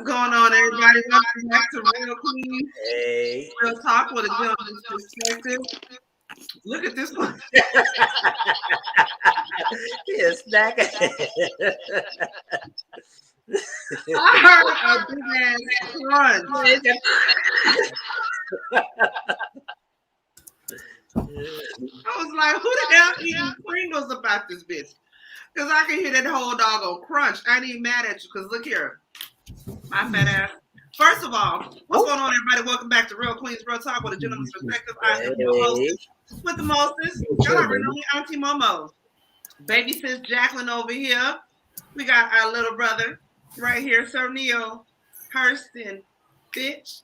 What's going on, everybody? Welcome back to Real Queens. Hey. Real Talk with a gentleman's perspective. Look at this one. Yes, back. I heard a big ass crunch. I was like, who the hell eating Pringles about this bitch? Because I can hear that whole doggone crunch. I ain't even mad at you because look here. My fat ass. First of all, what's going on, everybody? Welcome back to Real Queens Real Talk with a gentleman's perspective. I am your hostess with the mostest. Y'all already know me, Auntie MoMo. Baby sis Jacqueline over here. We got our little brother right here, Sir Neale Hurston Bih.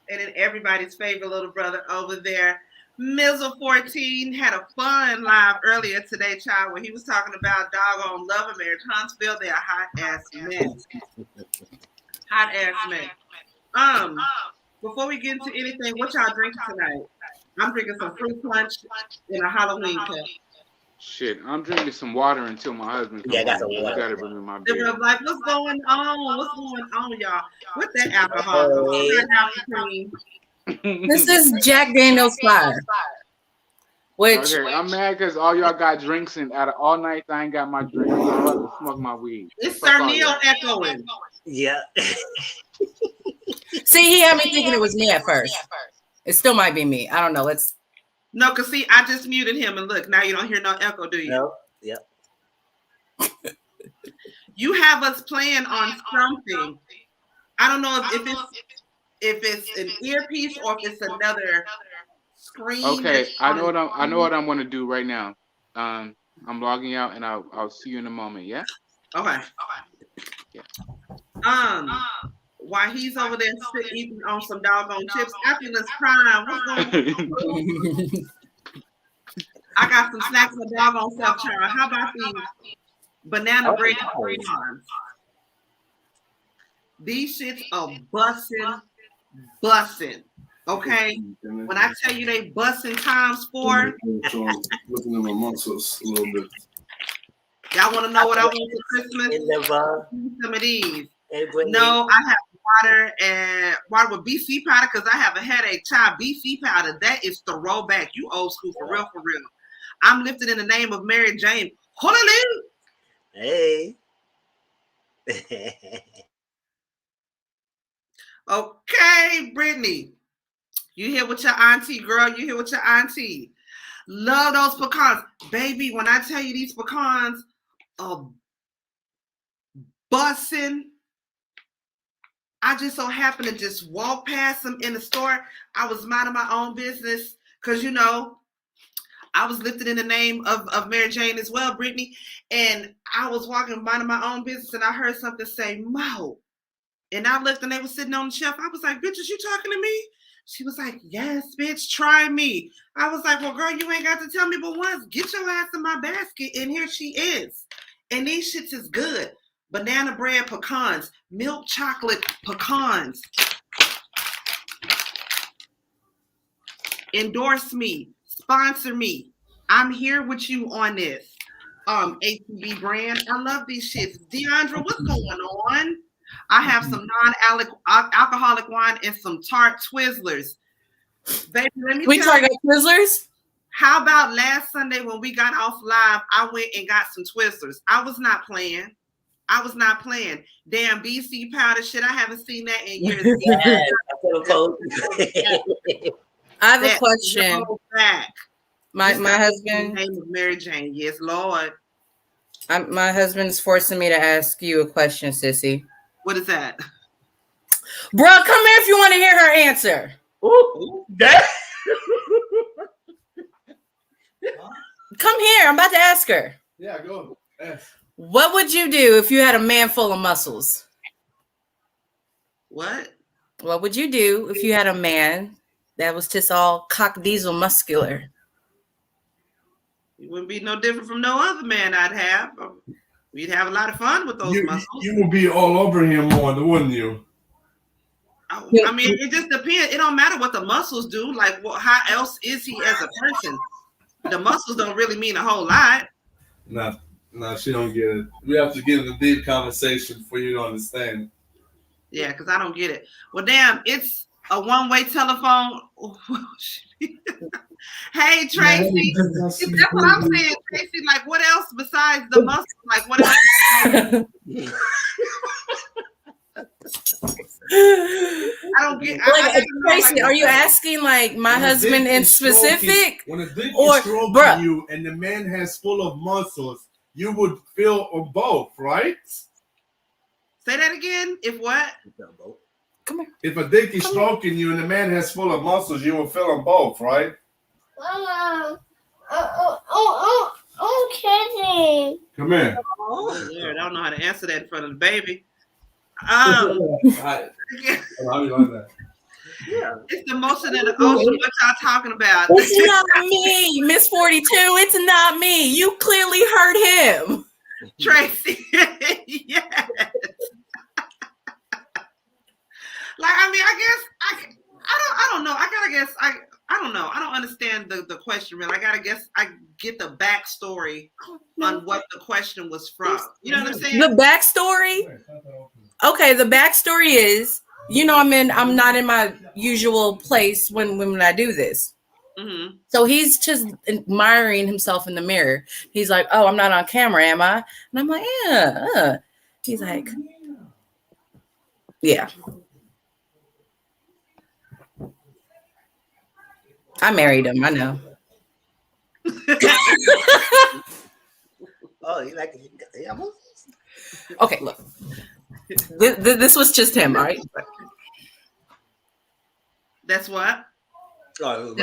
And then everybody's favorite little brother over there, Mizzle.49, had a fun live earlier today, child, where he was talking about doggone love and marriage. Huntsville, they're a hot ass mess. Hot ass mess. Before we get into anything, what y'all drinking tonight? I'm drinking some fruit punch and a Halloween cup. Shit, I'm drinking some water until my husband comes. Yeah, I got some water. I gotta bring me my beer. Like, what's going on? What's going on, y'all? With that alcohol? This is Jack Daniel's Fire. Which okay, I'm mad because all y'all got drinks and out of all night I ain't got my drink. I'm about to smoke my weed. It's Sir Neale echoing. Yeah. see, he had me thinking it was me at first. It still might be me. I don't know. Let's. No, because see, I just muted him and look, now you don't hear no echo, do you? No. Yep. You have us playing on something. I don't know if it's an earpiece or if it's another screen. Okay, I know what I'm gonna do right now. I'm logging out and I'll see you in a moment, yeah? Okay. Yeah. While he's over there sitting eating on some doggone chips, Appulance Prime, what's going on? I got some snacks for doggone self, child. How about these banana bread crayons? These shits are bussin'. Okay? When I tell you they bussin' times 4. Looking at my muscles a little bit. Y'all want to know what I want for Christmas? Some of these. No, I have water with BC powder because I have a headache. Child, BC powder, that is throwback. You old school for real, for real. I'm lifted in the name of Mary Jane. Hallelujah. Hey. Okay, Brittany. You here with your auntie, girl. You here with your auntie. Love those pecans. Baby, when I tell you these pecans are bussin', I just so happened to just walk past them in the store. I was minding my own business because, you know, I was lifted in the name of Mary Jane as well, Brittany. And I was walking, minding my own business, and I heard something say, Mo. And I looked, and they were sitting on the shelf. I was like, bitch, is you talking to me? She was like, yes, bitch, try me. I was like, well, girl, you ain't got to tell me but once. Get your ass in my basket, and here she is. And these shits is good. Banana bread pecans, milk chocolate pecans. Endorse me, sponsor me. I'm here with you on this. ATB brand. I love these shits. Deandra, what's going on? I have some non-alcoholic wine and some tart Twizzlers. Baby, let me tell you. Twizzlers? How about last Sunday when we got off live, I went and got some Twizzlers. I was not playing. Damn BC powder shit. I haven't seen that in years. I have a question. My husband. Name of Mary Jane. Yes, Lord. My husband's forcing me to ask you a question, sissy. What is that? Bro, come here if you want to hear her answer. Ooh. Come here. I'm about to ask her. Yeah, go. Ask. What would you do if you had a man full of muscles? What? What would you do if you had a man that was just all cock diesel muscular? It wouldn't be no different from no other man I'd have. We'd have a lot of fun with those muscles. You would be all over him more, wouldn't you? I mean, it just depends. It don't matter what the muscles do. Like, well, how else is he as a person? The muscles don't really mean a whole lot. No, she don't get it. We have to get in a deep conversation for you to understand. Yeah, because I don't get it. Well, damn, it's a one-way telephone. Hey, Tracy. That's what I'm saying, Tracy. Like, what else besides the muscle? Like, what else? I don't get. Tracy, are you asking like my husband in specific? When a dick or, is stroking bruh, you and the man has full of muscles, you would feel both, right? Say that again. If what? Come here. If a dick is stroking you and the man has full of muscles, you will feel them both, right? Okay. Come here. Oh, Lord, I don't know how to answer that in front of the baby. It's the motion in the ocean. What y'all talking about? It's not me, Miss 42. It's not me. You clearly heard him, Tracy. Yes. Like, I mean, I don't know. I don't know. I don't understand the question really. I get the backstory on what the question was from. You know what I'm saying? The backstory. Okay, the backstory is, I'm not in my usual place when I do this. Mm-hmm. So he's just admiring himself in the mirror. He's like, "Oh, I'm not on camera, am I?" And I'm like, "Yeah." He's like, "Yeah." I married him. I know. Oh, you like Okay, look. This was just him, all right? That's what? Oh,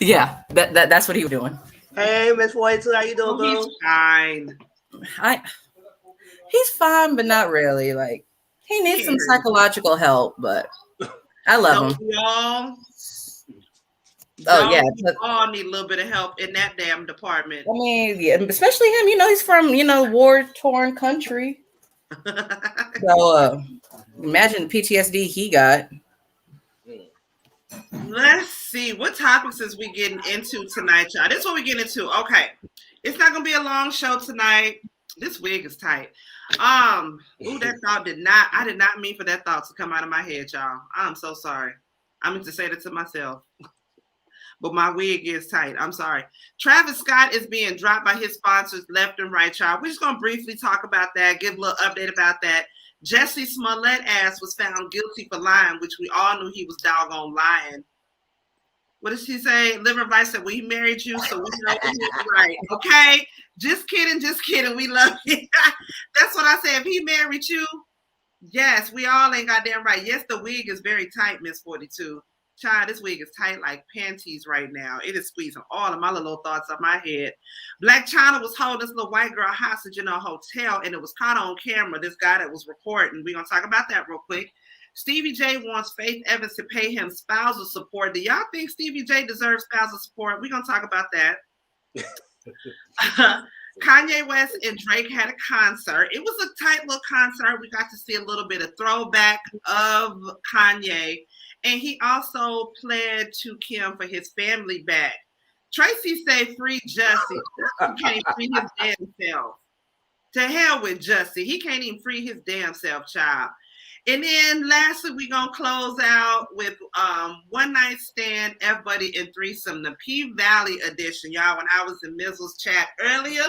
Yeah, that's what he was doing. Hey, Miss 42, how you doing, girl? He's fine. He's fine, but not really. Like, he needs some psychological help, but I love him. We all need a little bit of help in that damn department. I mean, yeah, especially him. He's from war-torn country. So imagine the PTSD he got. Let's see what topics is we getting into tonight, y'all. This is what we getting into. Okay, it's not gonna be a long show tonight. This wig is tight. That thought I did not mean for that thought to come out of my head, y'all. I'm so sorry. I meant to say that to myself. But my wig is tight. I'm sorry. Travis Scott is being dropped by his sponsors left and right, y'all. We're just going to briefly talk about that, give a little update about that. Jussie Smollett ass was found guilty for lying, which we all knew he was doggone lying. What did she say? Liver Vice said, well, he married you, so we know he was right. Okay? Just kidding. We love you. That's what I said. If he married you, yes, we all ain't goddamn right. Yes, the wig is very tight, Miss 42. Child, this wig is tight like panties right now. It is squeezing all of my little thoughts up my head. Black Chyna was holding this little white girl hostage in a hotel, and it was caught on camera, this guy that was recording. We're going to talk about that real quick. Stevie J wants Faith Evans to pay him spousal support. Do y'all think Stevie J deserves spousal support? We're going to talk about that. Kanye West and Drake had a concert. It was a tight little concert. We got to see a little bit of throwback of Kanye. And he also pled to Kim for his family back. Tracy say free Jussie. He can't free his damn self. To hell with Jussie. He can't even free his damn self, child. And then lastly, we're going to close out with One Night Stand, F-Buddy, and Threesome, the P-Valley edition. Y'all, when I was in Mizzle's chat earlier,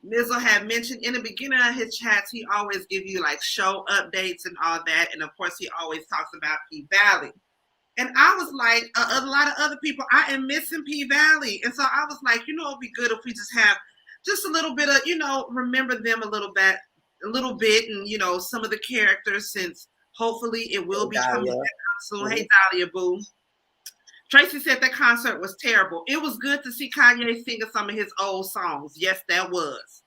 Mizzle had mentioned in the beginning of his chats, he always give you like show updates and all that. And of course, he always talks about P-Valley. And I was like, a lot of other people, I am missing P-Valley. And so I was like, it would be good if we just have just a little bit of, remember them a little bit, and, some of the characters, since hopefully it will be coming back soon. Hey, Dahlia, boo. Tracy said that concert was terrible. It was good to see Kanye singing some of his old songs. Yes, that was.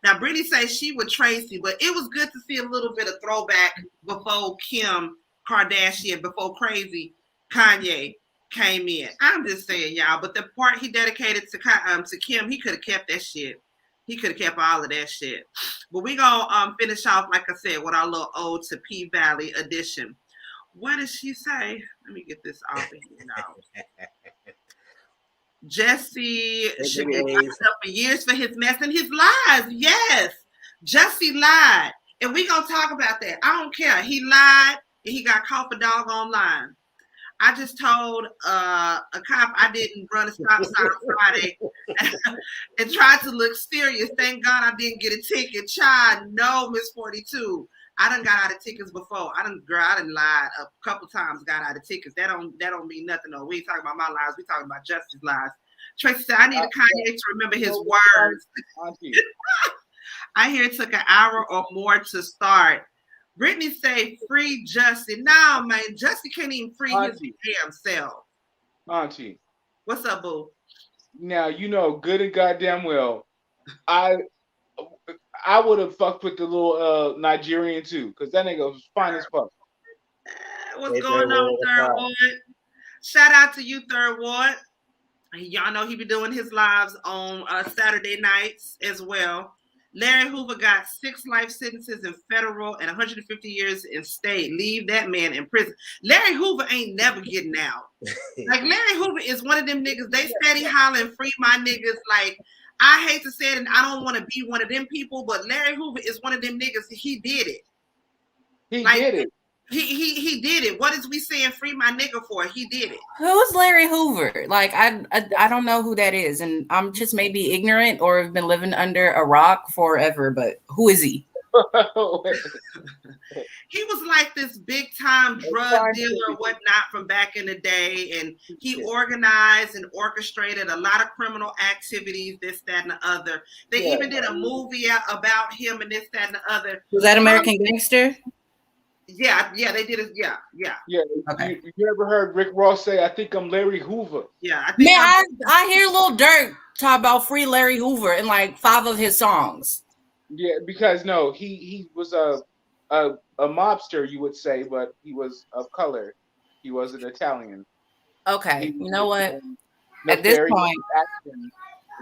Now, Brittany says she with Tracy, but it was good to see a little bit of throwback before Kim Kardashian, before Crazy Kanye came in. I'm just saying, y'all, but the part he dedicated to Kim, he could have kept that shit. He could have kept all of that shit. But we gonna finish off, like I said, with our little ode to P-Valley edition. What did she say? Let me get this off of here now. Jussie should be locked up for years for his mess and his lies. Yes, Jussie lied. And we gonna talk about that. I don't care. He lied and he got caught for doggone lying. I just told a cop I didn't run a stop sign Friday and tried to look serious. Thank God I didn't get a ticket. Child, no, Miss 42. I done got out of tickets before. I done lied a couple times, got out of tickets. That don't mean nothing. No, we ain't talking about my lies. We talking about Jussie's lies. Tracy said, I need a Kanye to remember his words. Auntie. I hear it took an hour or more to start. Brittany say free Jussie. Nah, man, Jussie can't even free Auntie. his damn self. Auntie. What's up, boo? Now you know good and goddamn well. I would have fucked with the little Nigerian too, because that nigga was fine as fuck. What's going on, Third Ward? Shout out to you, Third Ward. Y'all know he be doing his lives on Saturday nights as well. Larry Hoover got 6 life sentences in federal and 150 years in state. Leave that man in prison. Larry Hoover ain't never getting out. Like, Larry Hoover is one of them niggas. They steady hollering, free my niggas. Like, I hate to say it, and I don't want to be one of them people, but Larry Hoover is one of them niggas. He did it. He did it. He did it. What is we saying free my nigga for? He did it. Who is Larry Hoover? Like, I don't know who that is, and I'm just maybe ignorant or have been living under a rock forever. But who is he? He was like this big time drug dealer or whatnot from back in the day, and he organized and orchestrated a lot of criminal activities, this, that, and the other. They even did a movie about him and this, that, and the other. Was that American Gangster? Yeah, they did it. Yeah. Okay. You ever heard Rick Ross say, "I think I'm Larry Hoover"? Yeah, I think. Man, I hear Lil Durk talk about free Larry Hoover in like 5 of his songs. Yeah, because no, he was a mobster, you would say, but he was of color. He wasn't Italian. Okay, you know what? At this point, action,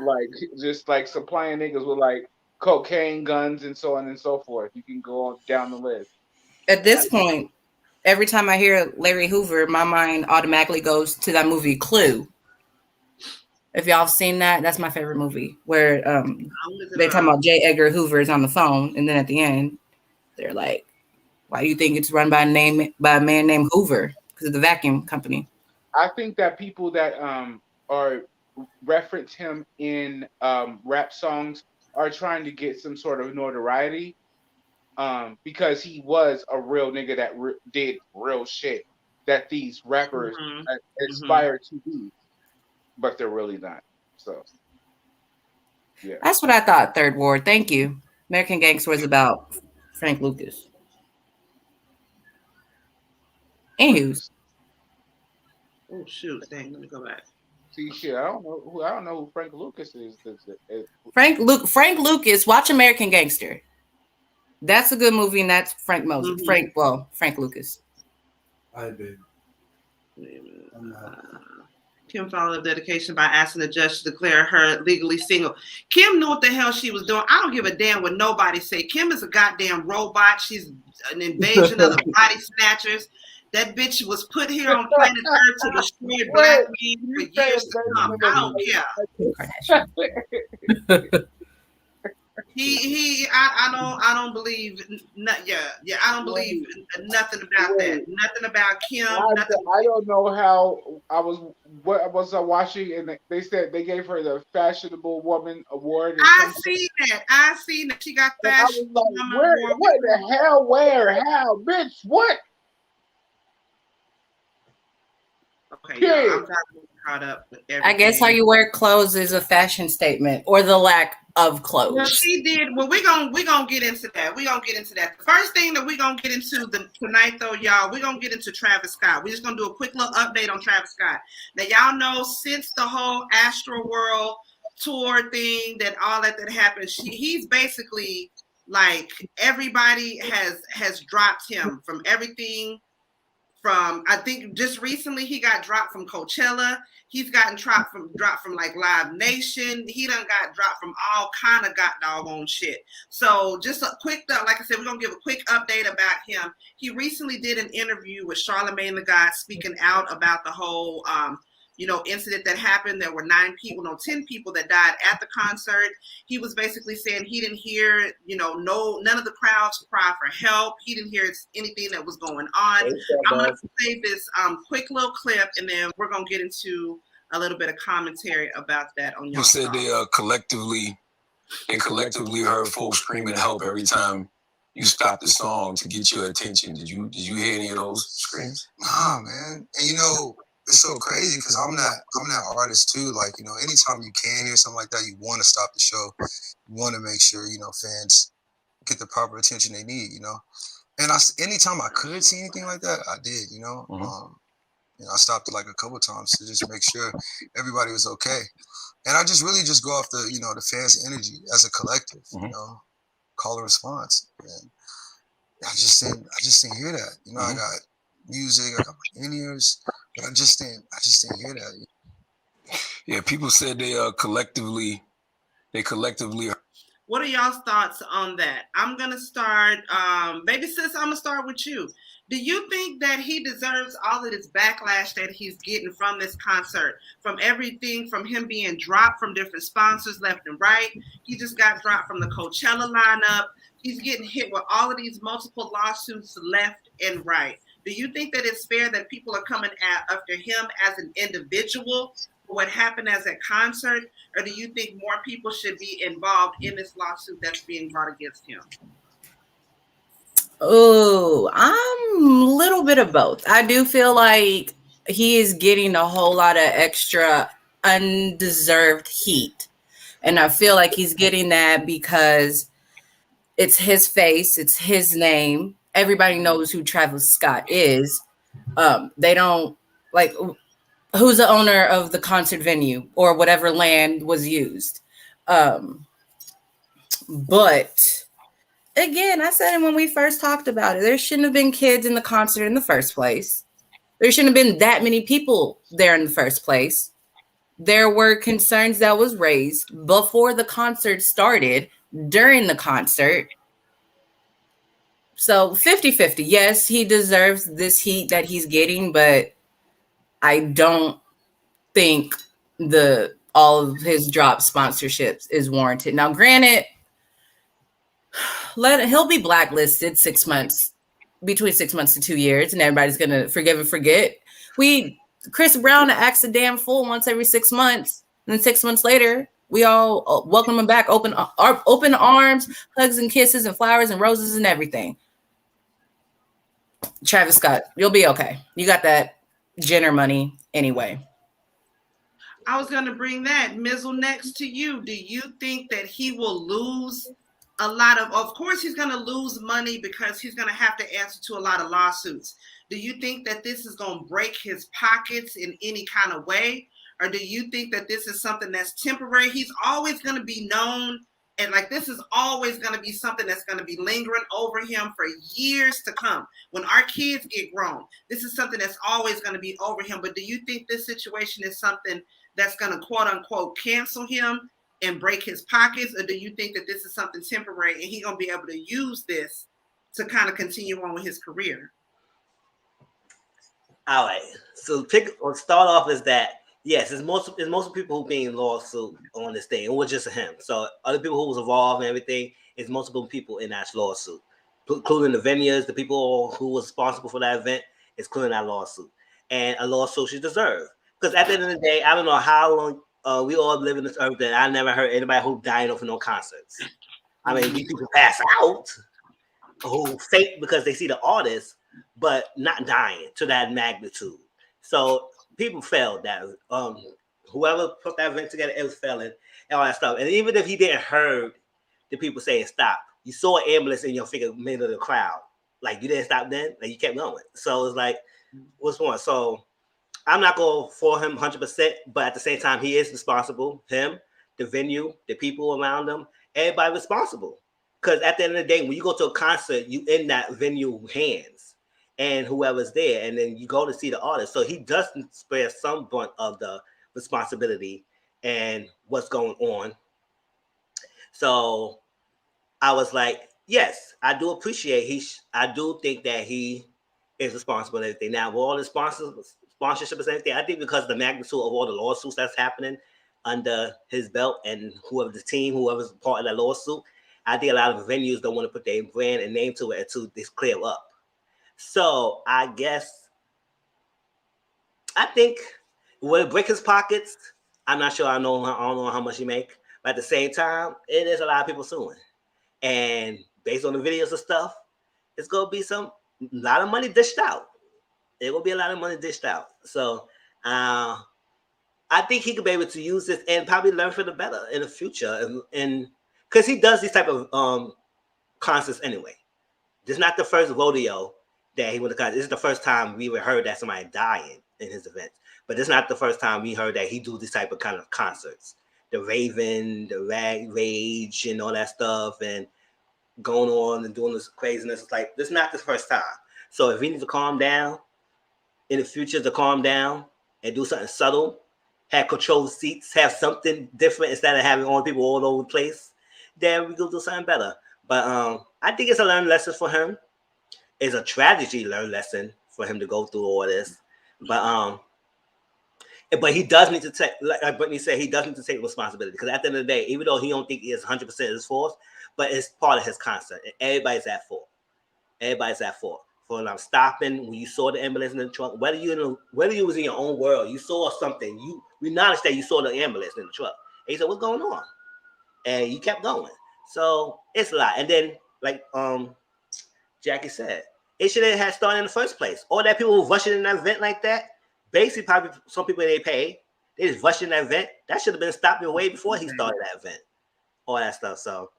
like just like supplying niggas with like cocaine, guns, and so on and so forth. You can go on down the list. At this point, every time I hear Larry Hoover, my mind automatically goes to that movie Clue. If y'all have seen that, that's my favorite movie. Where they talking about J. Edgar Hoover is on the phone, and then at the end, they're like, "Why do you think it's run by a man named Hoover? Because of the vacuum company." I think that people that are reference him in rap songs are trying to get some sort of notoriety. Because he was a real nigga that did real shit that these rappers aspire to be, but they're really not. So, yeah. That's what I thought, Third Ward. Thank you. American Gangster was about Frank Lucas. Anywho. Oh, shoot. Dang, let me go back. See, shit, I don't know who Frank Lucas is. Frank Lucas, watch American Gangster. That's a good movie, and that's Frank Moses. Frank Lucas. I did. Kim followed the dedication by asking the judge to declare her legally single. Kim knew what the hell she was doing. I don't give a damn what nobody say. Kim is a goddamn robot. She's an invasion of the body snatchers. That bitch was put here on planet Earth to destroy black men for years to come. I don't care. I don't believe. I don't believe nothing about that. Nothing about Kim. I don't know how what was I watching, and they said they gave her the Fashionable Woman Award. I see that. She got Fashionable Woman Award. What the hell? Where? How? Bitch? What? Okay, I'm caught up with everything. I guess how you wear clothes is a fashion statement, or the lack of clothes. Well, she did. Well, we're gonna get into that. We're gonna get into that. The first thing that we're gonna get into tonight, though, y'all, we're gonna get into Travis Scott. We're just gonna do a quick little update on Travis Scott. Now, y'all know since the whole Astro World tour thing, that all that happened, he's basically like everybody has dropped him from everything. From I think just recently he got dropped from Coachella. He's gotten dropped from like Live Nation. He done got dropped from all kind of doggone shit. So just a quick, like I said, we're gonna give a quick update about him. He recently did an interview with Charlamagne the God, speaking out about the whole incident that happened. There were 10 people that died at the concert. He was basically saying he didn't hear, none of the crowds cry for help. He didn't hear anything that was going on. I'm going to play this quick little clip, and then we're going to get into a little bit of commentary about that on your said they collectively heard folks screaming help every time you stopped the song to get your attention. Did you hear any of those screams? Nah, man. And it's so crazy because I'm that artist too. Like, anytime you can hear something like that, you want to stop the show. You want to make sure, fans get the proper attention they need, And anytime I could see anything like that, I did, I stopped it like a couple of times to just make sure everybody was okay. And I just really just go off the, the fans' energy as a collective, call and response. And I just didn't hear that. I got music, I got my in-ears, but I just didn't hear that. Yeah, people said they collectively. What are y'all's thoughts on that? I'm gonna start, baby sis. I'm gonna start with you. Do you think that he deserves all of this backlash that he's getting from this concert, from everything, from him being dropped from different sponsors left and right? He just got dropped from the Coachella lineup. He's getting hit with all of these multiple lawsuits left and right. Do you think that it's fair that people are coming after him as an individual for what happened as a concert? Or do you think more people should be involved in this lawsuit that's being brought against him? Oh, I'm a little bit of both. I do feel like he is getting a whole lot of extra undeserved heat. And I feel like he's getting that because it's his face, it's his name. Everybody knows who Travis Scott is. They don't like who's the owner of the concert venue or whatever land was used. But again, I said it when we first talked about it. There shouldn't have been kids in the concert in the first place. There shouldn't have been that many people there in the first place. There were concerns that was raised before the concert started, during the concert. So 50-50. Yes, he deserves this heat that he's getting, but I don't think all of his drop sponsorships is warranted. Now, granted, he'll be blacklisted 6 months, between 6 months to 2 years, and everybody's gonna forgive and forget. Chris Brown acts a damn fool once every 6 months, and then 6 months later, we all welcome him back, open arms, hugs and kisses and flowers and roses and everything. Travis Scott, you'll be okay. You got that Jenner money anyway. I was going to bring that. Mizzle, next to you. Do you think that he will lose a lot of course he's going to lose money because he's going to have to answer to a lot of lawsuits. Do you think that this is going to break his pockets in any kind of way? Or do you think that this is something that's temporary? He's always going to be known, and this is always going to be something that's going to be lingering over him for years to come. When our kids get grown, this is something that's always going to be over him. But do you think this situation is something that's going to quote unquote cancel him and break his pockets? Or do you think that this is something temporary and he's going to be able to use this to kind of continue on with his career? All right. So start off is that, yes, it's most people who being lawsuit on this thing. It was just him. So other people who was involved and everything, it's multiple people in that lawsuit, including the venues, the people who was responsible for that event, including that lawsuit. And a lawsuit she deserved. Because at the end of the day, I don't know how long we all live in this earth that I never heard anybody who died off no concerts. I mean, these people pass out who fake because they see the artist, but not dying to that magnitude. So people felt that whoever put that event together, it was failing and all that stuff. And even if he didn't heard the people saying stop, you saw an ambulance in your figure middle of the crowd. Like you didn't stop then, like you kept going. So it's like, what's going on? So I'm not going for him 100%, but at the same time, he is responsible. Him, the venue, the people around him, everybody responsible. Because at the end of the day, when you go to a concert, you in that venue hands and whoever's there, and then you go to see the artist. So he doesn't spare some brunt of the responsibility and what's going on. So I was like, yes, I do appreciate I do think that he is responsible for everything. Now, with all the sponsorship or anything. I think because of the magnitude of all the lawsuits that's happening under his belt and whoever's part of that lawsuit, I think a lot of venues don't want to put their brand and name to it until this clear up. So I think will it break his pockets? I'm not sure. I don't know how much he make, but at the same time, it is a lot of people suing, and based on the videos and stuff, it's gonna be a lot of money dished out. It will be a lot of money dished out. So I think he could be able to use this and probably learn for the better in the future, and because he does these type of concerts anyway. This is not the first rodeo that he went to concert. This is the first time we heard that somebody dying in his events. But it's not the first time we heard that he do this type of kind of concerts. The Raven, the Rage, and all that stuff, and going on and doing this craziness. It's like, this is not the first time. So if he needs to calm down in the future, to calm down and do something subtle, have controlled seats, have something different instead of having all people all over the place, then we go do something better. But I think it's a learning lesson for him. It's a tragedy learned lesson for him to go through all this. But he does need to take, like Brittany said, he does need to take responsibility, because at the end of the day, even though he don't think it's 100% his fault, but it's part of his concert, and everybody's at fault. Everybody's at fault for stopping when you saw the ambulance in the truck. Whether you was in your own world, you saw something. We acknowledged that you saw the ambulance in the truck. And he said, "What's going on?" And you kept going. So it's a lot. And then, like Jackie said, it should have started in the first place. All that people who rushing in that event like that, basically probably some people they pay, they just rushing that event. That should have been stopped way before he started that event. All that stuff. So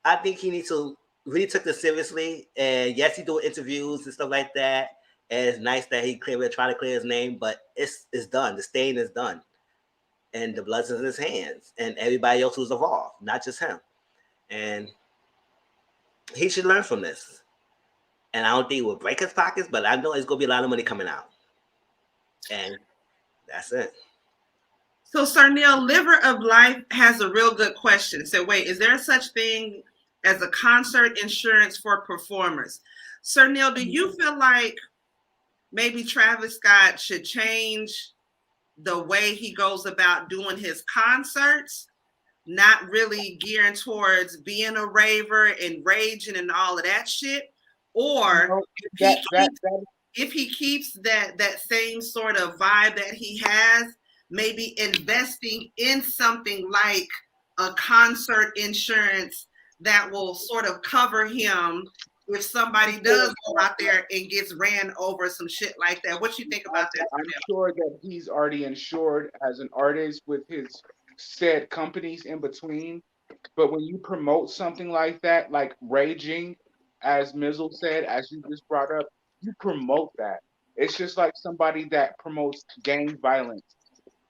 I think he needs to really took this seriously. And yes, he doing interviews and stuff like that. And it's nice that he try to clear his name, but it's done. The stain is done. And the blood's in his hands. And everybody else who's involved, not just him. And he should learn from this. And I don't think it will break his pockets, but I know it's going to be a lot of money coming out. And that's it. So, Sir Neale, Liver of Life has a real good question. It said, wait, is there such thing as a concert insurance for performers? Sir Neale, do you feel like maybe Travis Scott should change the way he goes about doing his concerts, not really gearing towards being a raver and raging and all of that shit? Or if he keeps that same sort of vibe that he has, maybe investing in something like a concert insurance that will sort of cover him if somebody does go out there and gets ran over, some shit like that. What you think about that? I'm sure that he's already insured as an artist with his said companies in between. But when you promote something like that, like raging, as Mizzle said, as you just brought up, you promote that. It's just like somebody that promotes gang violence,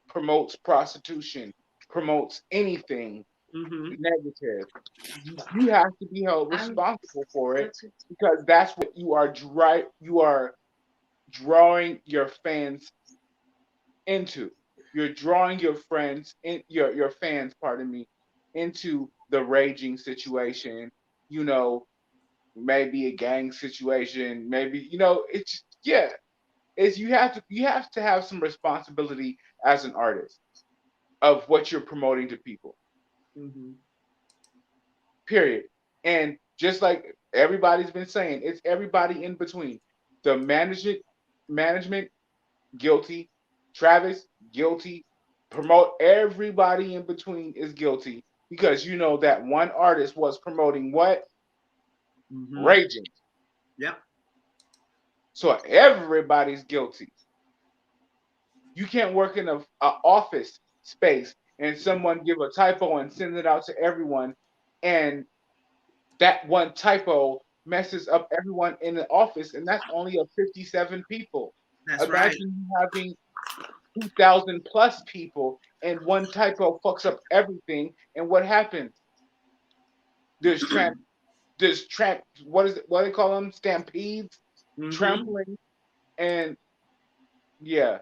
promotes prostitution, promotes anything negative. You have to be held responsible for it, because that's what you are drawing your fans into. You're drawing your friends in your fans, pardon me, into the raging situation, maybe a gang situation, maybe, it's you have to have some responsibility as an artist of what you're promoting to people. Period. And just like everybody's been saying, it's everybody in between. The management guilty, Travis guilty, promote everybody in between is guilty, because that one artist was promoting what? Raging. Yep. So everybody's guilty. You can't work in a office space and someone give a typo and send it out to everyone, and that one typo messes up everyone in the office, and that's only of 57 people. That's Imagine having 2,000 plus people and one typo fucks up everything, and what happens? There's what do they call them? Stampedes, trampling, and yeah.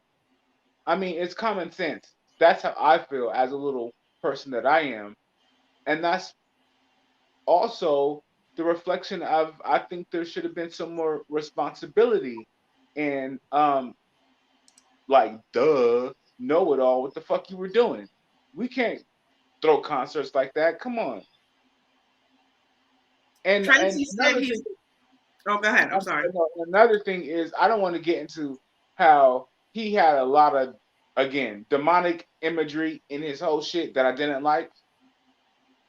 I mean, it's common sense. That's how I feel as a little person that I am. And that's also the reflection of, I think there should have been some more responsibility in like, duh, know it all what the fuck you were doing. We can't throw concerts like that. Come on. And Tracy said another he's. thing, Oh, go ahead. I'm sorry. another thing is, I don't want to get into how he had a lot of, again, demonic imagery in his whole shit that I didn't like,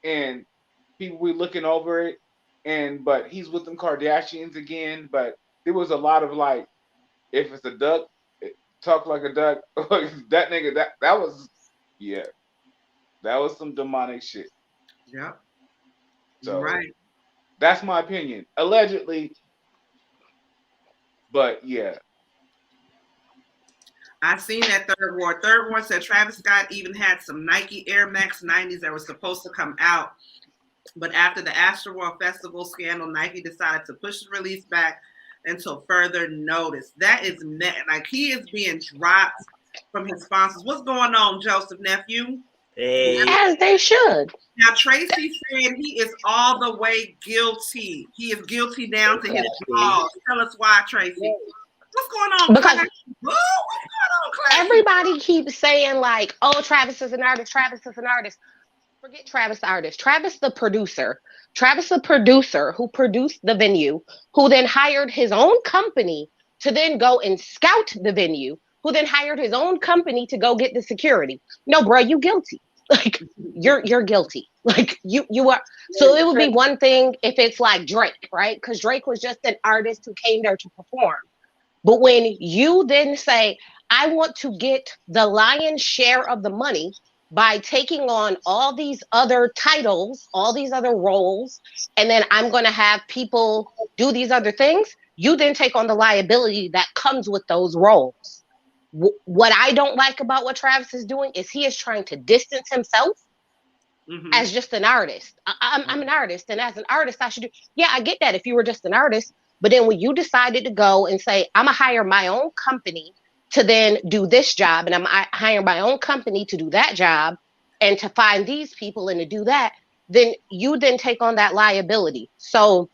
and people were looking over it, but he's with them Kardashians again. But there was a lot of like, if it's a duck, talk like a duck. That nigga, that was, yeah, that was some demonic shit. Yep. So Right. that's my opinion. Allegedly, but yeah. I seen that third ward. Third ward said Travis Scott even had some Nike Air Max 90s that were supposed to come out. But after the Astroworld Festival scandal, Nike decided to push the release back until further notice. That is like he is being dropped from his sponsors. What's going on, Joseph nephew? Hey. As they should. Now Tracy said he is all the way guilty. He is guilty down to his balls. Tell us why, Tracy. What's going on, Because Clay? What's going on, Clay? everybody keeps saying like, "Oh, Travis is an artist. Travis is an artist." Forget Travis the artist. Travis the producer. Travis the producer who produced the venue, who then hired his own company to then go and scout the venue, who then hired his own company to go get the security. No, bro, you guilty. Like you're guilty. Like you are. So it would be one thing if it's like Drake, right? Because Drake was just an artist who came there to perform. But when you then say, I want to get the lion's share of the money by taking on all these other titles, all these other roles, and then I'm going to have people do these other things, you then take on the liability that comes with those roles. What I don't like about what Travis is doing is he is trying to distance himself as just an artist. I'm an artist, and as an artist, I should do. Yeah, I get that if you were just an artist, but then when you decided to go and say, I'm gonna hire my own company to then do this job, and I'm hire my own company to do that job, and to find these people and to do that, then you then take on that liability. So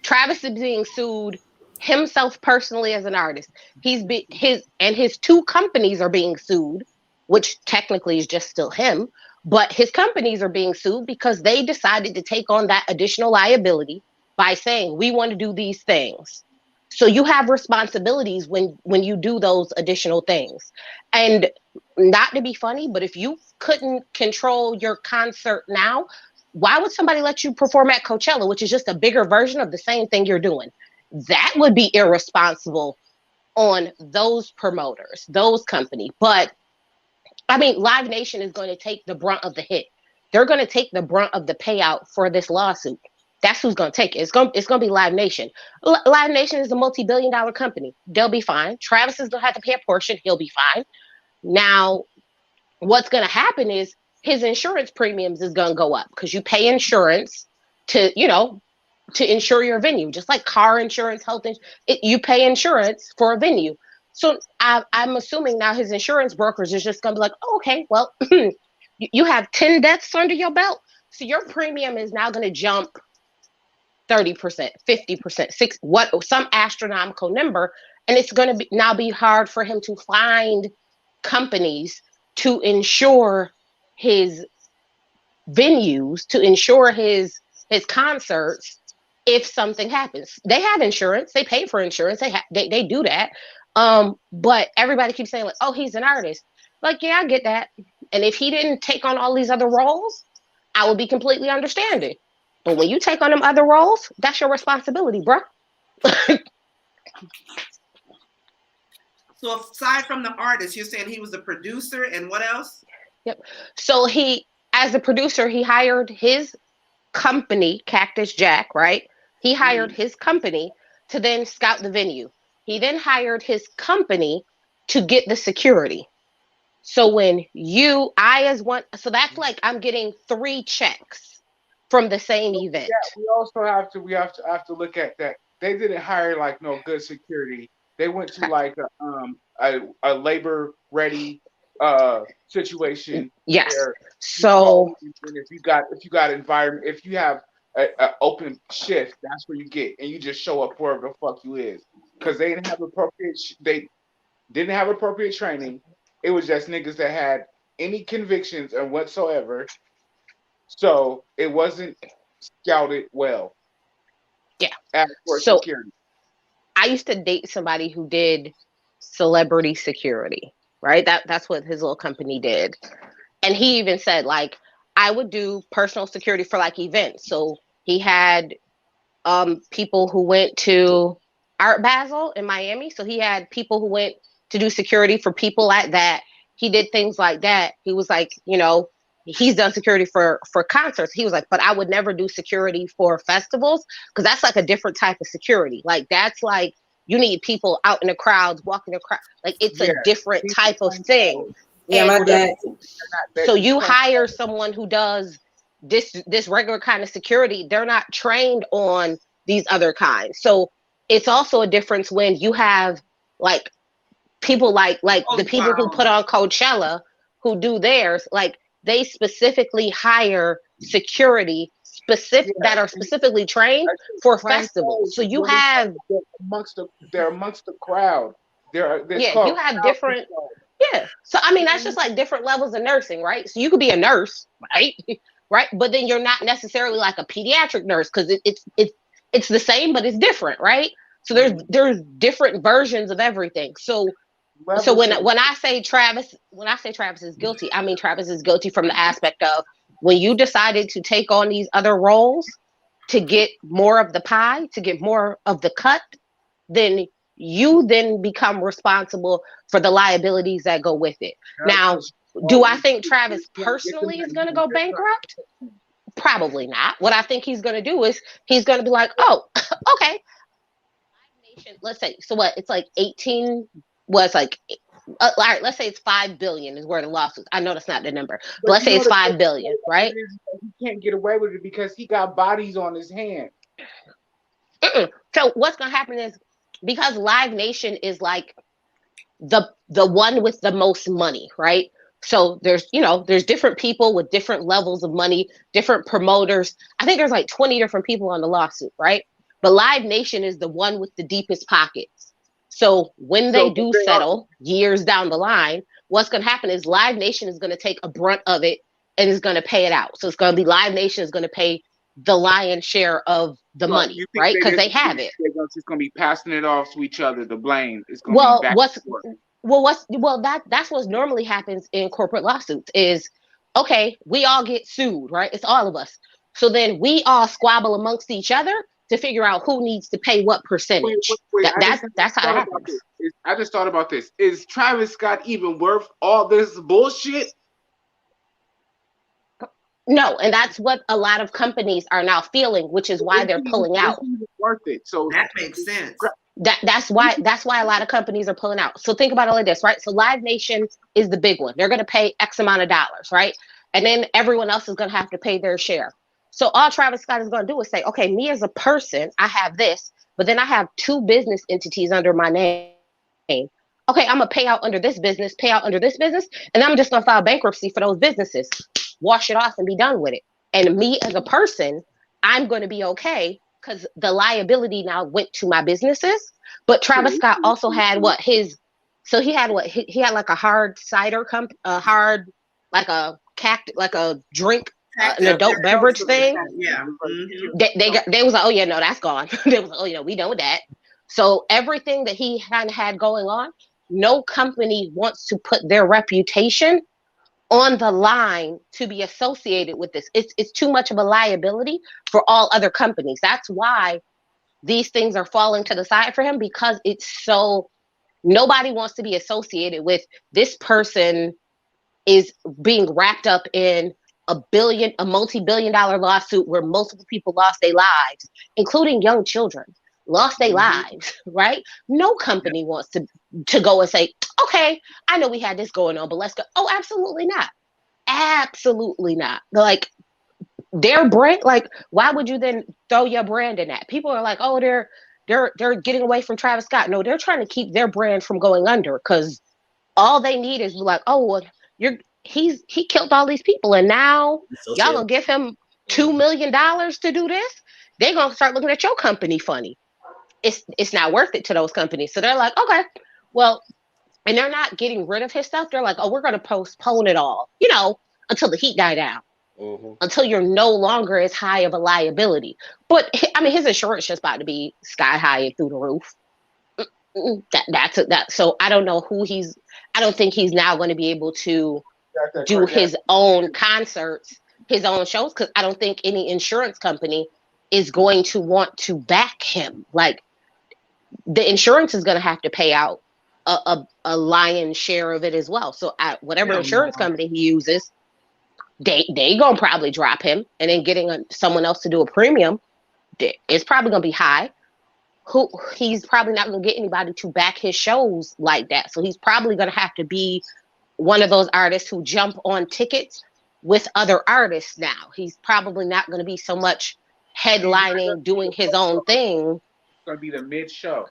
Travis is being sued himself personally as an artist. His two companies are being sued, which technically is just still him, but his companies are being sued because they decided to take on that additional liability by saying, we want to do these things. So you have responsibilities when you do those additional things. And not to be funny, but if you couldn't control your concert now, why would somebody let you perform at Coachella, which is just a bigger version of the same thing you're doing? That would be irresponsible on those promoters, those companies. But I mean, Live Nation is going to take the brunt of the hit. They're going to take the brunt of the payout for this lawsuit. That's who's going to take it. It's going to be Live Nation. Live Nation is a multi-billion-dollar company. They'll be fine. Travis is going to have to pay a portion. He'll be fine. Now, what's going to happen is his insurance premiums is going to go up because you pay insurance to insure your venue, just like car insurance, health insurance. You pay insurance for a venue. So I'm assuming now his insurance brokers is just going to be like, oh, okay, well, you have 10 deaths under your belt. So your premium is now going to jump 30%, 50%, some astronomical number. And it's going to now be hard for him to find companies to insure his venues, to insure his concerts if something happens. They have insurance. They pay for insurance. They do that. But everybody keeps saying like, oh, he's an artist. Like, yeah, I get that. And if he didn't take on all these other roles, I would be completely understanding. But when you take on them other roles, that's your responsibility, bro. So aside from the artist, you're saying he was a producer and what else? Yep. So as a producer, he hired his company, Cactus Jack, right? He hired his company to then scout the venue. He then hired his company to get the security. So when so that's like I'm getting 3 checks from the same event. Yeah, we also have to look at that. They didn't hire like no good security. They went to like a labor ready situation. Yes. So if you got environment, if you have a open shift, that's where you get, and you just show up wherever the fuck you is, because they didn't have appropriate. didn't have appropriate training. It was just niggas that had any convictions or whatsoever. So it wasn't scouted well. Yeah. For So security. I used to date somebody who did celebrity security, right? That's what his little company did. And he even said, like, I would do personal security for like events. So he had people who went to Art Basel in Miami. So he had people who went to do security for people like that. He did things like that. He was like, you know, he's done security for concerts. He was like, but I would never do security for festivals because that's like a different type of security. Like that's like you need people out in the crowds, walking the crowd. Like it's a different type of thing. Yeah, my dad. So you hire someone who does this regular kind of security. They're not trained on these other kinds. So it's also a difference when you have like people like the people who put on Coachella who do theirs, like they specifically hire security that are specifically trained for festivals. So you have they're amongst the crowd. You have different So I mean that's just like different levels of nursing, right? So you could be a nurse, right? Right? But then you're not necessarily like a pediatric nurse because it's the same, but it's different, right? So there's different versions of everything. So when I say Travis is guilty, I mean Travis is guilty from the aspect of when you decided to take on these other roles to get more of the pie, to get more of the cut, then you then become responsible for the liabilities that go with it. Now, do I think Travis personally is going to go bankrupt? Probably not. What I think he's going to do is he's going to be like, oh, okay. Live Nation, let's say, so what? It's like 18 was like, all right, let's say it's 5 billion is where the lawsuit. I know that's not the number, but let's say it's 5 billion, right? He can't get away with it because he got bodies on his hand. So what's going to happen is because Live Nation is like the one with the most money, right? So there's different people with different levels of money, different promoters. I think there's like 20 different people on the lawsuit, right? But Live Nation is the one with the deepest pockets. So when they do settle years down the line, what's going to happen is Live Nation is going to take a brunt of it and is going to pay it out. So it's going to be Live Nation is going to pay the lion's share of the money, right? Because they have it. They're just going to be passing it off to each other. The blame is going to be back. That's what normally happens in corporate lawsuits is, okay, we all get sued, right? It's all of us. So then we all squabble amongst each other to figure out who needs to pay what percentage. That's how it happens. I just thought about this. Is Travis Scott even worth all this bullshit? No, and that's what a lot of companies are now feeling, which is why they're pulling out. Worth it. So that makes sense. That's why a lot of companies are pulling out. So think about it like this, right? So Live Nation is the big one. They're going to pay X amount of dollars, right? And then everyone else is going to have to pay their share. So all Travis Scott is going to do is say, okay, me as a person, I have this, but then I have 2 business entities under my name. Okay, I'm going to pay out under this business, and I'm just going to file bankruptcy for those businesses. Wash it off and be done with it. And me as a person, I'm going to be okay because the liability now went to my businesses. But Travis Scott also had he had like a hard cider like a drink, an adult beverage thing. Yeah. They was like, oh yeah, no, that's gone. They was like, oh yeah, we know that. So everything that he had going on, no company wants to put their reputation on the line to be associated with this. It's too much of a liability for all other companies. That's why these things are falling to the side for him, because it's so nobody wants to be associated with this person is being wrapped up in a multi-billion-dollar lawsuit where multiple people lost their lives, including young children. Lost their lives, right? No company wants to go and say, okay, I know we had this going on, but let's go. Oh, absolutely not. Absolutely not. Like their brand, like why would you then throw your brand in that? People are like, oh, they're getting away from Travis Scott. No, they're trying to keep their brand from going under because all they need is like, oh, well, he killed all these people, and now y'all gonna give him $2 million to do this? They're gonna start looking at your company funny. It's not worth it to those companies. So they're like, okay, well, and they're not getting rid of his stuff. They're like, oh, we're going to postpone it all, until the heat die down, until you're no longer as high of a liability. But I mean, his insurance just about to be sky high and through the roof. So I don't know I don't think he's now going to be able to do his own concerts, his own shows, because I don't think any insurance company is going to want to back him. Like, the insurance is going to have to pay out a lion's share of it as well. So whatever insurance company he uses, they gonna probably drop him, and then getting someone else to do a premium, it's probably gonna be high. He's probably not gonna get anybody to back his shows like that. So he's probably gonna have to be one of those artists who jump on tickets with other artists now. He's probably not gonna be so much headlining, doing his own thing. It's gonna be the mid show.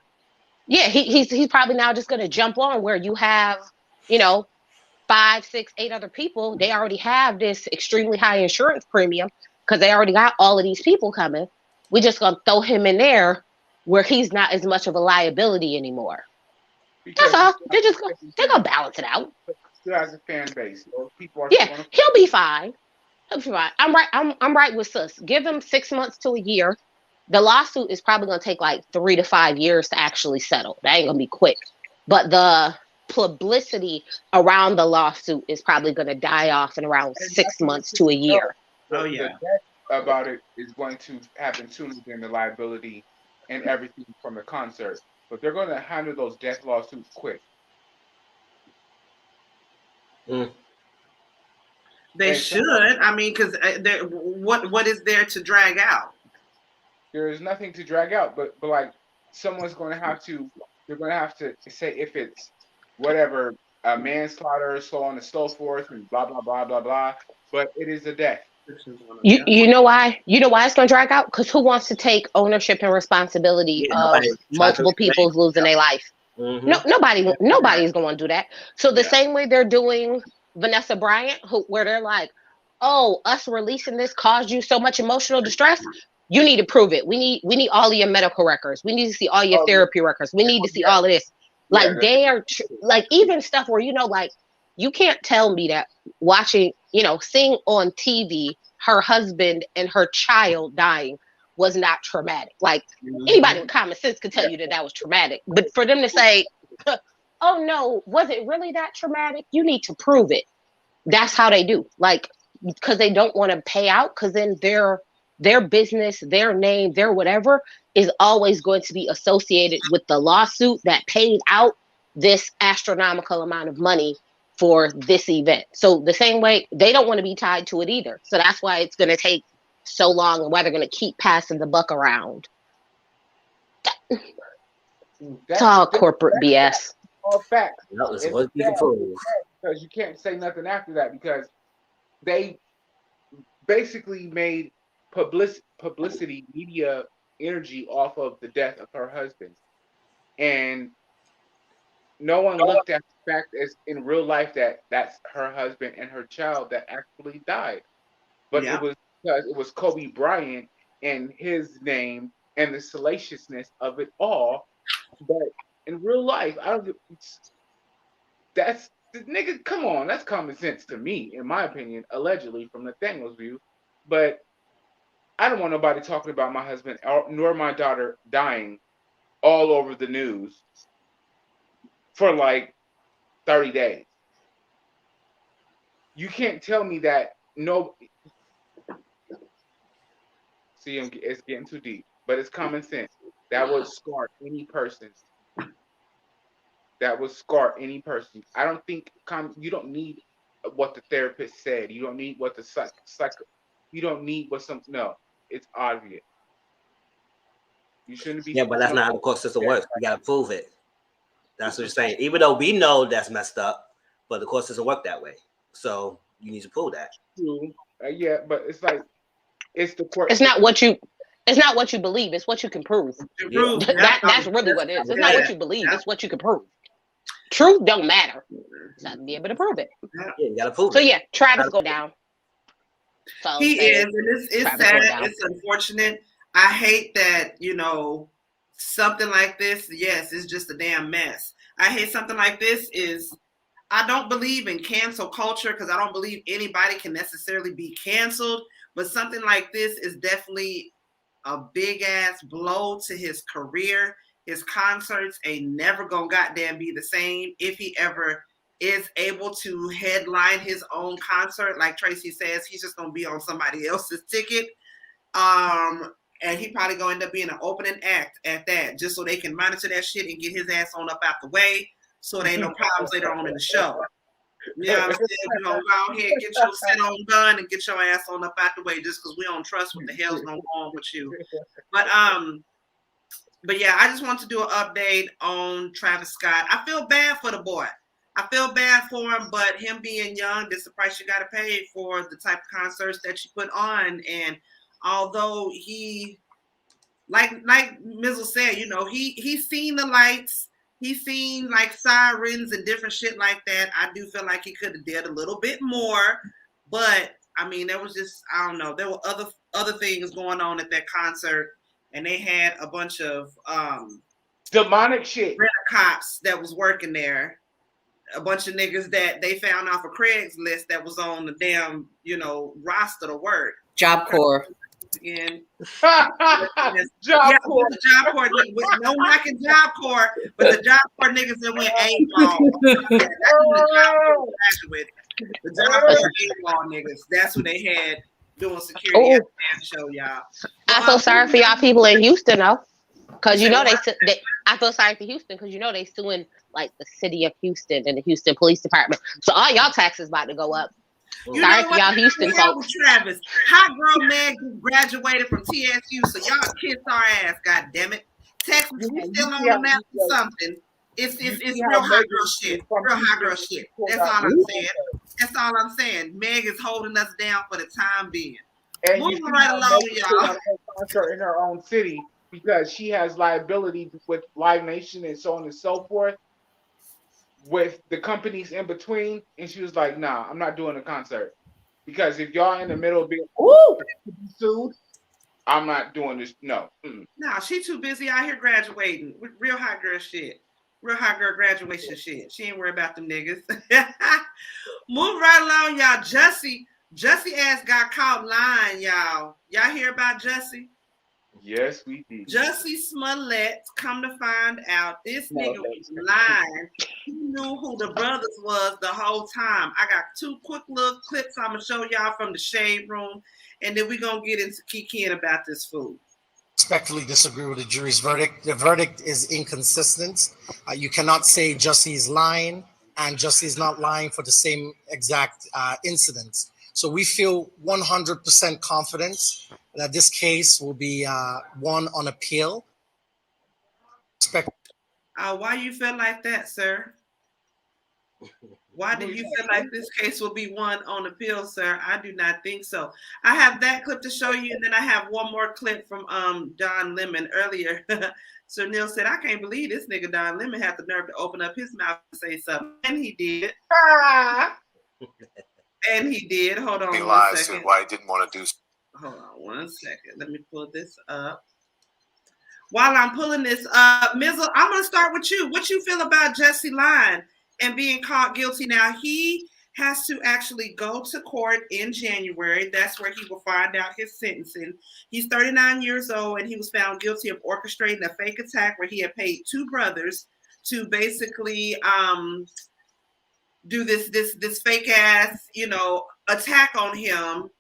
Yeah, he's probably now just gonna jump on where you have, 5, 6, 8 other people. They already have this extremely high insurance premium because they already got all of these people coming. We just gonna throw him in there where he's not as much of a liability anymore. That's all. They're gonna balance it out. Still has a fan base. People are he'll be fine. He'll be fine. I'm right. I'm right with Sus. Give him 6 months to a year. The lawsuit is probably going to take like 3 to 5 years to actually settle. That ain't going to be quick. But the publicity around the lawsuit is probably going to die off in around 6 months to a year. Oh, yeah. The death about it is going to happen sooner than the liability and everything from the concert. But they're going to handle those death lawsuits quick. They should. I mean, because what is there to drag out? There is nothing to drag out, but like someone's going to have to. They're going to have to say if it's whatever manslaughter, so on and so forth, and blah blah blah blah blah. But it is a death. You know why? You know why it's going to drag out? Because who wants to take ownership and responsibility of multiple people losing their life? No, nobody's going to do that. So the same way they're doing Vanessa Bryant, where they're like, "Oh, us releasing this caused you so much emotional distress. You need to prove it. We need all of your medical records. We need to see all your therapy records. We need to see all of this." Like they are like even stuff where like you can't tell me that watching seeing on TV her husband and her child dying was not traumatic. Like anybody with common sense could tell you that was traumatic. But for them to say, "Oh no, was it really that traumatic?" You need to prove it. That's how they do. Like because they don't want to pay out because then their business, their name, their whatever is always going to be associated with the lawsuit that paid out this astronomical amount of money for this event. So the same way, they don't want to be tied to it either. So that's why it's going to take so long and why they're going to keep passing the buck around. It's all corporate BS. All facts. Because you can't say nothing after that because they basically made publicity, media energy off of the death of her husband. And no one looked at the fact as in real life that's her husband and her child that actually died. But it was because it was Kobe Bryant and his name and the salaciousness of it all. But in real life, that's the nigga, come on, that's common sense to me, in my opinion, allegedly from Nathaniel's view. But I don't want nobody talking about my husband nor my daughter dying all over the news for like 30 days. You can't tell me that see, it's getting too deep, but it's common sense. That would scar any person. I don't think you don't need what the therapist said. You don't need what the you don't need what no. It's obvious. You shouldn't be. Yeah, but that's not how the court system works. You gotta prove it. That's what you're saying. Even though we know that's messed up, but the court system work that way. So you need to prove that. Yeah, but it's like it's the court. It's not what you believe. It's what you can prove. That's really what it is. It's not what you believe. It's what you can prove. Truth don't matter. It's not to be able to prove it. Yeah, you gotta prove it. So yeah, Travis go down. He is, and it's sad. It's unfortunate. I hate that, something like this, yes, it's just a damn mess. I hate something like this is I don't believe in cancel culture because I don't believe anybody can necessarily be canceled. But something like this is definitely a big ass blow to his career. His concerts ain't never gonna goddamn be the same if he ever is able to headline his own concert. Like Tracy says, he's just gonna be on somebody else's ticket. And he probably gonna end up being an opening act at that, just so they can monitor that shit and get his ass on up out the way, so there ain't no problems later on in the show. You know what I'm saying? You know, go ahead, get your set on done and get your ass on up out the way, just because we don't trust what the hell's going on with you. But yeah, I just want to do an update on Travis Scott. I feel bad for the boy. I feel bad for him, but him being young, this is the price you got to pay for the type of concerts that you put on. And although he, like Mizzle said, you know, he's seen the lights, he's seen like sirens and different shit like that. I do feel like he could have did a little bit more, but I mean, there was just, I don't know, there were other things going on at that concert, and they had a bunch of demonic shit, cops that was working there. A bunch of niggas that they found off of Craigslist that was on the damn, you know, roster to work. Job Corps. Again. Job Corps. Job Corps. No knocking Job Corps, but the Job Corps niggas that went AWOL. That's who the Job Corps graduated. The Job Corps AWOL niggas. That's who they had doing security at the show, y'all. I feel sorry for y'all people in Houston, though. Because you know I feel sorry for Houston because you know they suing like the city of Houston and the Houston Police Department. So all y'all taxes about to go up. You sorry for y'all Houston folks. Travis, hot girl Meg graduated from TSU, so y'all kiss our ass, god damn it. Texas is still on the map for something. It's real hot girl shit. Real hot girl shit. That's all I'm saying. That's all I'm saying. Meg is holding us down for the time being. And moving right along, y'all. Concert in her own city, because she has liability with Live Nation and so on and so forth with the companies in between. And she was like, nah, I'm not doing a concert. Because if y'all in the middle of being sued, I'm not doing this. No. Nah, she too busy out here graduating with real hot girl shit. Real hot girl graduation shit. She ain't worried about them niggas. Move right along, y'all. Jussie ass got caught lying, y'all. Y'all hear about Jussie? Yes, we did. Jussie Smollett, come to find out, this nigga was lying. He knew who the brothers was the whole time. I got two quick little clips I'm going to show y'all from the Shade Room, and then we're going to get into kikiing about this food. Respectfully disagree with the jury's verdict. The verdict is inconsistent. You cannot say Jussie is lying and Jussie is not lying for the same exact incidents. So we feel 100% confident that this case will be won on appeal. Why you feel like that, sir? Why do you feel like this case will be won on appeal, sir? I do not think so. I have that clip to show you, and then I have one more clip from Don Lemon earlier. So Neale said, I can't believe this nigga Don Lemon had the nerve to open up his mouth and say something. And he did. And he did. Hold on one second. Why he didn't want to do. Hold on one second. Let me pull this up. While I'm pulling this up, Mizzle, I'm going to start with you. What you feel about Jussie lying and being caught guilty? Now, he has to actually go to court in January. That's where he will find out his sentencing. He's 39 years old, and he was found guilty of orchestrating a fake attack where he had paid two brothers to basically do this fake ass, attack on him,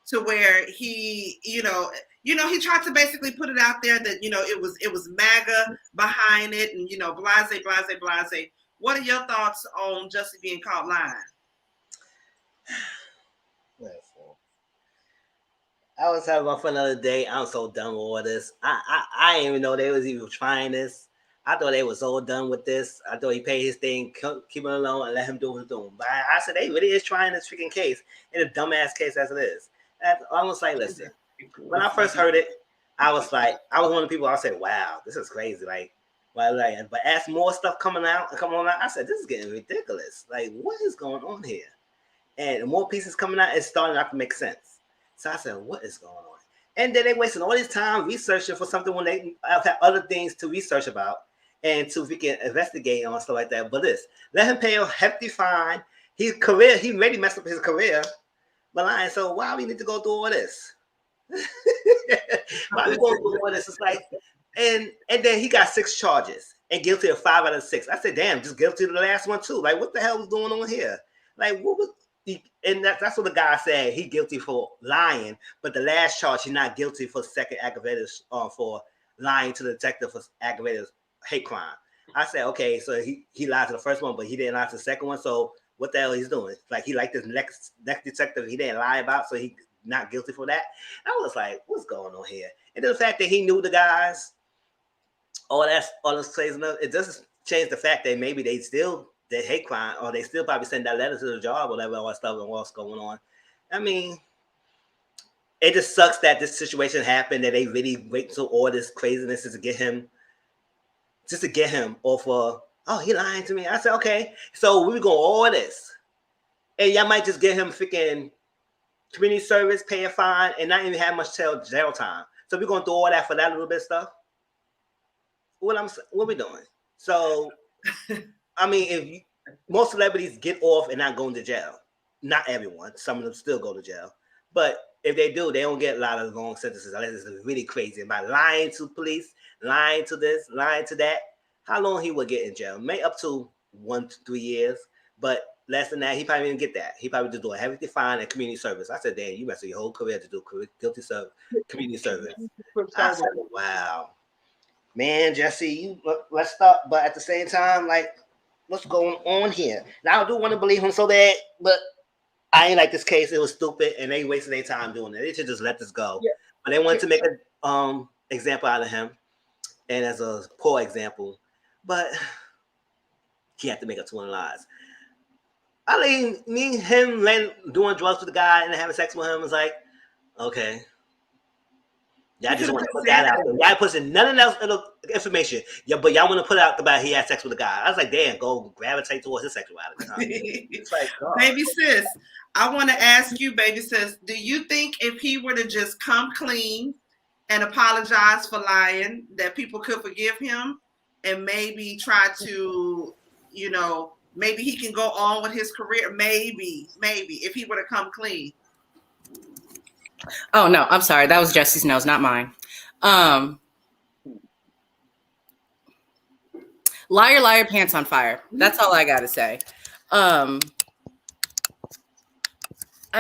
to where he, he tried to basically put it out there that, it was MAGA behind it, and, blase. What are your thoughts on Jussie being caught lying? I was having my fun the other day. I'm so done with all this. I didn't even know they was even trying this. I thought they was so done with this. I thought he paid his thing, keep it alone, and let him do what he's doing. But I said they really is trying this freaking case, in a dumbass case as it is. And I was like, listen, when I first heard it, I was one of the people. I said, wow, this is crazy. But as more stuff coming on out, I said, this is getting ridiculous. Like, what is going on here? And the more pieces coming out, it's starting not to make sense. So I said, what is going on? And then they wasting all this time researching for something when they have had other things to research about. and to we can investigate on stuff like that. But let him pay a hefty fine. He already messed up his career. But lying, so why we need to go through all this? Why we going through all this? It's like, and then he got 6 charges and guilty of 5 out of 6. I said, damn, just guilty of the last one too. Like, what the hell was going on here? Like, what was? And that's what the guy said. He guilty for lying, but the last charge, he's not guilty for second aggravated for lying to the detective for aggravated hate crime. I said, okay, so he lied to the first one, but he didn't lie to the second one. So what the hell he's doing? Like, he liked this next detective he didn't lie about, so he not guilty for that. I was like, what's going on here? And then the fact that he knew the guys, all this crazy, it doesn't change the fact that maybe they hate crime, or they still probably send that letter to the job, or whatever, all that stuff, and what's going on. I mean, it just sucks that this situation happened, that they really wait till all this craziness is to get him off of, oh, he lying to me. I said, okay, so we go all this, and y'all might just get him freaking community service, pay a fine, and not even have much jail time. So we're going to do all that for that little bit of stuff. What we doing? So, I mean, most celebrities get off and not going to jail. Not everyone. Some of them still go to jail. But if they do, they don't get a lot of long sentences unless it's really crazy. By lying to police, lying to this, lying to that, how long he would get in jail? Maybe up to 1 to 3 years. But less than that, he probably didn't get that. He probably just do a heavy fine and community service. I said, damn, you messed up your whole career to do community service. I said, wow. Man, Jussie, let's stop. But at the same time, like, what's going on here? Now, I do want to believe him so bad, but I ain't like this case. It was stupid, and they wasted their time doing it. They should just let this go. Yeah. But they wanted to make an example out of him, and as a poor example, but he had to make up 200 lies. I mean, him doing drugs with the guy and having sex with him was like, okay. Y'all just want to put that out there. Y'all pushing none of that information. Yeah, but y'all want to put out about he had sex with a guy. I was like, damn, go gravitate towards his sexuality. It's like, God. Baby sis, I want to ask you, baby sis, do you think if he were to just come clean and apologize for lying, that people could forgive him and maybe try to, you know, maybe he can go on with his career? Maybe, if he were to come clean. Oh no, I'm sorry. That was Jussie's nose, not mine. Liar, liar, pants on fire. That's all I gotta say. I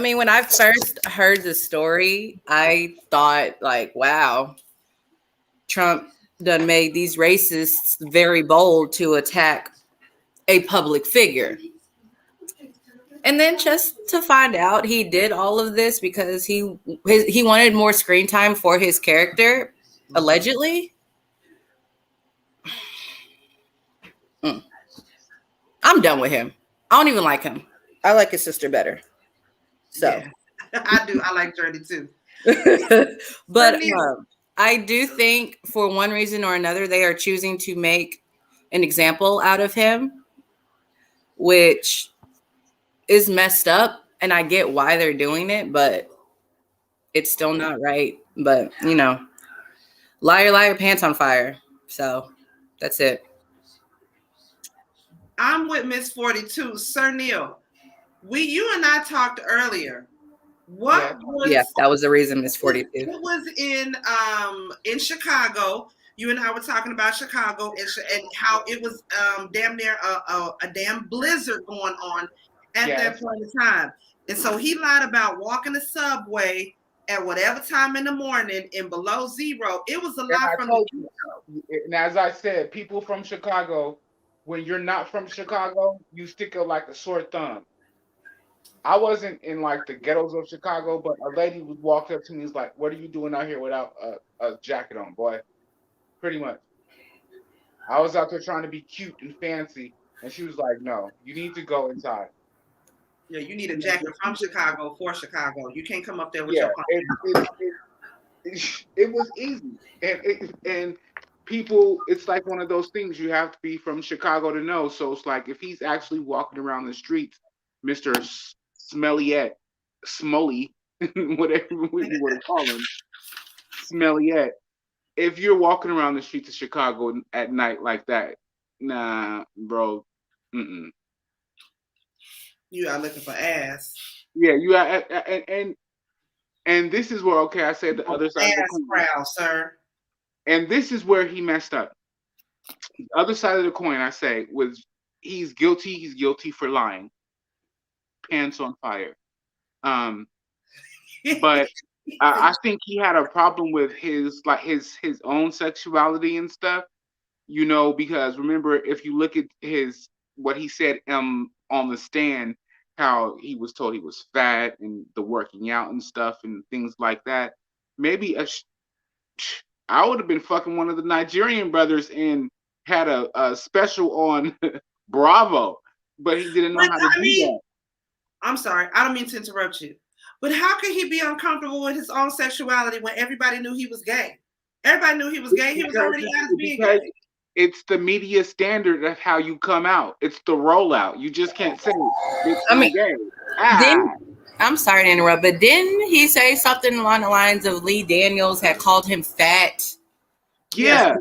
mean, when I first heard the story, I thought, like, wow, Trump done made these racists very bold to attack a public figure. And then just to find out he did all of this because he wanted more screen time for his character, allegedly. I'm done with him. I don't even like him. I like his sister better. So yeah, I do. I like Journey too. But I do think for one reason or another, they are choosing to make an example out of him, which is messed up, and I get why they're doing it, but it's still not right. But, you know, liar, liar, pants on fire. So that's it. I'm with Miss 42. Sir Neale, you and I talked earlier. What was? Yeah, that was the reason, Miss 42. It was in Chicago. You and I were talking about Chicago and how it was damn near a damn blizzard going on at that point in time. And so he lied about walking the subway at whatever time in the morning and below zero. It was a lot from the And as I said, people from Chicago, when you're not from Chicago, you stick out like a sore thumb. I wasn't in like the ghettos of Chicago, but a lady would walk up to me and was like, "What are you doing out here without a jacket on, boy?" Pretty much. I was out there trying to be cute and fancy, and she was like, "No, you need to go inside." Yeah, you need a jacket from Chicago for Chicago. You can't come up there with your it was easy. And people, it's like one of those things you have to be from Chicago to know. So it's like if he's actually walking around the streets, Mr. Smolly, whatever you want to call him, Smelliette, if you're walking around the streets of Chicago at night like that, nah, bro. Mm-mm. You are looking for ass. Yeah, you are, and this is where I said the other side of the Ass coin. proud, sir. And this is where he messed up. The other side of the coin, I say, was he's guilty. He's guilty for lying. Pants on fire. But I think he had a problem with his own sexuality and stuff. You know, because remember, if you look at what he said on the stand, how he was told he was fat and the working out and stuff and things like that. Maybe I would have been fucking one of the Nigerian brothers and had a special on Bravo, but he didn't know how to do that. I'm sorry, I don't mean to interrupt you, but how could he be uncomfortable with his own sexuality when everybody knew he was gay? Everybody knew he was gay. He was already out as being gay. It's the media standard of how you come out. It's the rollout. You just can't say it's gay. I'm sorry to interrupt, but didn't he say something along the lines of Lee Daniels had called him fat? Yeah,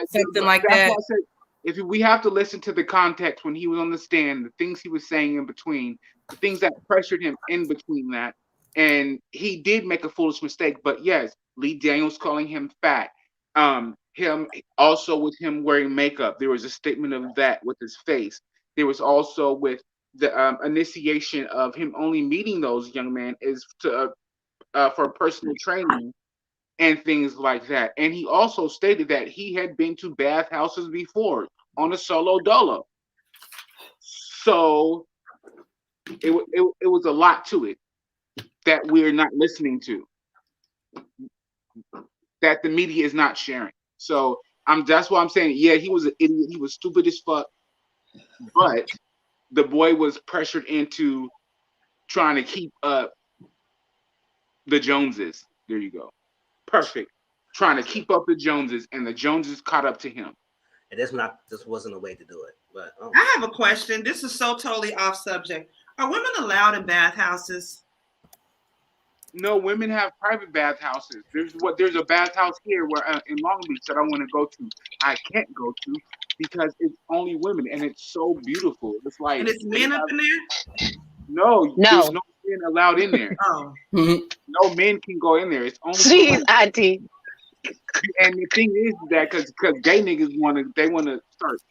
something like that. Why I said, if we have to listen to the context when he was on the stand, the things he was saying in between, the things that pressured him in between that, and he did make a foolish mistake. But yes, Lee Daniels calling him fat. Him also with him wearing makeup. There was a statement of that with his face. There was also with the initiation of him only meeting those young men is to for personal training and things like that. And he also stated that he had been to bathhouses before on a solo dolo. So it was a lot to it that we're not listening to, that the media is not sharing. So that's why I'm saying, yeah, he was an idiot. He was stupid as fuck. But the boy was pressured into trying to keep up the Joneses. There you go. Perfect. Trying to keep up the Joneses, and the Joneses caught up to him. And this wasn't a way to do it. But I have a question. This is so totally off subject. Are women allowed in bathhouses? No, women have private bathhouses. There's a bathhouse here where in Long Beach that I want to go to. I can't go to because it's only women, and it's so beautiful. It's like, and it's men up in there? No, there's no men allowed in there. Oh. No men can go in there. It's only Jeez, Auntie. And the thing is that because gay niggas want to start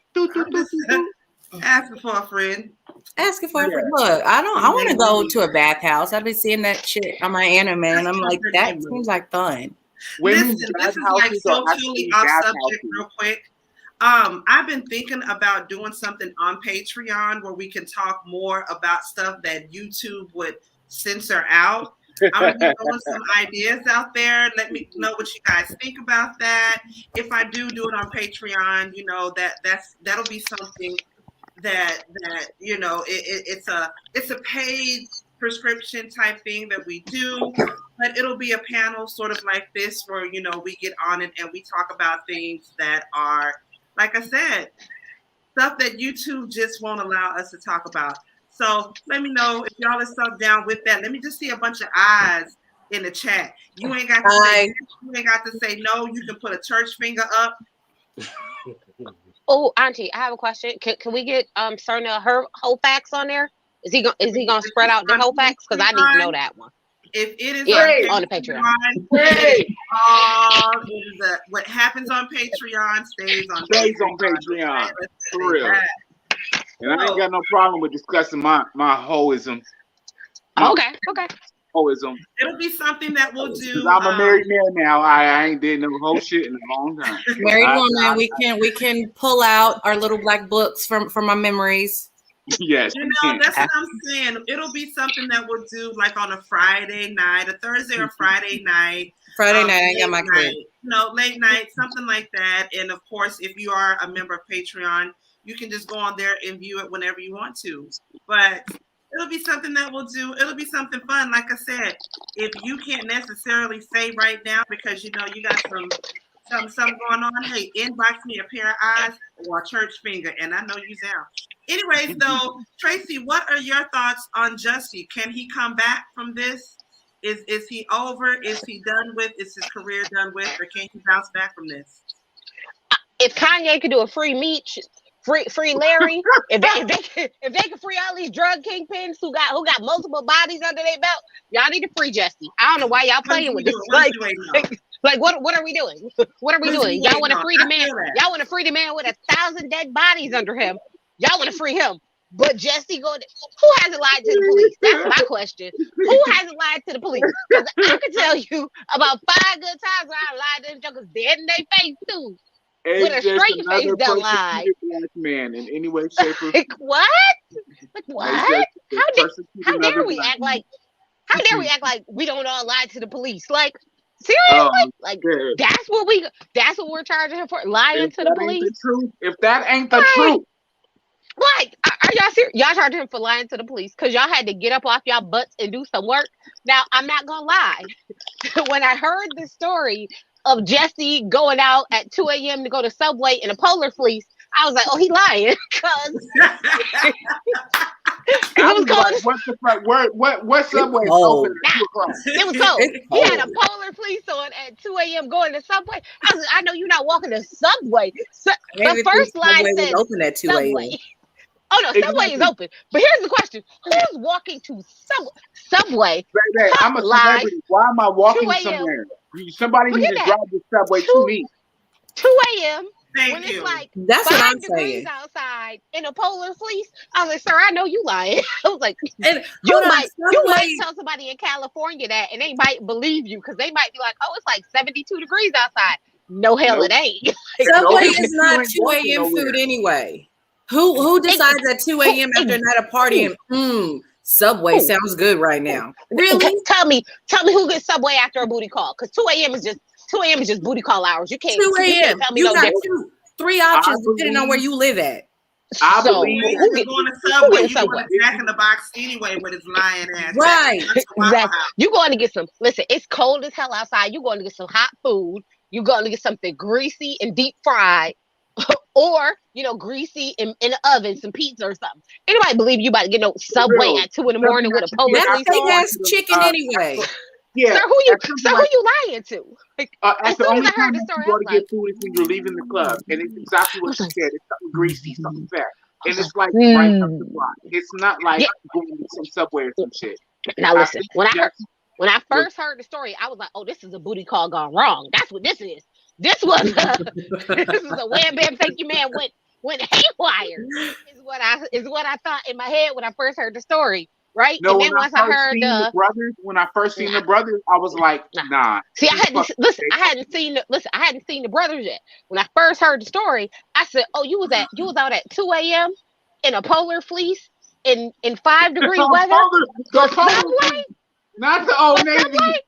asking for a friend. Asking for a friend. Look, I want to go to a bathhouse. I've been seeing that shit on my anime, and I'm like, that seems like fun. Listen, this is like so totally off subject real quick. I've been thinking about doing something on Patreon where we can talk more about stuff that YouTube would censor out. I'm throwing some ideas out there. Let me know what you guys think about that. If I do it on Patreon, you know, that'll be something that you know, it's a paid prescription type thing that we do, but it'll be a panel sort of like this where, you know, we get on it and we talk about things that are, like I said, stuff that YouTube just won't allow us to talk about. So let me know if y'all are so down with that. Let me just see a bunch of eyes in the chat. You ain't got to say no. You can put a church finger up. Oh, Auntie, I have a question. Can we get certain her whole facts on there? Is he gonna spread out the whole facts? Because I need to know that one. If it is on the Patreon. What happens on Patreon stays on Patreon. For real. And I ain't got no problem with discussing my hoism. Okay. Hoism. It'll be something that we'll do. I'm a married man now. I ain't did no whole shit in a long time. Married woman, we can pull out our little black books from my memories. Yes. You know, that's what I'm saying. It'll be something that we'll do like on a Friday night, a Thursday or Friday night. Friday night, I got my kid. No, late night, something like that. And of course, if you are a member of Patreon, you can just go on there and view it whenever you want to. But it'll be something that we'll do. It'll be something fun. Like I said, if you can't necessarily say right now because you know you got something going on, hey, inbox me a pair of eyes or a church finger, and I know you down. Anyways, though, Tracy, what are your thoughts on Jussie? Can he come back from this? Is he over? Is he done with? Is his career done with? Or can he bounce back from this? If Kanye could do a free Meech, free Larry, if they could free all these drug kingpins who got multiple bodies under their belt, y'all need to free Jussie. I don't know why y'all playing with this. Like what are we doing? What are we doing? Y'all want to free the man? Y'all want to free the man with 1,000 dead bodies under him? Y'all want to free him? But Jussie who hasn't lied to the police? That's my question. Who hasn't lied to the police? Because I can tell you about 5 good times where I lied to them jokers dead in their face too. With a straight face, don't lie. Black man in any way, shape, or form. Like what? Like what? How dare we act like? How dare we act like we don't all lie to the police? Like seriously? Like that's what we're charging him for, lying to the police. If that ain't the truth. Like, are y'all serious? Y'all charging him for lying to the police because y'all had to get up off y'all butts and do some work. Now, I'm not gonna lie. When I heard the story of Jussie going out at 2 a.m. to go to Subway in a polar fleece, I was like, oh, he lying. Because I was like, what the fuck? What Subway is open at 2 o'clock? It was cold. He had a polar fleece on at 2 a.m. going to Subway. I know you're not walking to Subway. The first line said open at 2 a.m. Subway. Oh no, Subway is open. But here's the question: who's walking to Subway? Baby, I'm a celebrity. Why am I walking somewhere? Somebody needs to drive the Subway to me. 2 a.m. Thank when you. It's like that's 5 what I'm degrees saying. Outside in a polar fleece. I was like, sir, I know you lying. I was like, and you might tell somebody in California that, and they might believe you because they might be like, oh, it's like 72 degrees outside. No hell, it ain't. Subway is not 2 a.m. food anyway. Who decides at 2 a.m. after a night of partying? Subway sounds good right now. Really? Tell me who gets Subway after a booty call? Because 2 a.m. is just booty call hours. You can't 2 a.m. tell me You no got different. 3 options depending on where you live at. I believe you're going to Subway. You're going to Jack in the Box anyway with his lying ass. Right. Exactly. You're going to get some. Listen, it's cold as hell outside. You're going to get some hot food. You're going to get something greasy and deep fried. Or, greasy in the oven, some pizza or something. Anybody believe you about to get no Subway at 2 in the morning with a polar fleece on? That's chicken anyway. Yeah. Sir, who you lying to? Like, as soon as I heard the story, you go to get food is when you're leaving the club, and it's exactly what you said. It's something greasy, something fat, and it's like right up the block. It's not like going to some Subway or some shit. Now listen, when I first heard the story, I was like, "Oh, this is a booty call gone wrong. That's what this is. This is a wham bam thank you man went haywire." Is what I thought in my head when I first heard the story. Right? No, and then once I heard the brothers, when I first seen the brothers, I was like, nah. See, I hadn't seen the brothers yet. When I first heard the story, I said, "Oh, you was out at 2 a.m. in a polar fleece in 5-degree weather." Subway? Not the Old Navy. Subway?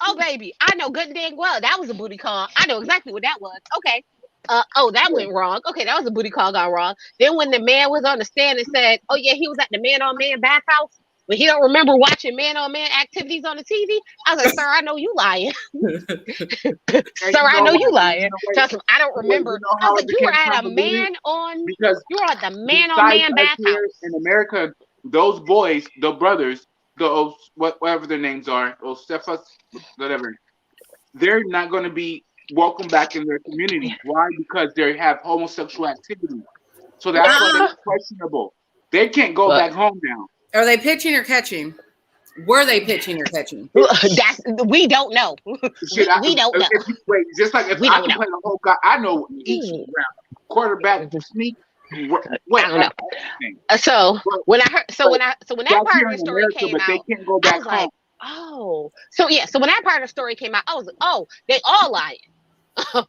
Oh, baby, I know good and dang well that was a booty call. I know exactly what that was. Okay. That went wrong. Okay, that was a booty call gone wrong. Then when the man was on the stand and said, "Oh yeah, he was at the man-on-man bathhouse," but he don't remember watching man-on-man activities on the TV. I was like, "Sir, I know you lying." Sir, I know you lying. Trust me, I don't remember. I was like, "You were at a you were at the man-on-man bathhouse." In America, those boys, the brothers, those whatever their names are, those Stephas, whatever, they're not going to be welcome back in their community. Why? Because they have homosexual activity. So that's why they're questionable. They can't go back home now. Are they pitching or catching? Were they pitching or catching? We don't know. We don't know. Wait, just like if I can play the whole guy, I know each round. Quarterback, sneak. I don't know. So when that part of the story came out, they can't go back I was like, oh. So when that part of the story came out, I was like, oh, they all lying. Okay.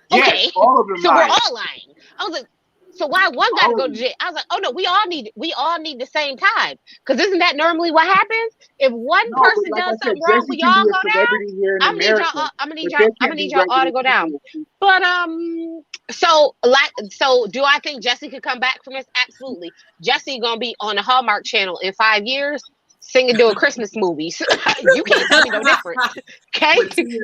Yes, all of them so lying. we're all lying. I was like, so why one got to go to jail? I was like, oh no, we all need the same time. Because isn't that normally what happens? If one person does something wrong, we all go down. I'm gonna need y'all all to go down. But so do I think Jussie could come back from this? Absolutely. Jussie gonna be on the Hallmark Channel in 5 years, singing, doing Christmas movies. You can't tell me no different. Okay,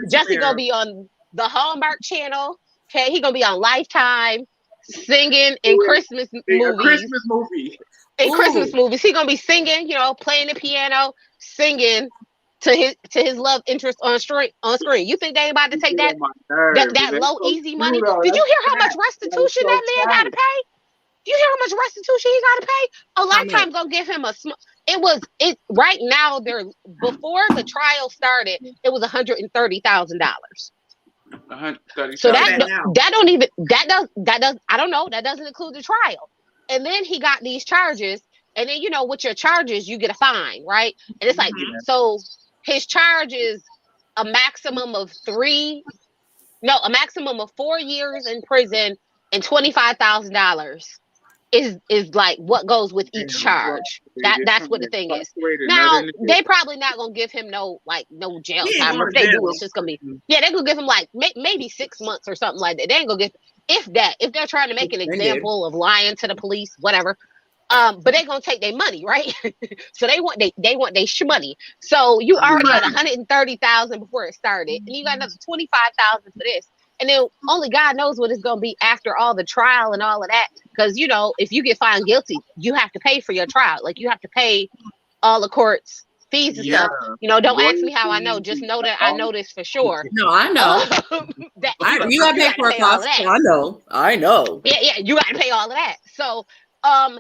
Jussie gonna be on the Hallmark Channel. Okay, he gonna be on Lifetime, singing in Christmas movies. In Christmas movies, he gonna be singing, playing the piano, singing to his love interest on screen. You think they ain't about to take that low easy money? Did you hear how much restitution that man got to pay? You hear how much restitution he got to pay? A Lifetime gonna give him it right now. They're before the trial started, it was $130,000. So that does I don't know, that doesn't include the trial. And then he got these charges, and then with your charges you get a fine, right? And it's like so his charge is a maximum of 4 years in prison and $25,000 is like what goes with each charge. That's what the thing is. Now they probably not gonna give him no jail time. If they do, it's just gonna be they're gonna give him like maybe 6 months or something like that. They ain't gonna give if they're trying to make an example of lying to the police, whatever. But they're gonna take their money, right? So they want their money. So you already had $130,000 before it started, and you got another $25,000 for this. And then only God knows what it's going to be after all the trial and all of that. Because, if you get found guilty, you have to pay for your trial. Like, you have to pay all the court's fees and stuff. Don't ask me how I know. Just know that I know this for sure. No, I know. You got to pay for a cost. I know. Yeah, you got to pay all of that. So,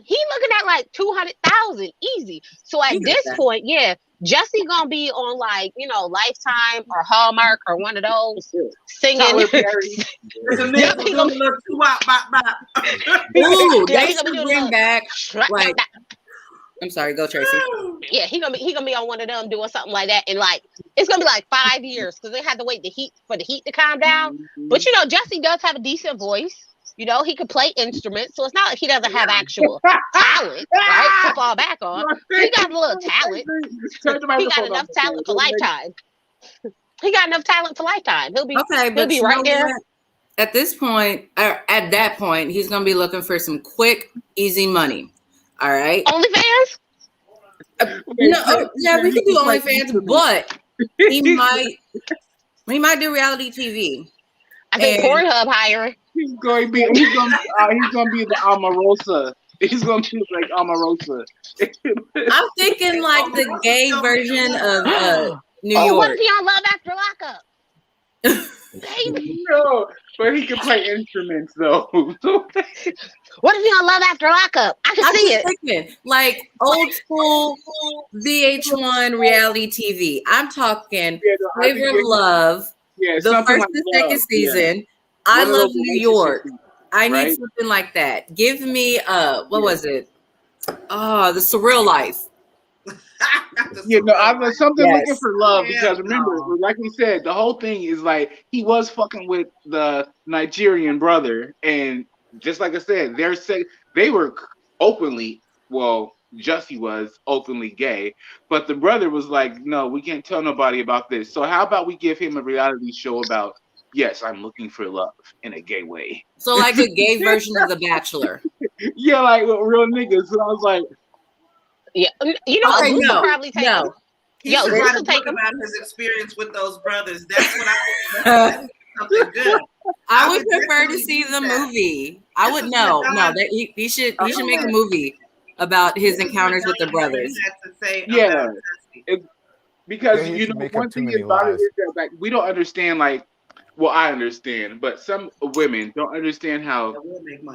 he looking at like 200,000 easy. So at this point, Jussie gonna be on Lifetime or Hallmark or one of those singing. Ooh, they should bring back I'm sorry, go Tracy. Yeah, he gonna be on one of them doing something like that, and it's gonna be like 5 years because they had to wait for the heat to calm down. But Jussie does have a decent voice. He could play instruments, so it's not like he doesn't have actual talent, right, to fall back on. He got a little talent. He got enough talent for Lifetime. He got enough talent for Lifetime. He'll be right there. At this point, or at that point, he's gonna be looking for some quick, easy money. All right. OnlyFans? No, we can do OnlyFans, but he might do reality TV. I think Pornhub hiring. He's gonna be the Omarosa. He's gonna be like Omarosa. I'm thinking like the gay version of New York. What if he on Love After Lockup? No, but he can play instruments though. What if he on Love After Lockup? I can see it. Thinking, like old school VH1 reality TV. I'm talking Flavor of Love. Yeah, the first and second season. I Love New York. I need something like that. Give me what was it? Oh, The Surreal Life. I was looking for love because remember, like we said, the whole thing is like he was fucking with the Nigerian brother, and just like I said, they were openly, Jussie was openly gay, but the brother was like, no, we can't tell nobody about this. So how about we give him a reality show about, yes, I'm looking for love in a gay way. So like a gay version of The Bachelor. Yeah, like real niggas. So I was like, Zeus will probably take him. He should write a book about his experience with those brothers. That's what I think. Something good. I would prefer to see the movie. I would know. No, that he should make a movie about his encounters with the brothers. Because one thing about it is that like we don't understand I understand, but some women don't understand how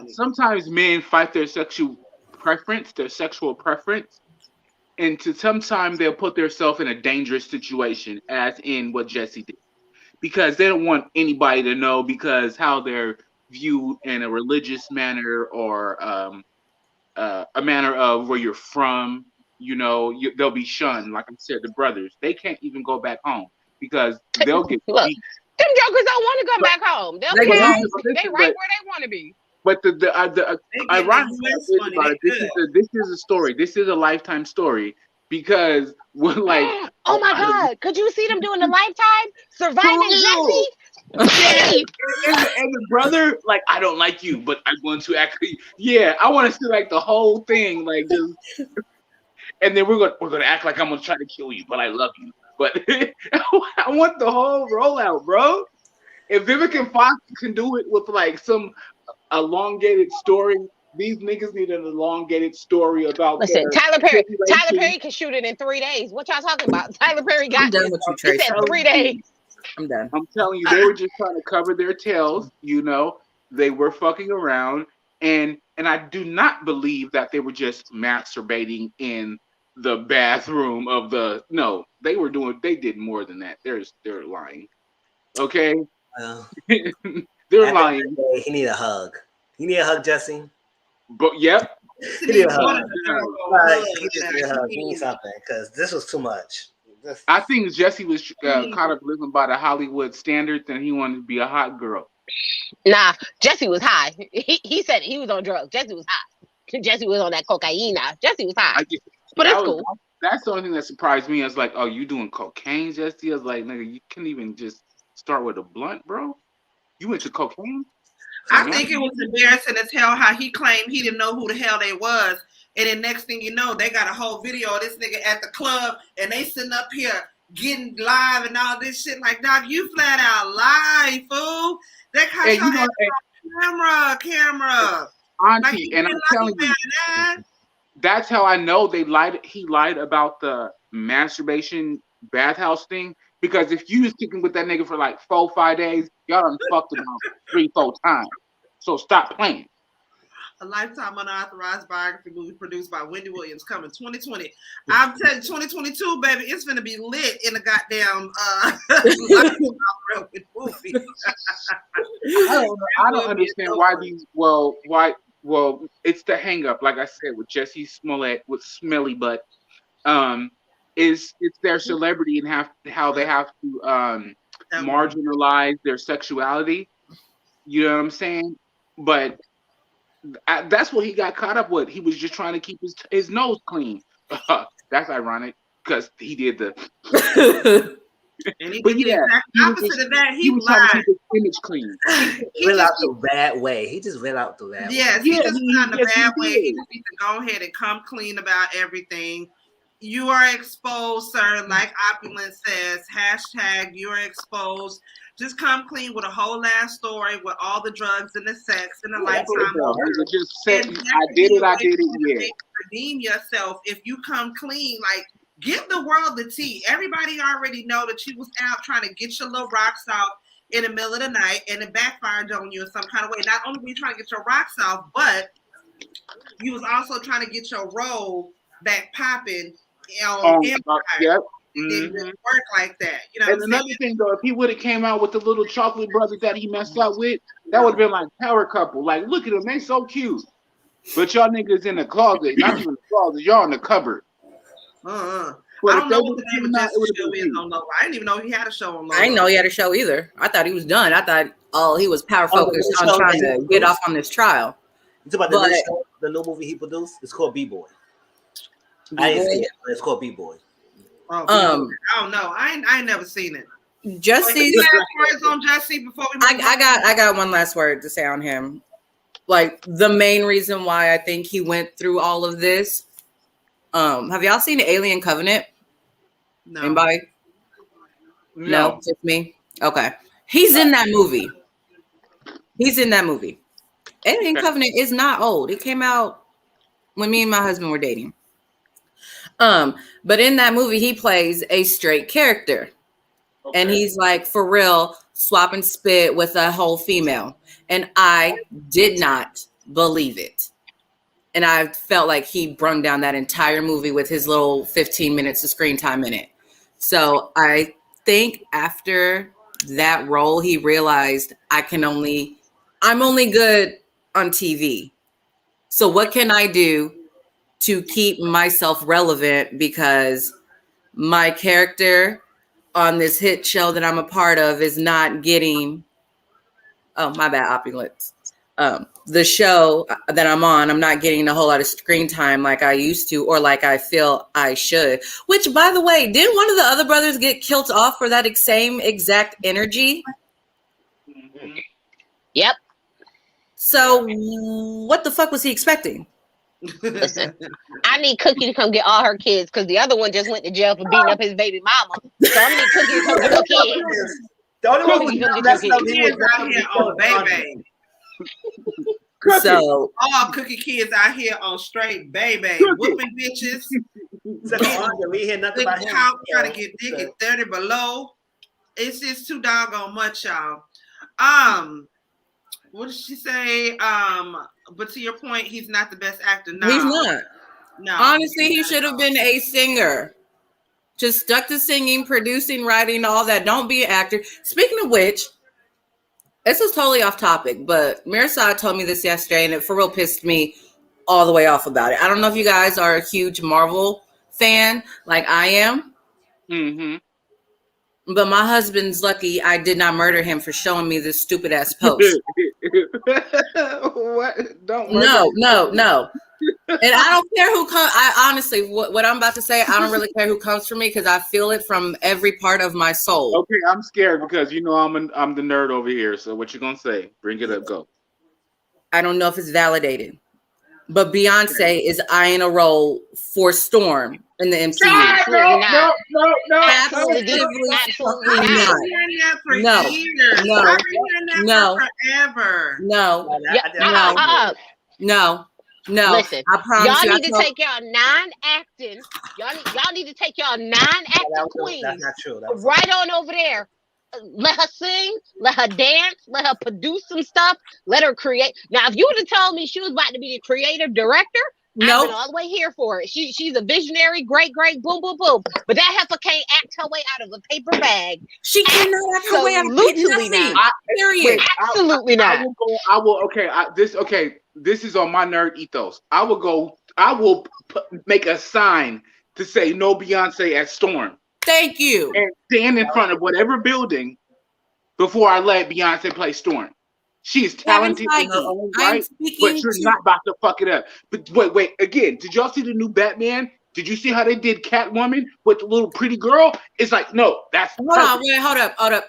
sometimes men fight their sexual preference, and to sometimes they'll put themselves in a dangerous situation, as in what Jussie did, because they don't want anybody to know because how they're viewed in a religious manner or a manner of where you're from. They'll be shunned. Like I said, the brothers, they can't even go back home because they'll get beat. Them jokers don't want to come back home. They right where they want to be. But the ironic about it, this is a story. This is a Lifetime story because we're like, oh my God, could you see them doing the Lifetime surviving Jussie? And the brother, like, I don't like you, but I'm going to actually, I want to see like the whole thing, like just, and then we're gonna act like I'm gonna try to kill you, but I love you. But I want the whole rollout, bro. If Vivica Fox can do it with like some elongated story These niggas need an elongated story about. Listen, their Tyler Perry tribulation. can shoot it in 3 days. What y'all talking about? Tyler Perry I'm got done this. with you, He Trace. said 3 days. I'm done. I'm telling you, they were just trying to cover their tails. You know, they were fucking around, and I do not believe that they were just masturbating in the bathroom of the. No, they were doing. They did more than that. They're lying. Okay, they're lying. He need a hug. You need a hug, Jussie. But yep. He need a hug. He need something because this was too much. I think Jussie was caught up living by the Hollywood standards, and he wanted to be a hot girl. Nah, Jussie was high. He said he was on drugs. Jussie was high. Jussie was on that cocaine. Jussie was high. But it's cool. That's the only thing that surprised me. I was like, oh, you doing cocaine, Jussie? I was like, nigga, you couldn't even just start with a blunt, bro? You went to cocaine? I think it was embarrassing as hell how he claimed he didn't know who the hell they was. And then next thing you know, they got a whole video of this nigga at the club and they sitting up here getting live and all this shit. Like, dog, you flat out lie, fool. That kind of camera. Auntie, like, and I'm telling you, that's how I know they lied. He lied about the masturbation bathhouse thing. Because if you was kicking with that nigga for like 4-5 days, y'all done fucked about 3-4 times. So stop playing. A Lifetime unauthorized biography movie produced by Wendy Williams coming 2020. I'm telling you, 2022, baby, it's gonna be lit in the goddamn movie. I don't understand why these. Well, it's the hang up, like I said, with Jussie Smollett with Smelly Butt. It's their celebrity and how they have to marginalize their sexuality. You know what I'm saying? But that's what he got caught up with. He was just trying to keep his nose clean. That's ironic because he did the. And he did the exact opposite of that. He was trying to keep his image clean. He went out the bad way. He just went out the bad way. Yes, he just went out the bad way. He just needs to go ahead and come clean about everything. You are exposed, sir. Like Opulence says, hashtag you are exposed. Just come clean with a whole ass story with all the drugs and the sex and the lifetime. Just said, I did it. Yeah. Redeem yourself if you come clean. Like, give the world the tea. Everybody already know that you was out trying to get your little rocks out in the middle of the night and it backfired on you in some kind of way. Not only were you trying to get your rocks out, but you was also trying to get your roll back popping. Yep. It didn't really work like that. You know. And another thing though, if he would have came out with the little chocolate brothers that he messed up with, that would have been like power couple. Like, look at them, they so cute. But y'all niggas in the closet, not even the closet, y'all in the cupboard. But I don't know what the name of Jussie show is on Low. I didn't even know he had a show on Low. I didn't know he had a show either. I thought he was done. I thought he was power focused on trying to get off on this trial. It's about the new movie he produced. It's called B-Boy. I didn't see it. It's called B-Boy. I don't know. I ain't never seen it. Jussie's words on Jussie before we I got one last word to say on him. Like the main reason why I think he went through all of this. Have y'all seen Alien Covenant? No. Anybody? No, just me. Okay. He's in that movie. Alien Covenant is not old. It came out when me and my husband were dating. But in that movie, he plays a straight character. Okay. And he's like, for real, swap and spit with a whole female. And I did not believe it. And I felt like he brung down that entire movie with his little 15 minutes of screen time in it. So I think after that role, he realized I'm only good on TV. So what can I do to keep myself relevant, because my character on this hit show that I'm a part of is not getting, my bad, Opulence. The show that I'm on, I'm not getting a whole lot of screen time like I used to, or like I feel I should. Which, by the way, didn't one of the other brothers get killed off for that same exact energy? Yep. So what the fuck was he expecting? Listen, I need Cookie to come get all her kids because the other one just went to jail for beating up his baby mama. So I need Cookie to come get her kids. The only one who was messing up, he was out here on baby. So all cookie kids out here on straight baby whooping bitches. We hear nothing about him. Trying to get dick at 30 below. It's just too doggone much, y'all. What did she say? But to your point, he's not the best actor. No, he's not. No. Honestly, he should have been a singer. Just stuck to singing, producing, writing, all that. Don't be an actor. Speaking of which, this is totally off topic, but Mirsad told me this yesterday, and it for real pissed me all the way off about it. I don't know if you guys are a huge Marvel fan like I am. Mm-hmm. But my husband's lucky I did not murder him for showing me this stupid ass post. What? Don't No. And I don't care who comes. I honestly, what I'm about to say, I don't really care who comes for me because I feel it from every part of my soul. Okay, I'm scared because you know I'm the nerd over here. So what you gonna say? Bring it up. Go. I don't know if it's validated, but Beyonce is eyeing a role for Storm in the MCU. No. Absolutely not. No. Listen, I promise y'all need to take y'all non-acting. Y'all need to take y'all non-acting queens. That's not true. Right on over there. Let her sing, let her dance, let her produce some stuff, let her create. Now, if you would have told me she was about to be the creative director, I've been all the way here for it. She's a visionary, great, boom, boom, boom. But that heifer can't act her way out of a paper bag. She cannot act her way out of Absolutely not. Period. Absolutely not. I will. Okay. This is on my nerd ethos. I will make a sign to say no Beyonce at Storm. Thank you. And stand in front of whatever building before I let Beyonce play Storm. She is talented in her own right, but you're not about to fuck it up. But wait. Again, did y'all see the new Batman? Did you see how they did Catwoman with the little pretty girl? It's like, no, that's hold up.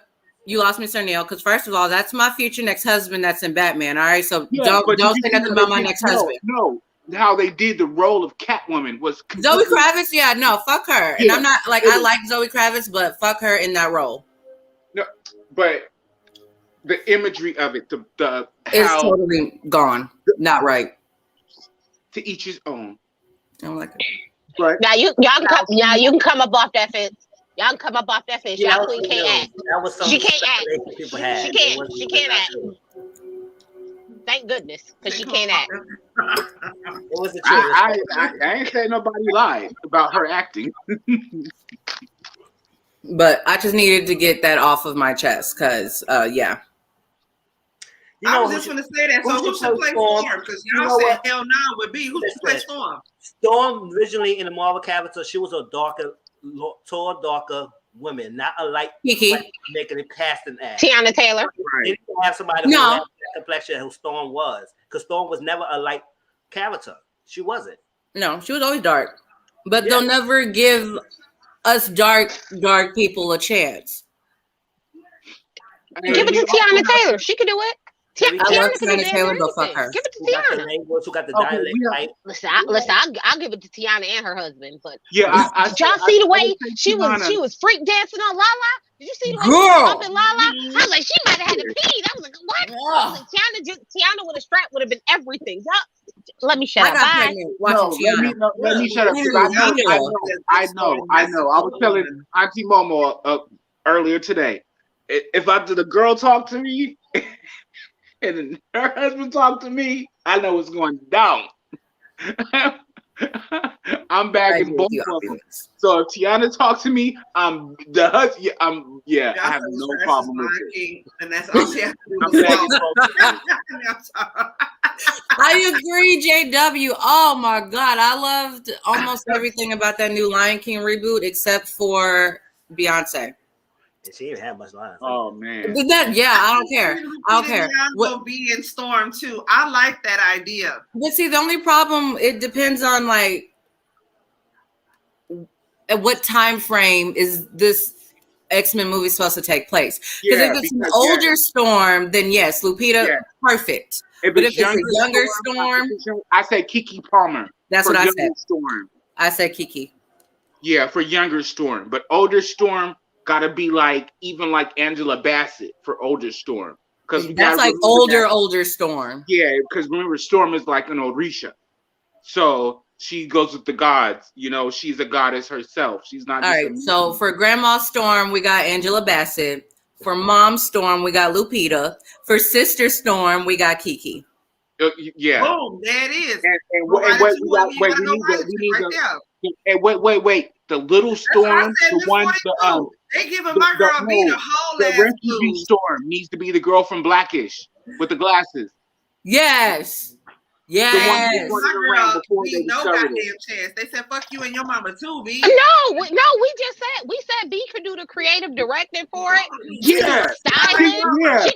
You lost me, Sir Neale, because first of all, that's my future next husband that's in Batman. All right, so don't say nothing about my next husband. No, how they did the role of Catwoman was Zoe Kravitz. Yeah, no, fuck her. And I'm not like I like Zoe Kravitz, but fuck her in that role. No, but the imagery of it, it's totally gone. Not right. To each his own. I don't like it. But now you can come up off that fence. Y'all can come up off that fence. Y'all queen can't act. She can't act. She can't act. Thank goodness, because she can't act. I ain't saying nobody lied about her acting. But I just needed to get that off of my chest, because yeah. I was just going to say that. So who should play Storm? Because y'all said hell no would be. Who should play Storm? Storm, originally in the Marvel character, she was a tall, darker woman, not a light Kiki. Making it past an ass. Tiana Taylor. They didn't have somebody who had that complexion who Storm was. Because Storm was never a light character. She wasn't. No, she was always dark. But they'll never give us dark people a chance. Give it to Tiana Taylor. She can do it. I love Tiana Taylor, but fuck her. Give it to Tiana. Who got the dialect, right? Listen, I'll give it to Tiana and her husband. But did y'all see the way she was freak dancing on Lala? Did you see the way she was up in Lala? I was like, she might have had to pee. I was like, what? I was like, Tiana with a strap would have been everything. Let me shut up. Let me shut up. I know. I was telling Auntie MoMo earlier today. If the girl talked to me and her husband talked to me, I know it's going down. I'm backing both of them. So if Tiana talks to me, I'm the husband. I have no problem with it. And that's all she has to do. I agree, JW. Oh my God, I loved almost everything about that new Lion King reboot except for Beyonce. She didn't have much lines. Oh man. I don't care. Will be in Storm too. I like that idea. But see, the only problem, it depends on like at what time frame is this X-Men movie supposed to take place. Because if it's an older Storm, then yes, Lupita, perfect. But if it's a younger Storm, I say Kiki Palmer. That's what I said. Storm. I said Kiki. Yeah, for younger Storm, but older Storm gotta be like even like Angela Bassett for older Storm. Because that's like older Storm. Yeah, because remember, Storm is like an Orisha. So she goes with the gods. You know, she's a goddess herself. She's not. All right. So for Grandma Storm, we got Angela Bassett. For Mom Storm, we got Lupita. For Sister Storm, we got Kiki. Yeah. Boom, there it is. And wait. The little Storm, the one, they giving my girl B the whole the ass refugee blues. Storm needs to be the girl from Blackish with the glasses. Yes. Yes. The one that around before they no goddamn chance. They said fuck you and your mama too, B. No, we said B could do the creative directing for it. Yeah.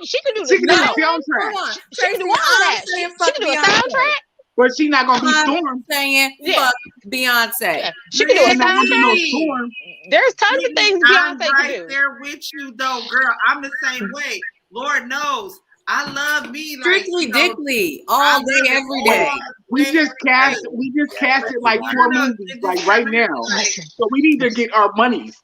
She could do the soundtrack. She can do all that. She can do a soundtrack. But she's not gonna be Storm. Saying fuck Beyonce. Yeah. She can do a soundtrack. There's tons of things Beyonce can do. I'm there with you though, girl. I'm the same way. Lord knows. I love me like Strictly Dickly all day, every day. We just cast it like 4 movies like right now. So we need to get our monies.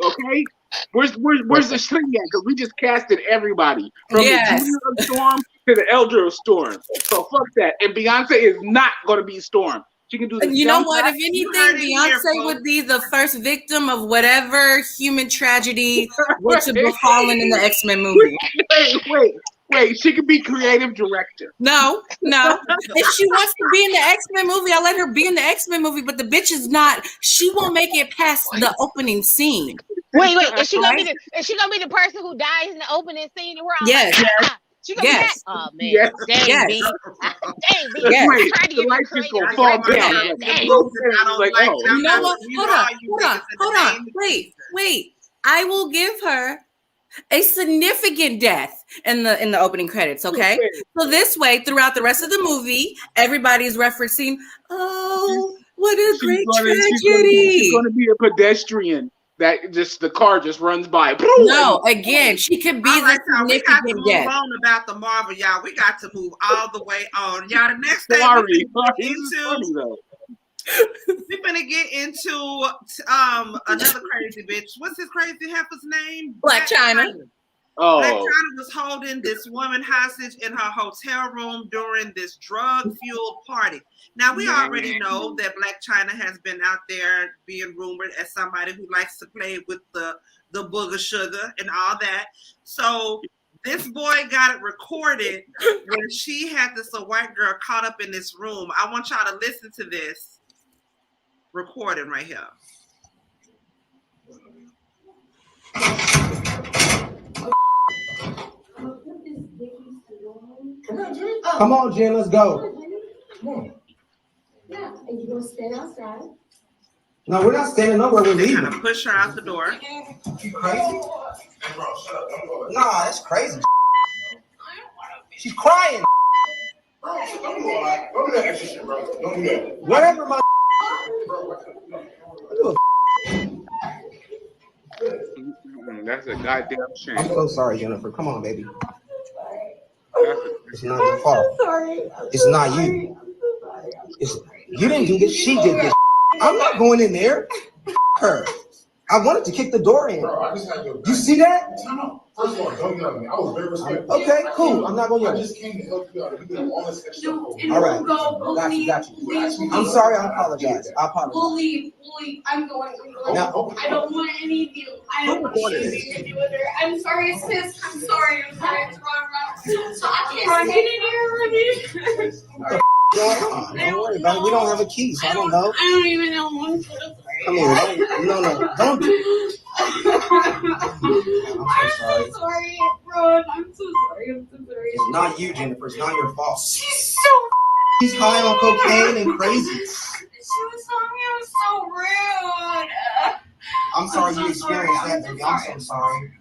Okay? Where's the string at? Because we just casted everybody. From the Junior of Storm to the Elder of Storm. So fuck that. And Beyonce is not gonna be Storm. She can do the You know what? If anything, Beyonce would be the first victim of whatever human tragedy was to befallen in the X-Men movie. Wait, she could be creative director. No. If she wants to be in the X-Men movie, I'll let her be in the X-Men movie, but the bitch is not, she won't make it past the opening scene. Wait, is she gonna be the person who dies in the opening scene and we're all like, she gonna be that? Oh man, dang B. Dang B. Wait, the lights just gonna fall down. You know what? Hold on. Wait. I will give her a significant death in the opening credits, okay? So this way, throughout the rest of the movie, everybody's referencing, oh, what a great tragedy. She's gonna be a pedestrian that just the car just runs by. No, again, she could be the significant we got to death. move on about the Marvel, y'all. We got to move all the way on. Y'all, the next thing we're gonna get into another crazy bitch. What's his crazy heifer's name? Black Chyna. Oh. Black Chyna was holding this woman hostage in her hotel room during this drug-fueled party. Now, we already know that Black Chyna has been out there being rumored as somebody who likes to play with the booger sugar and all that. So this boy got it recorded when she had this white girl caught up in this room. I want y'all to listen to this recording right here. Come on, Jen, let's go. Come on. Yeah, and you gonna stand outside? No, we're not standing nowhere. We're leaving. Gonna push her out the door. You crazy? Nah, that's crazy. She's crying. Whatever, my. That's a goddamn shame. I'm so sorry, Jennifer. Come on, baby. It's not your fault. It's not you. You didn't do this. She did this. I'm not going in there. Her. I wanted to kick the door in. You see that? First of all, don't yell at me. I was very respectful. Okay, cool. I'm not going to yell. I just came to help you out. You did all this extra. All right. Got you. I'm sorry. I apologize. We'll leave. I'm going. No. I don't want any of you. I don't want anything to do with her. I'm sorry, sis. I'm sorry. It's wrong. So I can't get in here. Don't worry about it. We don't have a key, so I don't know. I don't even know one. Come here. No. Don't do it. I'm so sorry, bro. I'm so sorry. It's not you, Jennifer. It's not your fault. She's high on cocaine and crazy. She was telling me I was so rude. I'm sorry you experienced that, baby. I'm so sorry.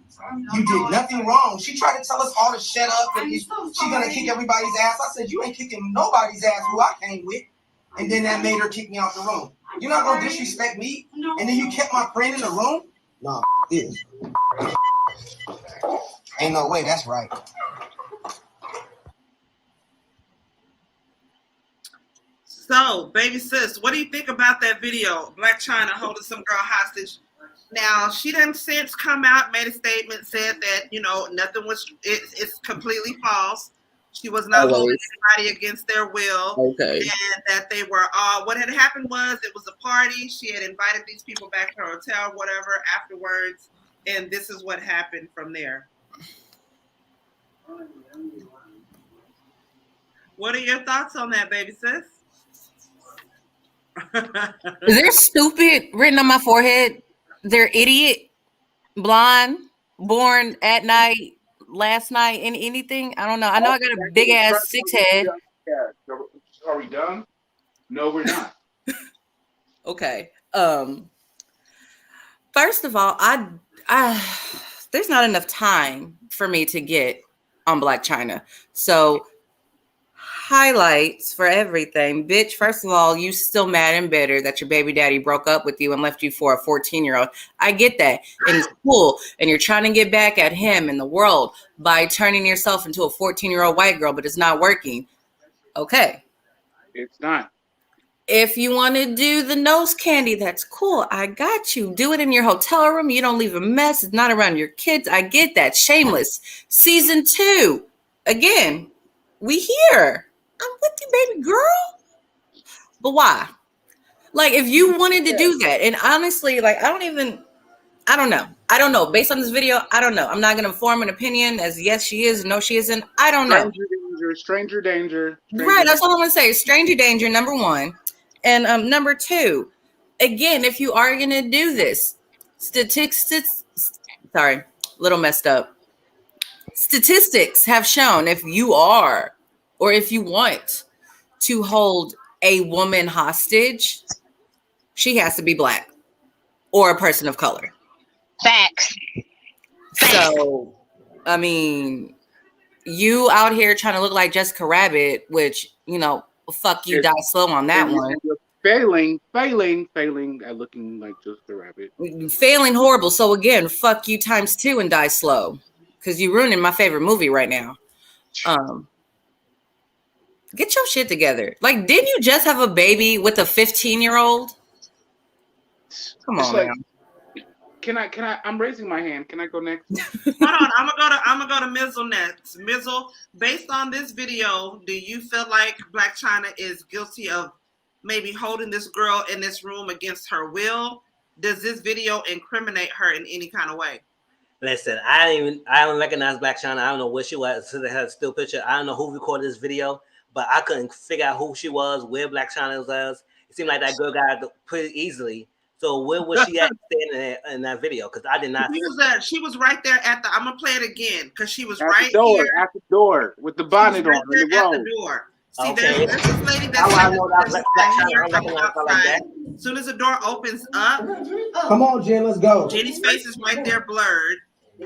You did nothing wrong. She tried to tell us all to shut up and she's gonna kick everybody's ass. I said, you ain't kicking nobody's ass who I came with. And then that made her kick me out the room. You're not gonna disrespect me? And then you kept my friend in the room? Nah, this. Ain't no way, that's right. So, baby sis, what do you think about that video? Black Chyna holding some girl hostage Now she done since come out, made a statement, said that nothing was. It's completely false. She was not holding anybody against their will. Okay. And that they were all. What had happened was it was a party. She had invited these people back to her hotel, whatever. Afterwards, and this is what happened from there. What are your thoughts on that, baby sis? Is there stupid written on my forehead? They're idiot, blonde, born at night, last night, anything? I don't know. I know I got a big ass 6 head. Are we done? No, we're not. Okay. First of all, I there's not enough time for me to get on Black Chyna. So highlights for everything. Bitch, first of all, you still mad and bitter that your baby daddy broke up with you and left you for a 14-year-old. I get that. And it's cool. And you're trying to get back at him in the world by turning yourself into a 14-year-old white girl, but it's not working. Okay. It's not. If you want to do the nose candy, that's cool. I got you. Do it in your hotel room. You don't leave a mess. It's not around your kids. I get that. Shameless. Season 2. Again, we here. I'm with you, baby girl. But why? Like, if you wanted to do that, and honestly, like, I don't know. I don't know. Based on this video, I don't know. I'm not going to form an opinion as yes, she is, no, she isn't. I don't know. Stranger danger. Right, that's all I'm going to say. Stranger danger, number 1. And number 2, again, if you are going to do this, sorry, little messed up. Statistics have shown if you are, or if you want to hold a woman hostage, she has to be Black or a person of color. Facts. So, I mean, you out here trying to look like Jessica Rabbit, which, fuck you, die slow on that one. Failing at looking like Jessica Rabbit. Failing horrible. So again, fuck you times 2 and die slow. Because you're ruining my favorite movie right now. Get your shit together. Like, didn't you just have a baby with a 15-year-old? Come on, like, man. Can I? I'm raising my hand. Can I go next? Hold on, I'm gonna go to Mizzle next. Mizzle, based on this video, do you feel like Black Chyna is guilty of maybe holding this girl in this room against her will? Does this video incriminate her in any kind of way? Listen, I don't recognize Black Chyna. I don't know where she was. So they had a still picture. I don't know who recorded this video, but I couldn't figure out who she was, where Black Chyna was. It seemed like that girl got it pretty easily. So where was she at standing in that video? Because I did not. She was right there at the. I'm gonna play it again because she was at right the door, here at the door with the bonnet on. At the door. See, Okay. there's this lady that's as soon as the door opens up, come on, Jen, let's go. Jenny's face is right there blurred.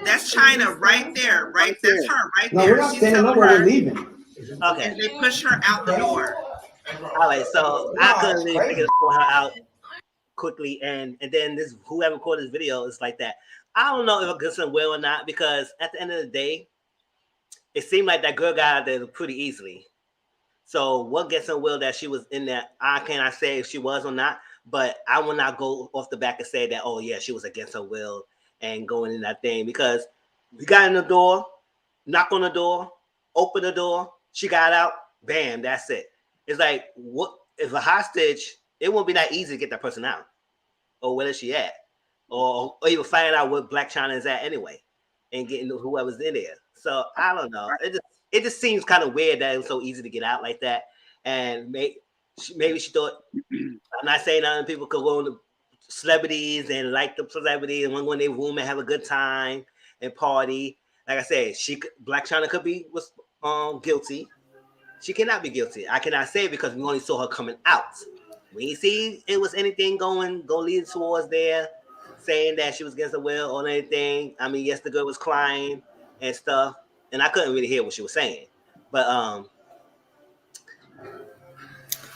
That's Chyna right there, right? That's her right No, there. we're not standing up, we're leaving. Okay. And they push her out the door. All right, so I couldn't really figure her out quickly, and then this whoever recorded this video is like that. I don't know if it gets will or not, because at the end of the day, it seemed like that girl got out there pretty easily. So what gets in will that she was in there? I cannot say if she was or not, but I will not go off the back and say that, oh yeah, she was against her will and going in that thing, because we got in the door, knock on the door, open the door, she got out, bam, that's it. It's like, what if a hostage? It won't be that easy to get that person out, or where is she at, or even find out what Black Chyna is at anyway, and getting whoever's in there. So I don't know. It just seems kind of weird that it was so easy to get out like that. And maybe she thought, I'm not saying other people could go to celebrities and like the celebrity and want to go in their room and have a good time and party. Like I said, Black Chyna could be guilty. She cannot be guilty. I cannot say it because we only saw her coming out. We didn't see it was anything go leading towards there, saying that she was against her will or anything. I mean, yes, the girl was crying and stuff, and I couldn't really hear what she was saying. But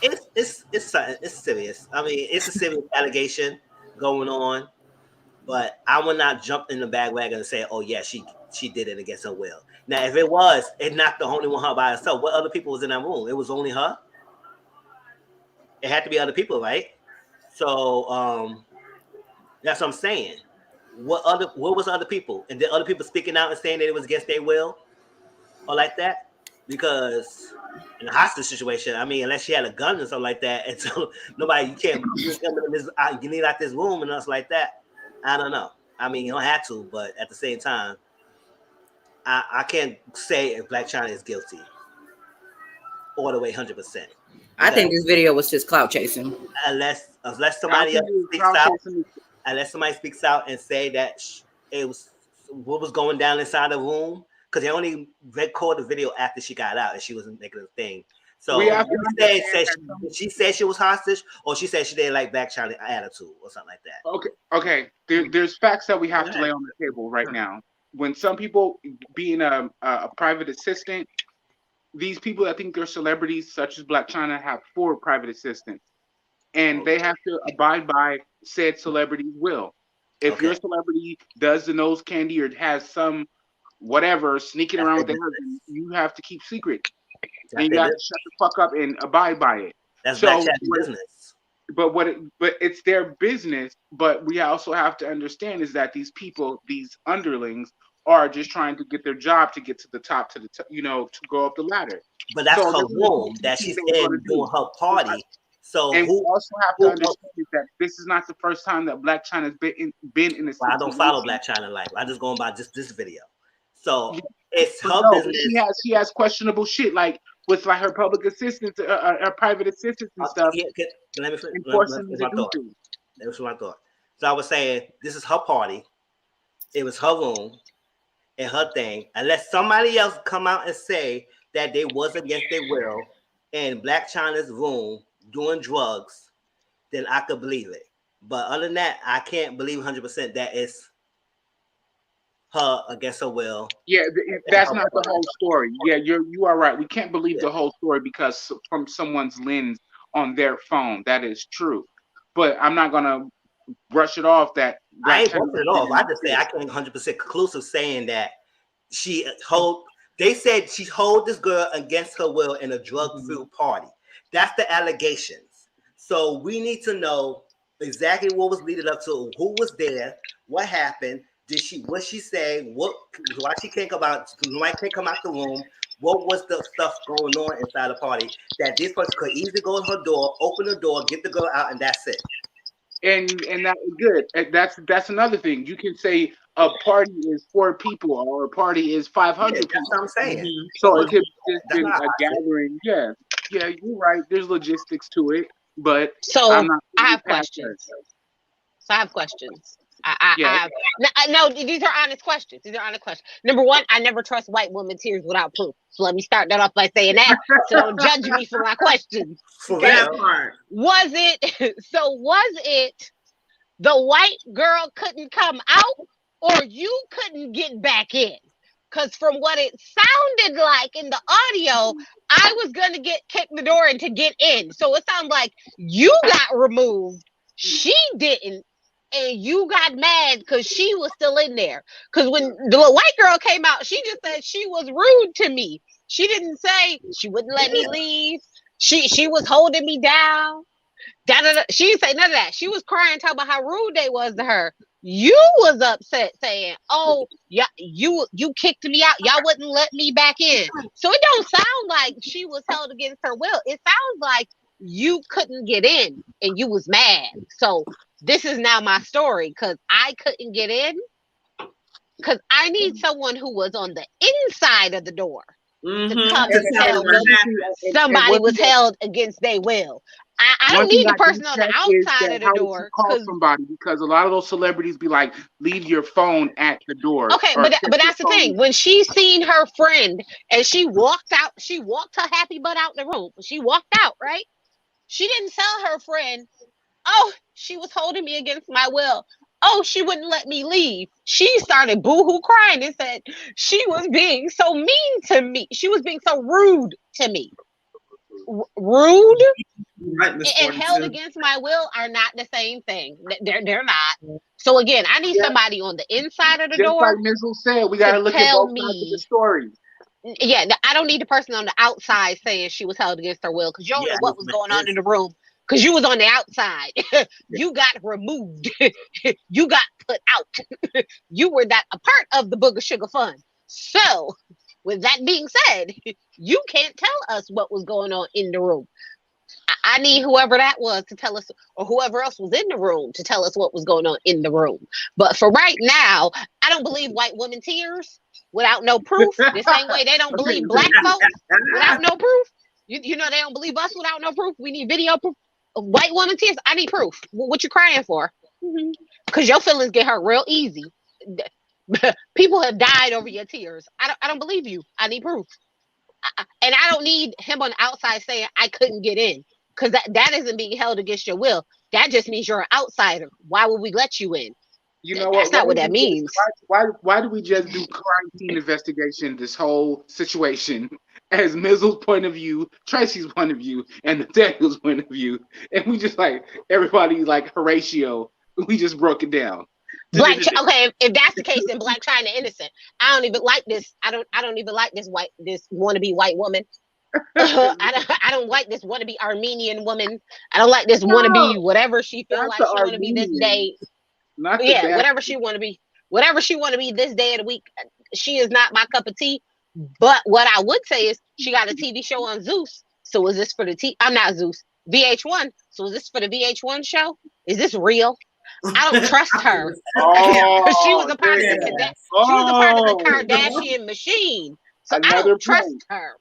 it's serious. I mean, it's a serious allegation going on, but I would not jump in the bandwagon and say, oh yeah, she did it against her will. Now, if it was, it's not the only one her by herself. What other people was in that room? It was only her. It had to be other people, right? So that's what I'm saying. what was other people? And then other people speaking out and saying that it was against their will or like that? Because in a hostage situation, I mean, unless she had a gun or something like that, and so nobody, you can't you need out this room and us like that. I don't know. I mean, you don't have to, but at the same time, I can't say if Blac Chyna is guilty all the way 100%. I think this video was just clout chasing. Unless somebody else speaks out, unless somebody speaks out and say that it was what was going down inside the room, because they only recorded the video after she got out and she wasn't making a thing. So she said she was hostage, or she said she didn't like Blac Chyna's attitude or something like that. Okay. There's facts that we have to lay on the table right now. When some people, being a private assistant, these people that think they're celebrities, such as Blac Chyna, have 4 private assistants, and they have to abide by said celebrity's will. If your celebrity does the nose candy or has some whatever sneaking around with their husband, you have to keep secret, and you have to shut the fuck up and abide by it. That's Blac Chyna's business. But it's their business. But we also have to understand is that these people, these underlings, are just trying to get their job to get to the top, to go up the ladder. But that's her room that she's in doing her party. So and we also have to understand that this is not the first time that Blac Chyna's been in this. Well, I don't follow Blac Chyna life. I just going by just this video. So it's her business. She has questionable shit like with like her public assistants, her private assistants and stuff. Let me finish my thought. So I was saying this is her party. It was her room and her thing. Unless somebody else come out and say that they was against their will in Blac Chyna's room doing drugs, then I could believe it. But other than that, I can't believe 100% that it's her against her will. Yeah, that's not the whole story. Yeah, you are right. We can't believe the whole story because from someone's lens on their phone, that is true. But I'm not gonna brush it off that I ain't brushing it off. I just say I can't 100% conclusive saying that they said she hold this girl against her will in a drug-filled party. That's the allegations. So we need to know exactly what was leading up to, who was there, what happened, what she say, why she can't come out, why can't come out the room, what was the stuff going on inside the party that this person could easily go in her door, open the door, get the girl out, and that's it. And that good. That's another thing. You can say a party is 4 people or a party is 500 people. That's what I'm saying. So it could just be a gathering. Yeah, you're right. There's logistics to it, but I have questions. No, these are honest questions. Number one, I never trust white women tears without proof. So let me start that off by saying that. So don't judge me for my questions. Okay? Was it the white girl couldn't come out or you couldn't get back in? Because from what it sounded like in the audio, I was going to get kicked the door and to get in. So it sounds like you got removed. She didn't. And you got mad because she was still in there. Because when the white girl came out, she just said she was rude to me. She didn't say she wouldn't let me leave. She was holding me down. She didn't say none of that. She was crying, talking about how rude they was to her. You was upset saying, oh, yeah, you kicked me out. Y'all wouldn't let me back in. So it don't sound like she was held against her will. It sounds like you couldn't get in and you was mad. So this is now my story because I couldn't get in because I need someone who was on the inside of the door to come and tell me somebody was held against their will. I don't need the person on the outside of the door. Call somebody because a lot of those celebrities be like, leave your phone at the door. Okay, but that's the thing. When she seen her friend and she walked out, she walked her happy butt out the room. She walked out, right? She didn't tell her friend, oh, she was holding me against my will. Oh, she wouldn't let me leave. She started boo-hoo crying and said she was being so mean to me. She was being so rude to me. Rude and held against my will are not the same thing. They're not. So again, I need somebody on the inside of the door. Like Mizzle said, we got to look at both sides of the story. Yeah, I don't need the person on the outside saying she was held against her will because you don't know what was going on in the room. because you was on the outside. You got removed. You got put out. You were that a part of the Booger Sugar Fund. So, with that being said, you can't tell us what was going on in the room. I need whoever that was to tell us, or whoever else was in the room to tell us what was going on in the room. But for right now, I don't believe white women tears without no proof. The same way they don't believe black folks without no proof. You know, they don't believe us without no proof. We need video proof. White woman tears, I need proof. What you crying for? Because your feelings get hurt real easy. People have died over your tears. I don't believe you. I need proof. And I don't need him on the outside saying I couldn't get in, because that isn't being held against your will. That just means you're an outsider. Why would we let you in? You know That's not what that means. Why do we just do crime scene investigation, this whole situation, as Mizzle's point of view, Tracy's point of view, and Daniel's point of view, and we just like everybody like Horatio, we just broke it down. Okay, if that's the case, then Black Chyna innocent. I don't even like this. I don't even like this wannabe white woman. I don't like this wannabe Armenian woman. I don't like this wannabe whatever she feel like she want to be this day. Whatever she want to be. Whatever she want to be this day of the week. She is not my cup of tea. But what I would say is she got a TV show on Zeus. So is this for the I'm not Zeus. VH1. So is this for the VH1 show? Is this real? I don't trust her. Because she was a part of the Kardashian machine. So I don't trust her.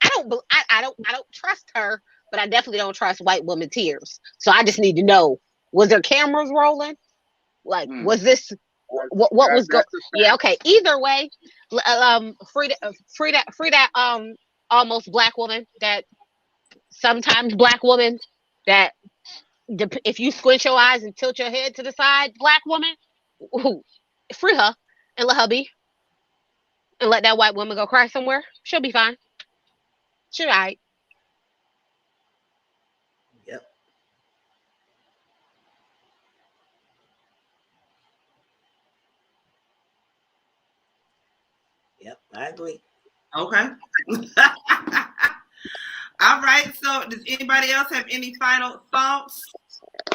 I don't trust her, but I definitely don't trust white woman tears. So I just need to know, was there cameras rolling? Like, was this what was going? Yeah, okay. Either way, free that almost black woman, that sometimes black woman, that if you squint your eyes and tilt your head to the side, black woman, free her and let her be, and let that white woman go cry somewhere. She'll be fine. She'll be all right. Yep, I agree. Okay. All right. So, does anybody else have any final thoughts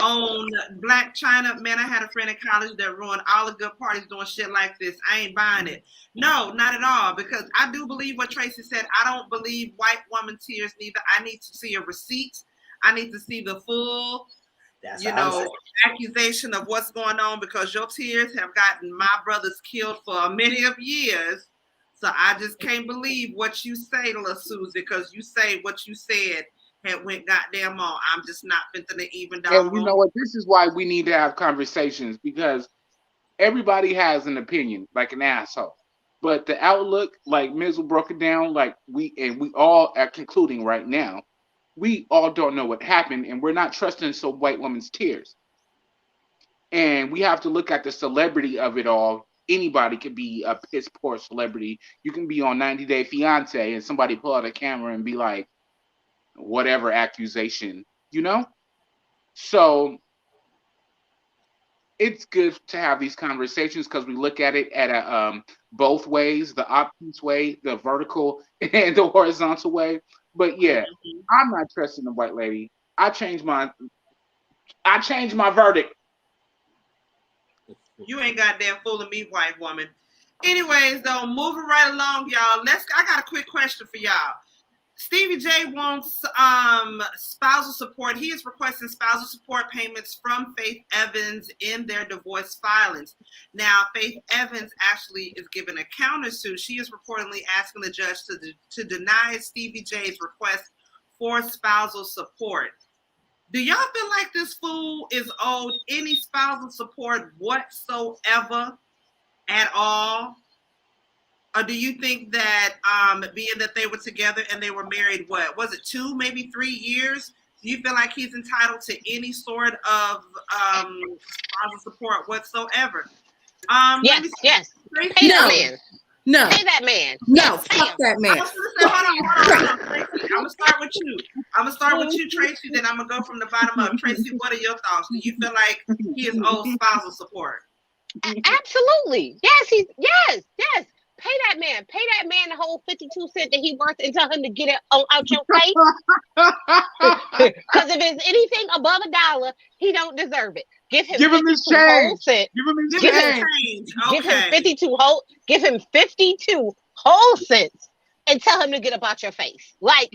on Black Chyna? Man, I had a friend in college that ruined all the good parties doing shit like this. I ain't buying it. No, not at all. Because I do believe what Tracy said. I don't believe white woman tears neither. I need to see a receipt. I need to see the full, accusation of what's going on, because your tears have gotten my brothers killed for many of years. So I just can't believe what you say, little Susie, because you say what you said had went goddamn on. I'm just not finna even down. And you know what? This is why we need to have conversations, because everybody has an opinion, like an asshole. But the outlook, like Mizzle broke it down, like we all are concluding right now, we all don't know what happened, and we're not trusting some white woman's tears. And we have to look at the celebrity of it all. Anybody could be a piss poor celebrity. You can be on 90 Day Fiance and somebody pull out a camera and be like, whatever accusation, So it's good to have these conversations, because we look at it at both ways, the obtuse way, the vertical and the horizontal way. But yeah, I'm not trusting the white lady. I changed my verdict. You ain't goddamn fooling me, white woman. Anyways, though, moving right along, y'all. I got a quick question for y'all. Stevie J wants spousal support. He is requesting spousal support payments from Faith Evans in their divorce filings. Now, Faith Evans actually is giving a countersuit. She is reportedly asking the judge to deny Stevie J's request for spousal support. Do y'all feel like this fool is owed any spousal support whatsoever at all? Or do you think that being that they were together and they were married, what was it, 2, maybe 3 years? Do you feel like he's entitled to any sort of spousal support whatsoever? Yes. Pay that man. No. Pay that man. No, fuck that man. Hold on, Tracy. I'm gonna start with you. Tracy. Then I'm gonna go from the bottom up. Tracy, what are your thoughts? Do you feel like he is owed spousal support? Absolutely. Yes. Pay Pay that man the whole 52 cents that he worth and tell him to get it out your face. Because if it's anything above $1, he don't deserve it. Give him his 52 whole change. cents. Give him his Give him change. Give him 52 whole. Give him 52 whole cents and tell him to get up out your face. Like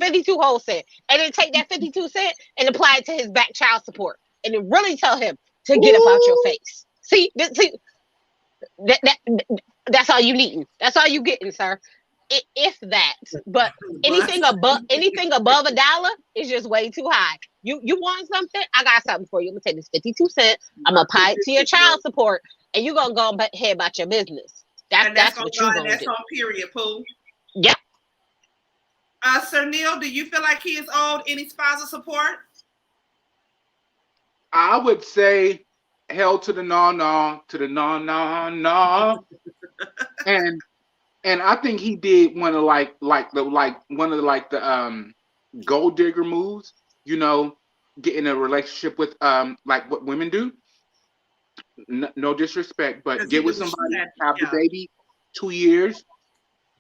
52 whole cents, and then take that 52 cents and apply it to his back child support, and then really tell him to get up out your face. See, that's all you needing. That's all you getting, sir. If that, but anything above $1 is just way too high. You want something? I got something for you. I'm gonna take this 52 cents. I'm gonna apply it to your child support, and you gonna go ahead about your business. That's what you gonna do. That's on period, Pooh. Yep. Sir Neale, do you feel like he is owed any spousal support? I would say hell to the no, and I think he did one of the gold digger moves, you know, get in a relationship with like what women do. No disrespect, but get with somebody, have the baby, 2 years.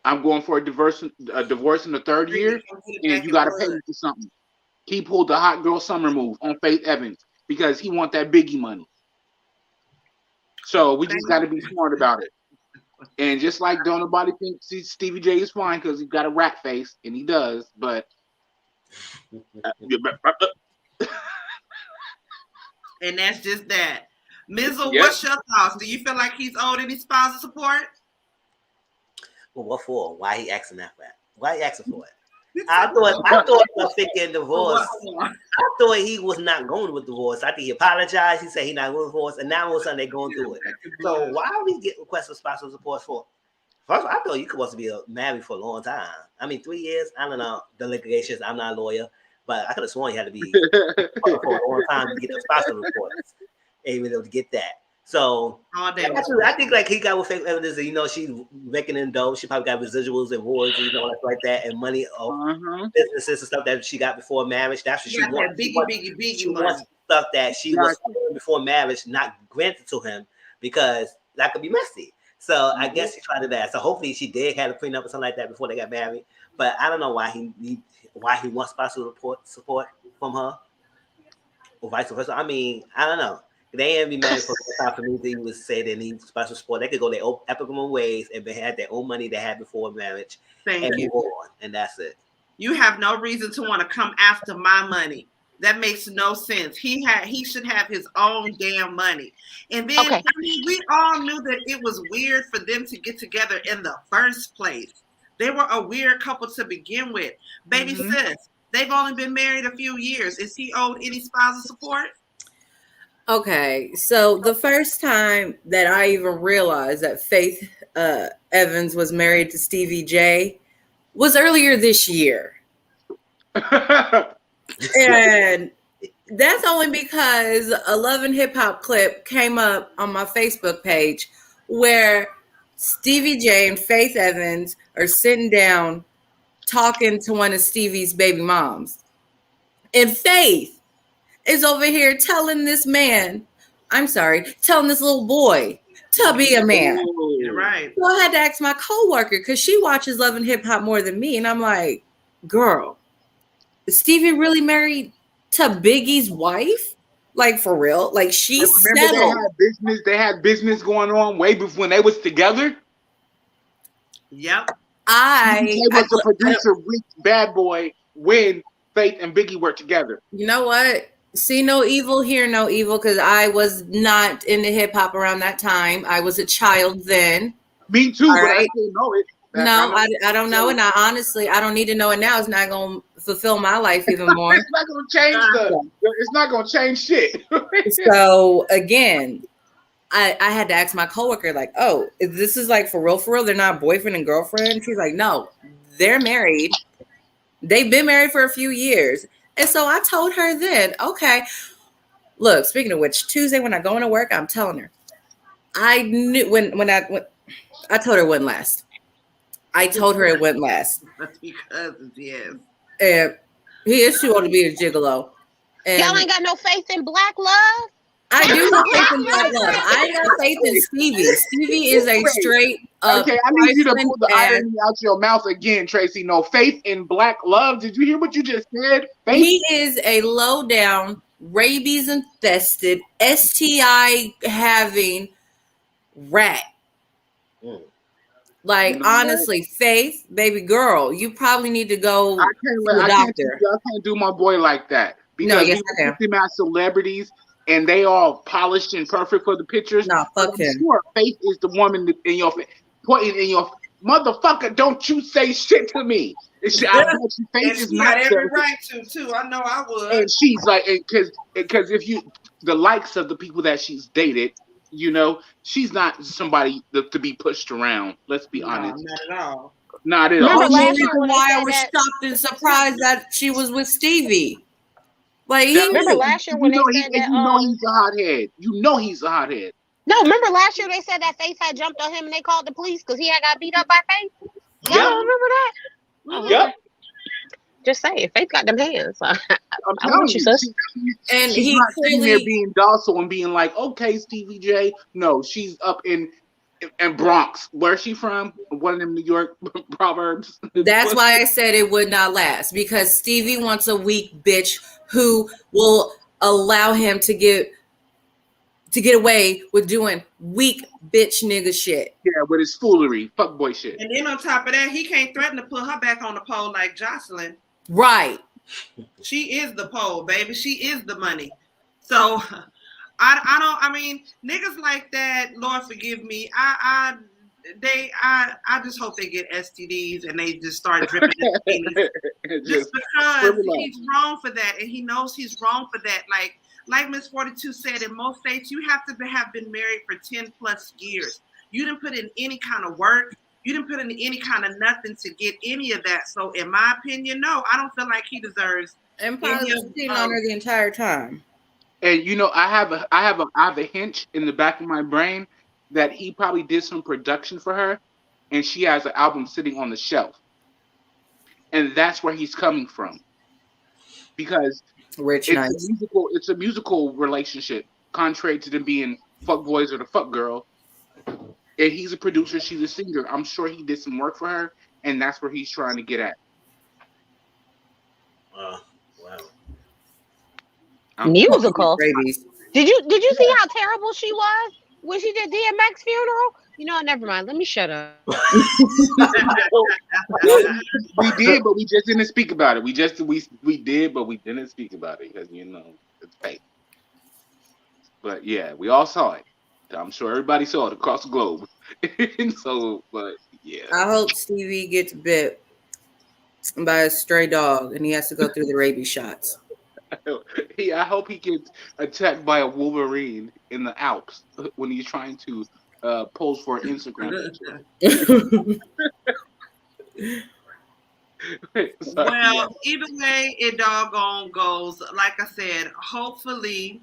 I'm going for a divorce in the third year, and you got to pay me for something. He pulled the hot girl summer move on Faith Evans because he want that Biggie money. So we just got to be smart about it. And just like don't nobody think Stevie J is fine because he's got a rat face, and he does, but and that's just that. Mizzle, what's your thoughts? Do you feel like he's owed any spousal support? Well, what for? Why he asking that for? Why he asking for it? I thought he was thinking divorce. I thought he was not going with divorce. I think he apologized. He said he's not going with divorce, and now all of a sudden they're going through it. So why are we getting requests for spousal support for? First of all, I thought you could supposed to be married for a long time. I mean, 3 years. I don't know the litigations. I'm not a lawyer, but I could have sworn he had to be for a long time to get the spousal reports. Ain't even able to get that. So I think like he got with Faith Evans, you know, she's making in dough. She probably got residuals and awards, you know, like that, and money of businesses and stuff that she got before marriage. That's what she wants. She wants stuff that she was before marriage, not granted to him because that could be messy. So I guess she tried to that. So hopefully she did have a prenup or something like that before they got married. But I don't know why he wants spousal support from her or vice versa. I mean, I don't know. They ain't be married for the time for me. They would say they need special support. They could go their own epical ways and they had their own money they had before marriage and move on, and that's it. You have no reason to want to come after my money. That makes no sense. He should have his own damn money. And then I mean, we all knew that it was weird for them to get together in the first place. They were a weird couple to begin with. Baby sis, they've only been married a few years. Is he owed any spousal support? Okay, so the first time that I even realized that Faith Evans was married to Stevie J was earlier this year. And that's only because a Love and Hip Hop clip came up on my Facebook page where Stevie J and Faith Evans are sitting down talking to one of Stevie's baby moms. And Faith is over here telling this little boy to be a man. You're right. So I had to ask my coworker because she watches Love and Hip Hop more than me. And I'm like, girl, is Stevie really married to Biggie's wife? Like for real? Like she's settled. They had business going on way before when they was together. Yep. He was a producer with Bad Boy when Faith and Biggie were together. You know what? See no evil, hear no evil, because I was not into hip hop around that time. I was a child then. Me too, but I didn't know it. I don't know it. I don't need to know it now. It's not going to fulfill my life even more. It's not going to change it's not going to change shit. So again, I had to ask my coworker, like, oh, this is like for real? They're not boyfriend and girlfriend? She's like, no, they're married. They've been married for a few years. And so I told her then, okay, look, speaking of which, Tuesday when I go into work, I'm telling her, I knew when I told her it wouldn't last. I told her it wouldn't last. That's because, yes. And he is too old to be a gigolo. And y'all ain't got no faith in black love? I do have faith in Black Love. I got faith in Stevie. Stevie is a straight up. Okay, I need you to pull the irony out your mouth again, Tracy. No faith in Black Love. Did you hear what you just said? Faith? He is a low down, rabies infested, STI having rat. Like, honestly, Faith, baby girl, you probably need to go to a doctor. I can't do my boy like that. Because No, yes, I can. Them as celebrities and they all polished and perfect for the pictures. No, fuck him. Sure, Faith is the woman in your pointing in your motherfucker. Don't you say shit to me. Faith is not every right to too. I know I would. And she's like, because if you the likes of the people that she's dated, you know, she's not somebody to be pushed around. Let's be honest. Not at all. Not at all. That's the reason why I was shocked and surprised that she was with Stevie. Like, remember last year when they said that? You know he's a hothead. You know he's a hothead. No, remember last year they said that Faith had jumped on him and they called the police because he had got beat up by Faith? Y'all don't remember that? Yep. Just saying, Faith got them hands. I'm telling you, sis. And she's not sitting there being docile and being like, okay, Stevie J. No, she's up in Bronx. Where's she from? One of them New York proverbs. That's why I said it would not last, because Stevie wants a weak bitch who will allow him to get away with doing weak bitch nigga shit. Yeah, with his foolery, fuckboy shit. And then on top of that, he can't threaten to put her back on the pole like Jocelyn. Right. She is the pole, baby. She is the money. So I mean, niggas like that, Lord forgive me. I just hope they get STDs and they just start dripping their penis. Just because he's wrong for that, and he knows he's wrong for that. Like Miss 42 said, in most states, you have to have been married for 10 plus years. You didn't put in any kind of work. You didn't put in any kind of nothing to get any of that. So in my opinion, no, I don't feel like he deserves. And probably was sitting on her the entire time. And you know, I have a hinge in the back of my brain that he probably did some production for her, and she has an album sitting on the shelf, and that's where he's coming from, because it's a musical relationship, contrary to them being fuck boys or the fuck girl. And he's a producer, she's a singer. I'm sure he did some work for her, and that's where he's trying to get at. Wow. Musical. Did you see how terrible she was when she did DMX funeral? You know, never mind. Let me shut up. We did, but we just didn't speak about it. We did, but we didn't speak about it because, you know, it's fake. But yeah, we all saw it. I'm sure everybody saw it across the globe. So, but yeah. I hope Stevie gets bit by a stray dog and he has to go through the rabies shots. I hope he gets attacked by a wolverine in the Alps when he's trying to pose for an Instagram picture. Well, either way it doggone goes, like I said, hopefully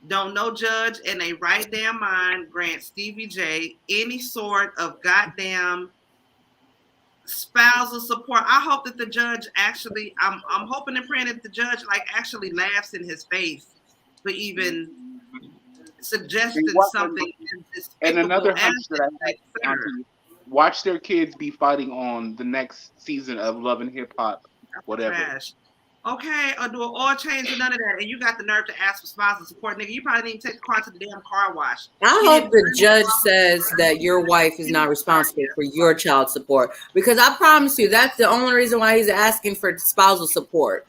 don't no judge in a right damn mind grant Stevie J any sort of goddamn spousal support. I hope that the judge actually, I'm hoping and praying that the judge actually laughs in his face for even suggesting something. And another hunch that I had, watch their kids be fighting on the next season of Love and Hip Hop, whatever. Trash. Okay, or do an oil change or none of that, and you got the nerve to ask for spousal support, nigga. You probably didn't take the car to the damn car wash. I hope the judge says that your wife is not responsible for your child support, because I promise you that's the only reason why he's asking for spousal support.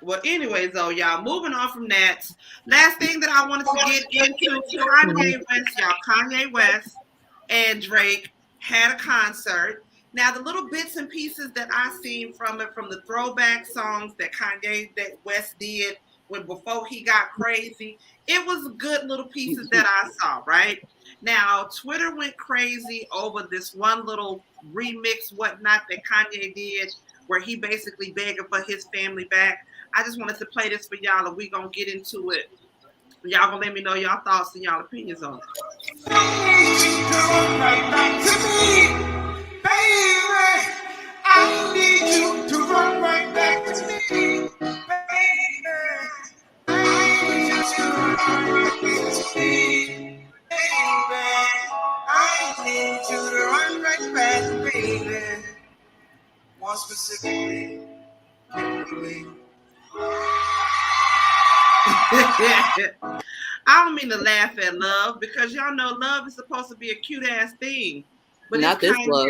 Well, anyways, though, y'all, moving on from that, last thing that I wanted to get into, Kanye West, y'all. Kanye West and Drake had a concert. Now, the little bits and pieces that I seen from it, from the throwback songs that West did before he got crazy, it was good little pieces that I saw, right? Now, Twitter went crazy over this one little remix, whatnot, that Kanye did, where he basically begging for his family back. I just wanted to play this for y'all, and we're going to get into it. Y'all going to let me know y'all thoughts and y'all opinions on it. Baby, I need you to run right back to me. Baby, I need you to I don't mean to laugh at love because y'all know love is supposed to be a cute ass thing, but Not it's this Kanye. love.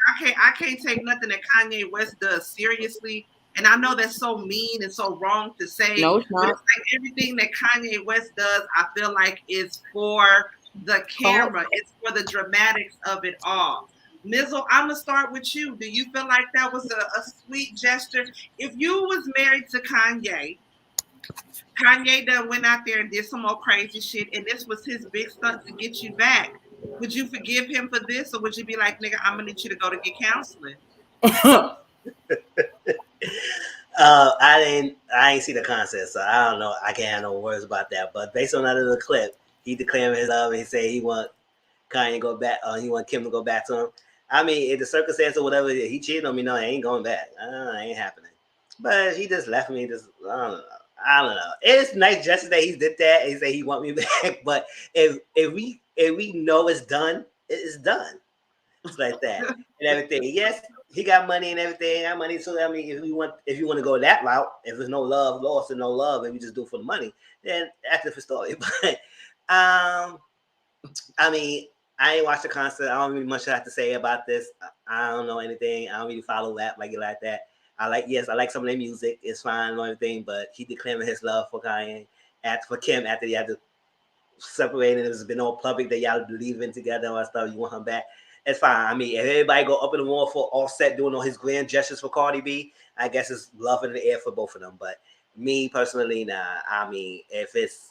I can't take nothing that Kanye West does seriously, and I know that's so mean and so wrong to say. No, it's but not. it's like everything that Kanye West does, I feel like is for the camera. It's for the dramatics of it all. Mizzle, I'm gonna start with you. Do you feel like that was a sweet gesture? If you was married to Kanye done went out there and did some more crazy shit, and this was his big stunt to get you back. Would you forgive him for this, or would you be like, nigga, I'm gonna need you to go to get counseling? I ain't see the concert, so I don't know. I can't have no words about that. But based on that little clip, he declared his love and he said he want Kanye to go back, he want Kim to go back to him. I mean, if the circumstance or whatever, he cheated on me, no, I ain't going back. Ain't happening. But he just left me. I don't know. It's nice just that he did that. He said he want me back. But if we know it's done, it's done. It's like that and everything. Yes, he got money and everything. I got money. So I mean, if you want to go that route, if there's no love lost and no love, and we just do it for the money, then that's a different story. But I mean, I ain't watched the concert. I don't really much have to say about this. I don't know anything. I don't really follow rap like that. I like some of their music. It's fine and everything, but he declaring his love for Kanye, for Kim after they had to separate and it's been all public that y'all leaving together and all that stuff. You want him back? It's fine. I mean, if everybody go up in the wall for Offset doing all his grand gestures for Cardi B, I guess it's love in the air for both of them. But me personally, nah. I mean, if it's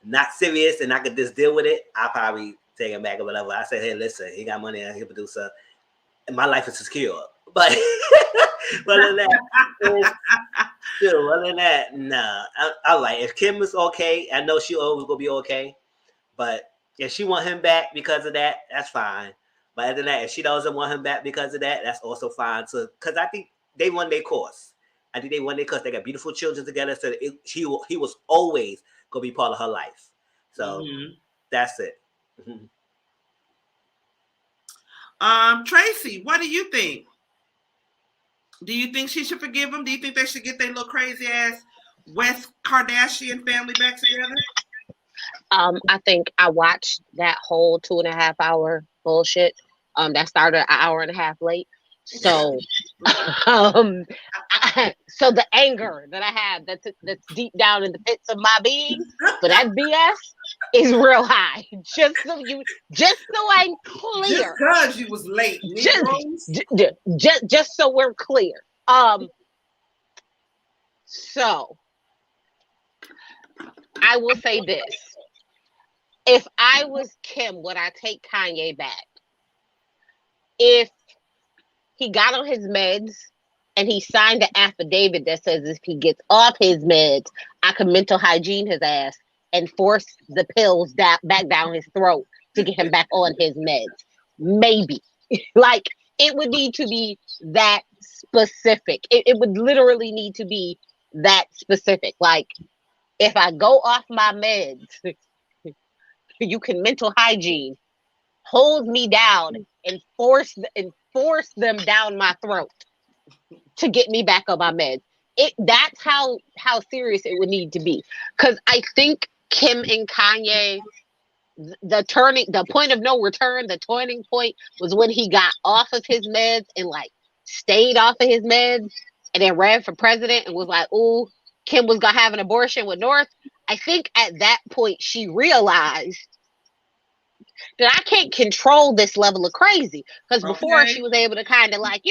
not serious and I could just deal with it, I'll probably take him back or whatever. I said, hey, listen, he got money and he's a producer. And my life is secure. But other than that, nah. I like if Kim is okay, I know she always gonna be okay. But if she want him back because of that, that's fine. But other than that, if she doesn't want him back because of that, that's also fine too. Because I think they won their course. I think they won their course. They got beautiful children together. So he was always gonna be part of her life. So that's it. Tracy, what do you think? Do you think she should forgive him? Do you think they should get their little crazy ass West Kardashian family back together? I think I watched that whole 2.5 hour bullshit. That started an hour and a half late. So, so the anger that I have that's deep down in the pits of my being for that BS is real high. Just so I'm clear. Just because you was late. Just so we're clear. So I will say this. If I was Kim, would I take Kanye back? If he got on his meds and he signed an affidavit that says if he gets off his meds, I can mental hygiene his ass and force the pills back down his throat to get him back on his meds. Maybe. Like, it would need to be that specific. It would literally need to be that specific. Like, if I go off my meds, you can mental hygiene, hold me down, and force them down my throat to get me back on my meds. That's how serious it would need to be. Because I think Kim and Kanye, the point of no return, the turning point was when he got off of his meds and like stayed off of his meds and then ran for president and was like, "Ooh, Kim was gonna have an abortion with North." I think at that point she realized that I can't control this level of crazy. Because before she was able to kind of like,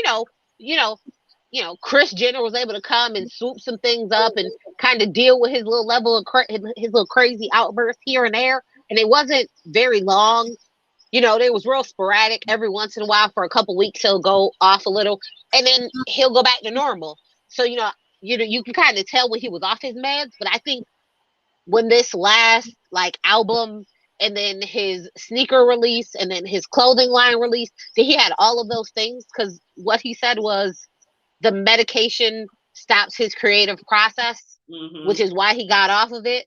Kris Jenner was able to come and swoop some things up and kind of deal with his little level of his little crazy outbursts here and there. And it wasn't very long. It was real sporadic. Every once in a while for a couple weeks, he'll go off a little and then he'll go back to normal. So, you can kind of tell when he was off his meds. But I think when this last like album and then his sneaker release and then his clothing line release, that he had all of those things because what he said was the medication stops his creative process, which is why he got off of it.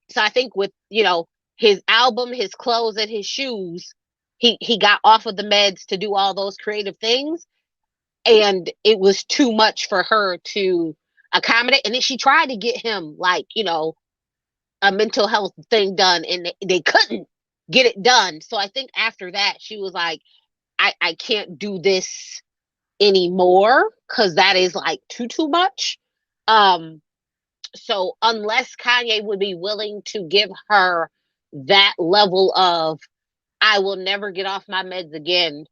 So I think with, his album, his clothes, and his shoes, he got off of the meds to do all those creative things. and it was too much for her to accommodate. And then she tried to get him, like, you know, a mental health thing done, and they couldn't get it done. So I think after that, she was like, I can't do this anymore, because that is like too much. So unless Kanye would be willing to give her that level of I will never get off my meds again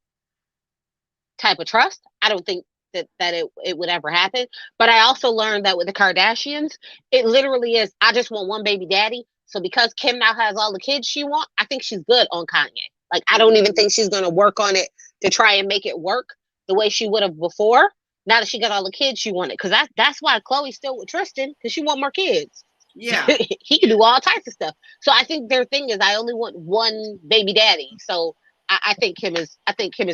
type of trust, I don't think that it would ever happen. But I also learned that with the Kardashians, it literally is, I just want one baby daddy. So because Kim now has all the kids she wants, I think she's good on Kanye. Like, I don't even think she's going to work on it to try and make it work the way she would have before, now that she got all the kids she wanted. Because that's why Khloe's still with Tristan, because she want more kids. Yeah. He can do all types of stuff. So I think their thing is, I only want one baby daddy. So I think Kim is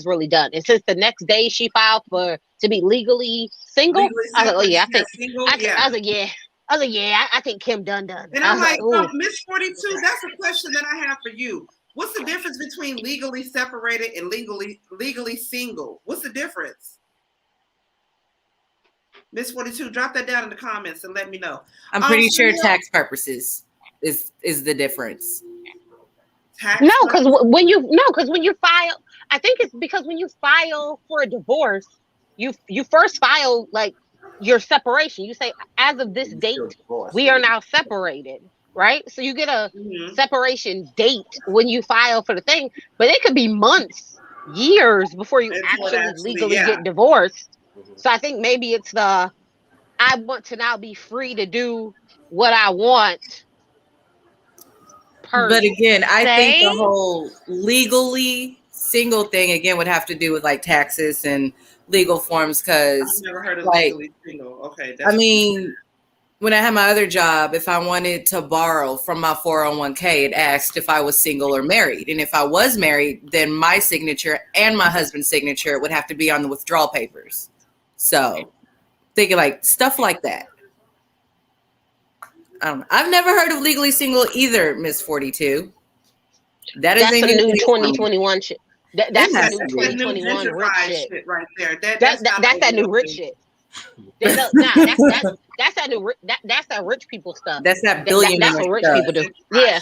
really done. And since the next day she filed to be legally single, I was like, oh yeah, I was like, yeah, I think Kim done. And I'm like, Miss 42, that's a question that I have for you. What's the difference between legally separated and legally single? What's the difference? Miss 42, drop that down in the comments and let me know. I'm pretty sure tax purposes is the difference. No, because when you file, I think it's because when you file for a divorce, you first file like your separation. You say, as of this date, we are now separated, right? So you get a separation date when you file for the thing, but it could be months, years before you actually legally get divorced. So I think maybe it's I want to now be free to do what I want. But again, I think the whole legally single thing again would have to do with like taxes and legal forms, because I've never heard of legally single. Okay. I mean, when I had my other job, if I wanted to borrow from my 401k, it asked if I was single or married. And if I was married, then my signature and my husband's signature would have to be on the withdrawal papers. So thinking like stuff like that. I don't know. I've never heard of legally single either, Miss 42. That's a new 2021 shit. That's a new 2021 rich shit right there. That's that new rich shit. That's that rich people stuff. That's that billionaire That's what rich people do. Yeah,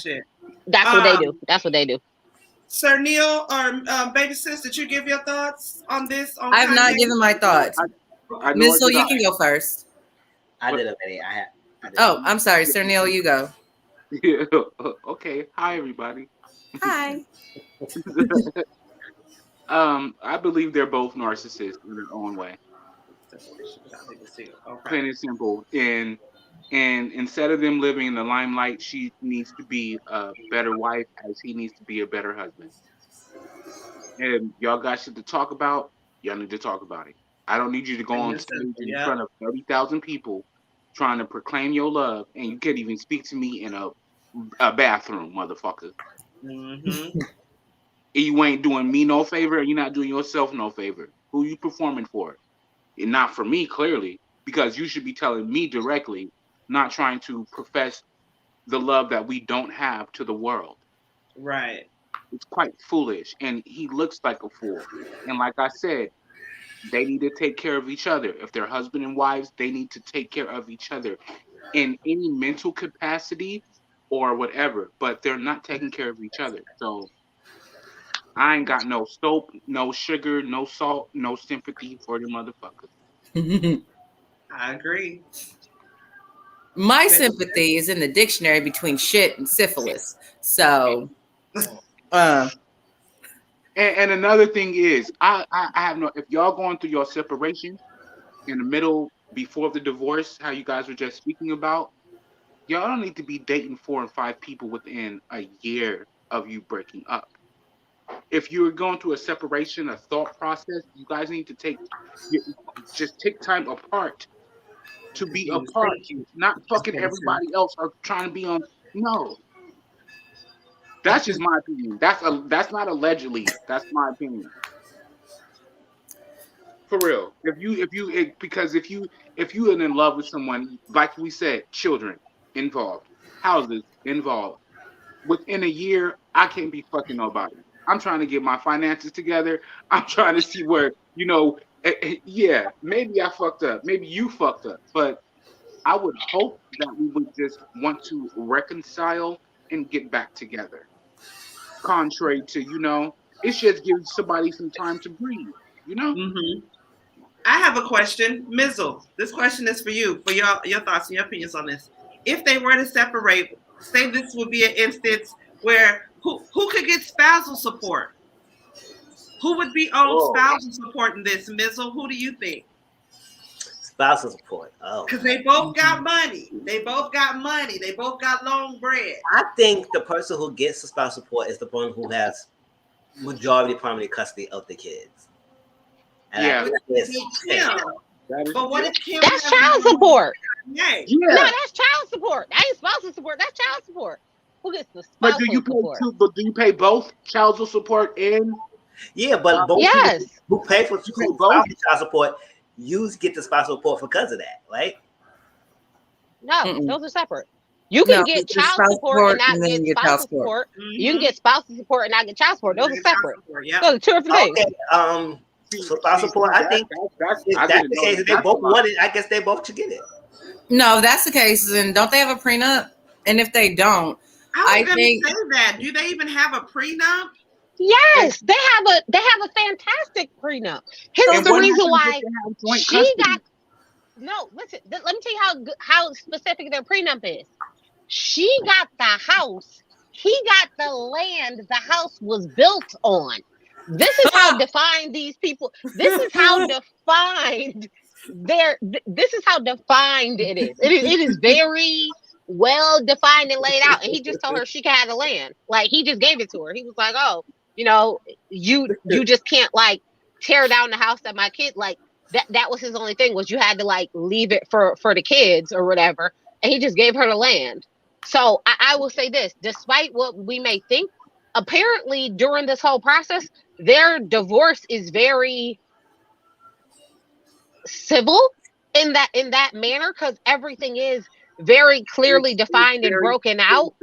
that's what they do. That's what they do. Sir Neale or baby sis, did you give your thoughts on this? I have not given my thoughts. Miss, so you can go first. I did already. Oh, I'm sorry, Sir Neale, you go. Yeah. Okay. Hi, everybody. Hi. I believe they're both narcissists in their own way. Plain and simple. And instead of them living in the limelight, she needs to be a better wife, as he needs to be a better husband. And y'all got shit to talk about. Y'all need to talk about it. I don't need you to go on stage in front of 30,000 people trying to proclaim your love, and you can't even speak to me in a bathroom, motherfucker. Mm-hmm. You ain't doing me no favor, and you're not doing yourself no favor. Who you performing for? And not for me, clearly, because you should be telling me directly, not trying to profess the love that we don't have to the world. Right. It's quite foolish, and he looks like a fool. And like I said, they need to take care of each other. If they're husband and wives, they need to take care of each other in any mental capacity or whatever, but they're not taking care of each other. So I ain't got no soap, no sugar, no salt, no sympathy for the motherfuckers. I agree. My sympathy is in the dictionary between shit and syphilis. So And another thing is, I have no, if y'all going through your separation in the middle before the divorce, how you guys were just speaking about, y'all don't need to be dating 4 and 5 people within a year of you breaking up. If you're going through a separation, a thought process, you guys need to take time apart to be apart, not fucking everybody else or trying to be on. No. That's just my opinion. That's not allegedly. That's my opinion. For real. If you are in love with someone, like we said, children involved, houses involved. Within a year, I can't be fucking nobody. I'm trying to get my finances together. I'm trying to see where, Yeah, maybe I fucked up. Maybe you fucked up. But I would hope that we would just want to reconcile and get back together. Contrary to, it's just giving somebody some time to breathe, Mm-hmm. I have a question. Mizzle, this question is for you, for your thoughts and your opinions on this. If they were to separate, say this would be an instance where who could get spousal support? Who would be owed spousal support in this, Mizzle? Who do you think? Spousal support. Oh. Because they both got money. They both got money. They both got long bread. I think the person who gets the spousal support is the one who has majority primary custody of the kids. And yeah. But what if Kim? That's child support. Yeah. No, that's child support. That ain't spousal support. That's child support. Who gets the spousal support? But do you pay both child support and? Yeah, but both yes. who pay for child support, you get the spousal support because of that, right? No, those are separate. You can get child support and not get spousal support. You can get spousal support and not get child support. Those are separate. Those are two different things. Okay. So spousal support, I think that's the case. If they both want it, I guess they both should get it. No, if that's the case, then don't they have a prenup? And if they don't, I was going to say that. Do they even have a prenup? Yes, they have a fantastic prenup. Here's the reason why she got. No, listen. Let me tell you how specific their prenup is. She got the house. He got the land the house was built on. This is how defined these people. This is how defined this is how defined it is. It is very well defined and laid out. And he just told her she can have the land. Like, he just gave it to her. He was like, oh, you just can't like tear down the house that my kid, like that was his only thing, was you had to like leave it for the kids or whatever. And he just gave her the land. So I will say this, despite what we may think, apparently during this whole process, their divorce is very civil in that manner, because everything is very clearly defined and broken out,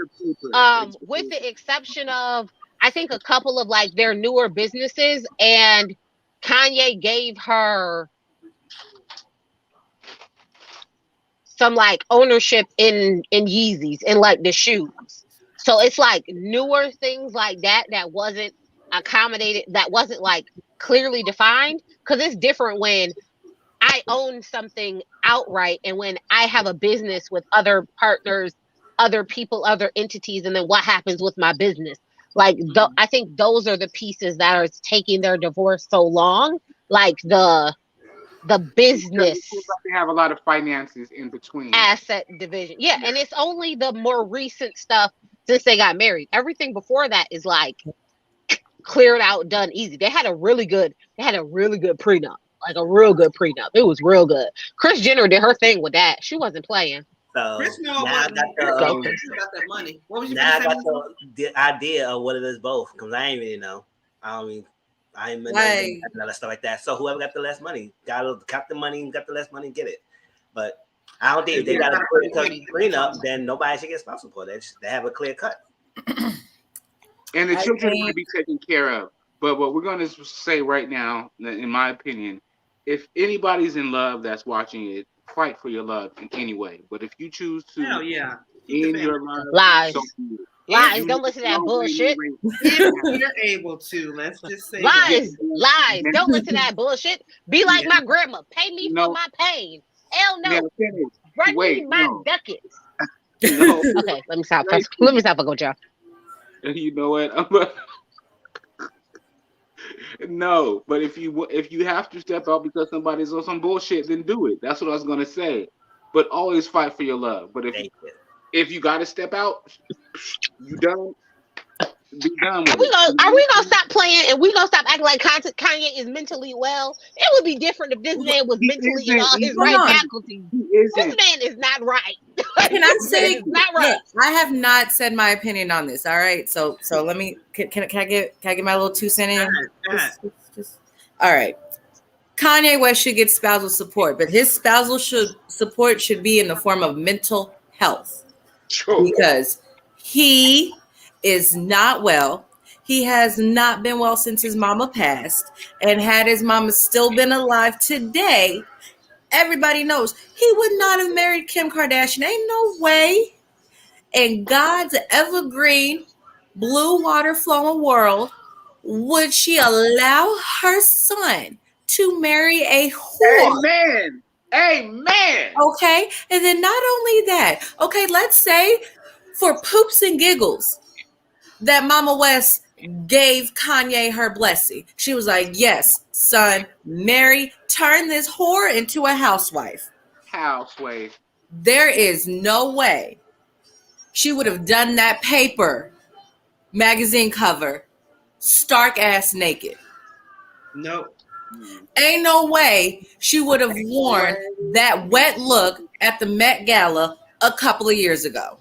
with the exception of, I think, a couple of like their newer businesses, and Kanye gave her some like ownership in Yeezys and like the shoes. So it's like newer things like that wasn't accommodated, that wasn't like clearly defined, because it's different when I own something outright and when I have a business with other partners, other people, other entities, and then what happens with my business. Like, I think those are the pieces that are taking their divorce so long. Like the business. They have a lot of finances in between. Asset division. Yeah, and it's only the more recent stuff since they got married. Everything before that is like cleared out, done easy. They had a really good prenup. Like a real good prenup. It was real good. Kris Jenner did her thing with that. She wasn't playing. So Kris now I got that money. What was now I got the idea of what it is both, because I ain't really know. I ain't none of stuff like that. So whoever got the less money, got the money, got the less money, get it. But I don't think if they got a prenup, then nobody should get spousal support. They have a clear cut. And the children need to be taken care of. But what we're going to say right now, in my opinion, if anybody's in love that's watching it, fight for your love in any way. But if you choose to end your love, lies. Don't listen to that bullshit. If you're able to, let's just say lies. Don't listen to that bullshit. Be like my grandma. Pay me for my pain. Hell no. Run me my ducats. Okay, let me stop. Let me stop with y'all. You know what? No, but if you have to step out because somebody's on some bullshit, then do it. That's what I was gonna say. But always fight for your love. But if you gotta step out, you don't. Be done with Are we gonna stop playing and we gonna stop acting like Kanye is mentally well? It would be different if this man was mentally in all his right faculties. This man is not right. Can I say not right? I have not said my opinion on this. All right, so let me can I get my little 2 cents in? Just all right. Kanye West should get spousal support, but his spousal support should be in the form of mental health. True. Because he is not well. he has not been well since his mama passed. And had his mama still been alive today, everybody knows he would not have married Kim Kardashian. Ain't no way. In God's evergreen, blue water flowing world, would she allow her son to marry a whore? Amen. Amen. Okay. And then not only that, okay, let's say for poops and giggles that Mama West gave Kanye her blessing. She was like, yes, son, marry, turn this whore into a housewife. Housewife. There is no way she would have done that paper magazine cover stark ass naked. Nope. Ain't no way she would have worn that wet look at the Met Gala a couple of years ago.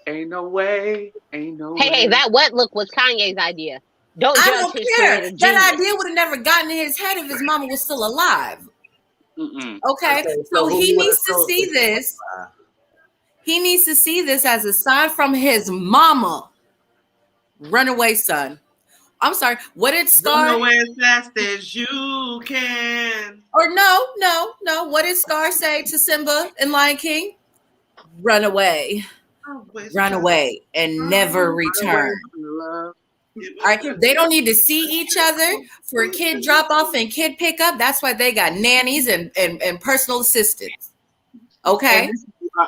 Ain't no way. Ain't no way. Hey, that wet look was Kanye's idea. Don't I judge don't his care. creative That genius. idea would have never gotten in his head if his mama was still alive. Okay, so who he would've needs to chosen see this. He needs to see this as a sign from his mama. Runaway son. I'm sorry. What did Scar? Run away as fast as you can. Or no. What did Scar say to Simba in Lion King? Run away. Run away and never return. All right. They don't need to see each other for kid drop off and kid pickup. That's why they got nannies and personal assistants. Okay. And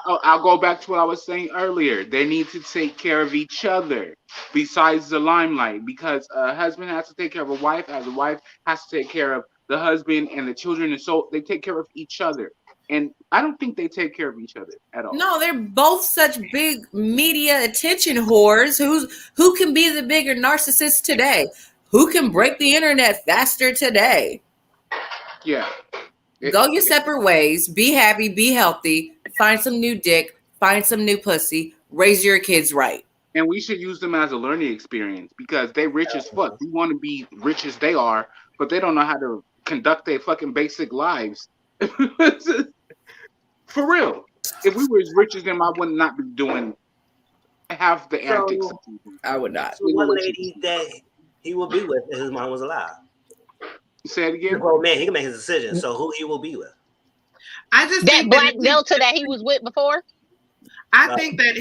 I'll go back to what I was saying earlier. They need to take care of each other besides the limelight, because a husband has to take care of a wife, as a wife has to take care of the husband and the children, and so they take care of each other. And I don't think they take care of each other at all. No, they're both such big media attention whores. Who can be the bigger narcissist today? Who can break the internet faster today? Yeah. Go your separate ways. Be happy. Be healthy. Find some new dick. Find some new pussy. Raise your kids right. And we should use them as a learning experience, because they rich as fuck. We want to be rich as they are, but they don't know how to conduct their fucking basic lives. For real. If we were as rich as them, I would not be doing half the antics. I would not. So what lady that he will be with if his mom was alive? Say it again. Well, man, he can make his decision. So who he will be with? I just that think black Delta that he was with before. I think that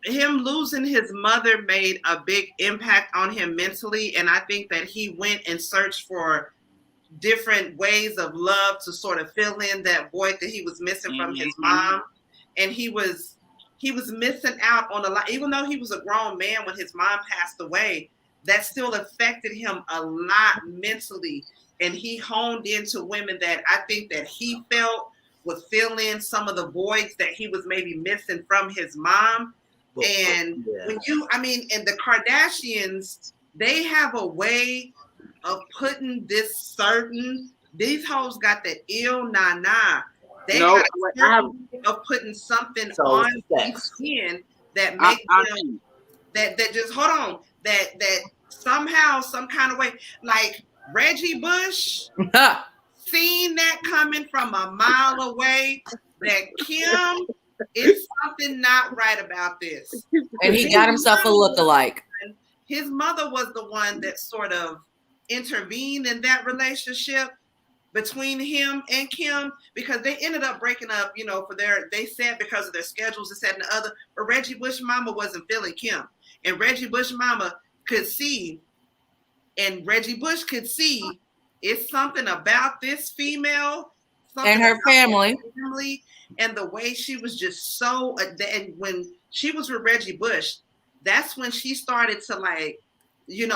him losing his mother made a big impact on him mentally, and I think that he went and searched for different ways of love to sort of fill in that void that he was missing from his mom, and he was missing out on a lot. Even though he was a grown man when his mom passed away, that still affected him a lot mentally, and he honed into women that I think that he felt would fill in some of the voids that he was maybe missing from his mom. And when and the Kardashians, they have a way of putting these hoes got that ill nah. They got a way of putting something on each skin that makes them that just hold on that somehow some kind of way, like Reggie Bush seen that coming from a mile away, that Kim is something not right about this. And he got himself a lookalike. His mother was the one that sort of intervened in that relationship between him and Kim, because they ended up breaking up, they said because of their schedules, this, that, and the other. But Reggie Bush mama wasn't feeling Kim. And Reggie Bush mama could see, it's something about this female and her family, and the way she was just so. And when she was with Reggie Bush, that's when she started to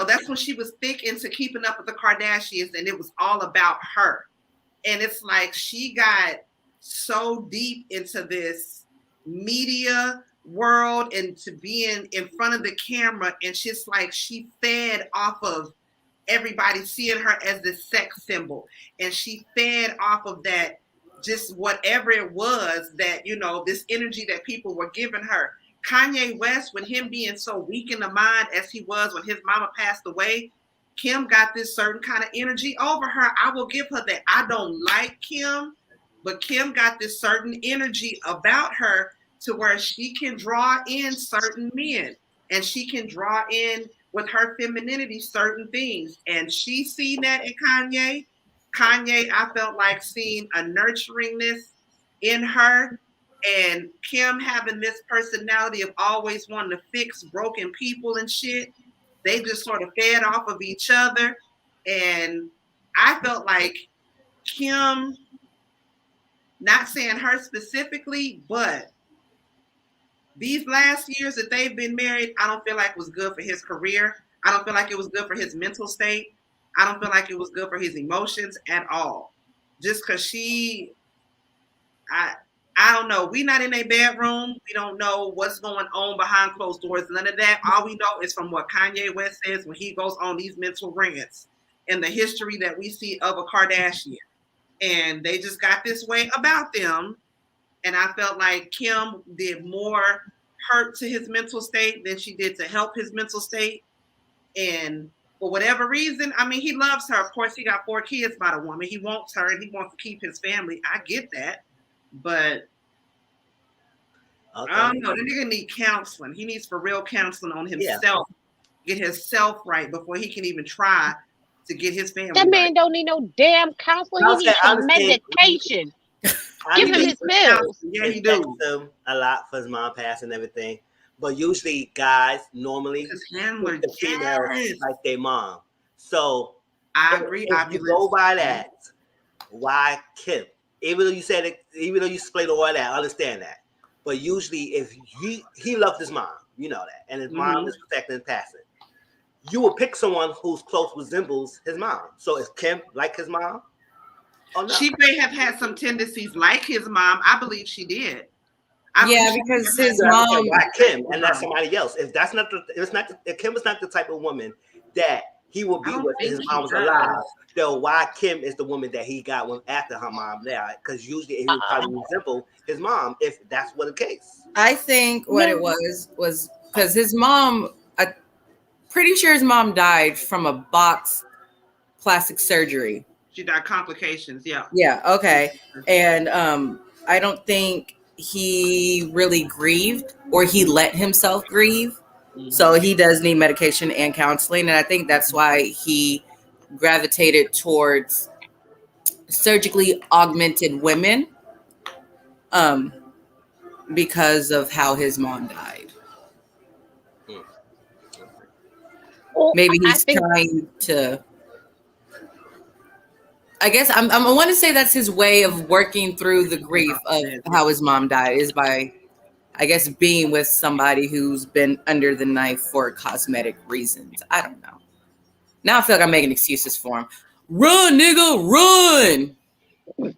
that's when she was thick into keeping up with the Kardashians, and it was all about her. And it's like she got so deep into this media world and to being in front of the camera, and she's like she fed off of everybody seeing her as this sex symbol, and she fed off of that, just whatever it was that this energy that people were giving her. Kanye West, with him being so weak in the mind as he was when his mama passed away, Kim got this certain kind of energy over her. I will give her that. I don't like Kim, but Kim got this certain energy about her to where she can draw in certain men, and she can draw in with her femininity certain things. And she seen that in Kanye. Kanye, I felt like seeing a nurturingness in her. And Kim having this personality of always wanting to fix broken people and shit. They just sort of fed off of each other. And I felt like Kim, not saying her specifically, but these last years that they've been married, I don't feel like was good for his career. I don't feel like it was good for his mental state. I don't feel like it was good for his emotions at all. Just because I don't know. We not in a bedroom. We don't know what's going on behind closed doors. None of that. All we know is from what Kanye West says when he goes on these mental rants and the history that we see of a Kardashian. And they just got this way about them. And I felt like Kim did more hurt to his mental state than she did to help his mental state. And for whatever reason, I mean, he loves her. Of course, he got 4 kids by the woman. He wants her and he wants to keep his family. I get that. But Okay. I don't know. The nigga need counseling. He needs for real counseling on himself. Get himself right before he can even try to get his family That man right. don't need no damn counseling. He needs some medication. Give him his pills. Yeah, he do. Him a lot for his mom passing and everything. But usually guys normally handler, the female like their mom. So I agree. If you go by that, why Kim? Even though you said it, even though you explained all that, I understand that. But usually if he loved his mom, you know that, and his mom is protecting and passing, you will pick someone whose close resembles his mom. So is Kim like his mom? Oh, no. She may have had some tendencies like his mom. I believe she did. Because his mom, like Kim, and that's somebody else. If that's not if Kim is not the type of woman that he will be with if his mom was alive, then why Kim is the woman that he got when after her mom died? Because usually he would probably resemble his mom if that's what the case. I think what it was because his mom, I'm pretty sure his mom died from a box plastic surgery. She died complications. Yeah. Yeah. Okay. And I don't think he really grieved or he let himself grieve. So he does need medication and counseling. And I think that's why he gravitated towards surgically augmented women because of how his mom died. Maybe he's trying to, I guess I want to say that's his way of working through the grief of how his mom died is by, I guess, being with somebody who's been under the knife for cosmetic reasons. I don't know. Now I feel like I'm making excuses for him. Run, nigga, run!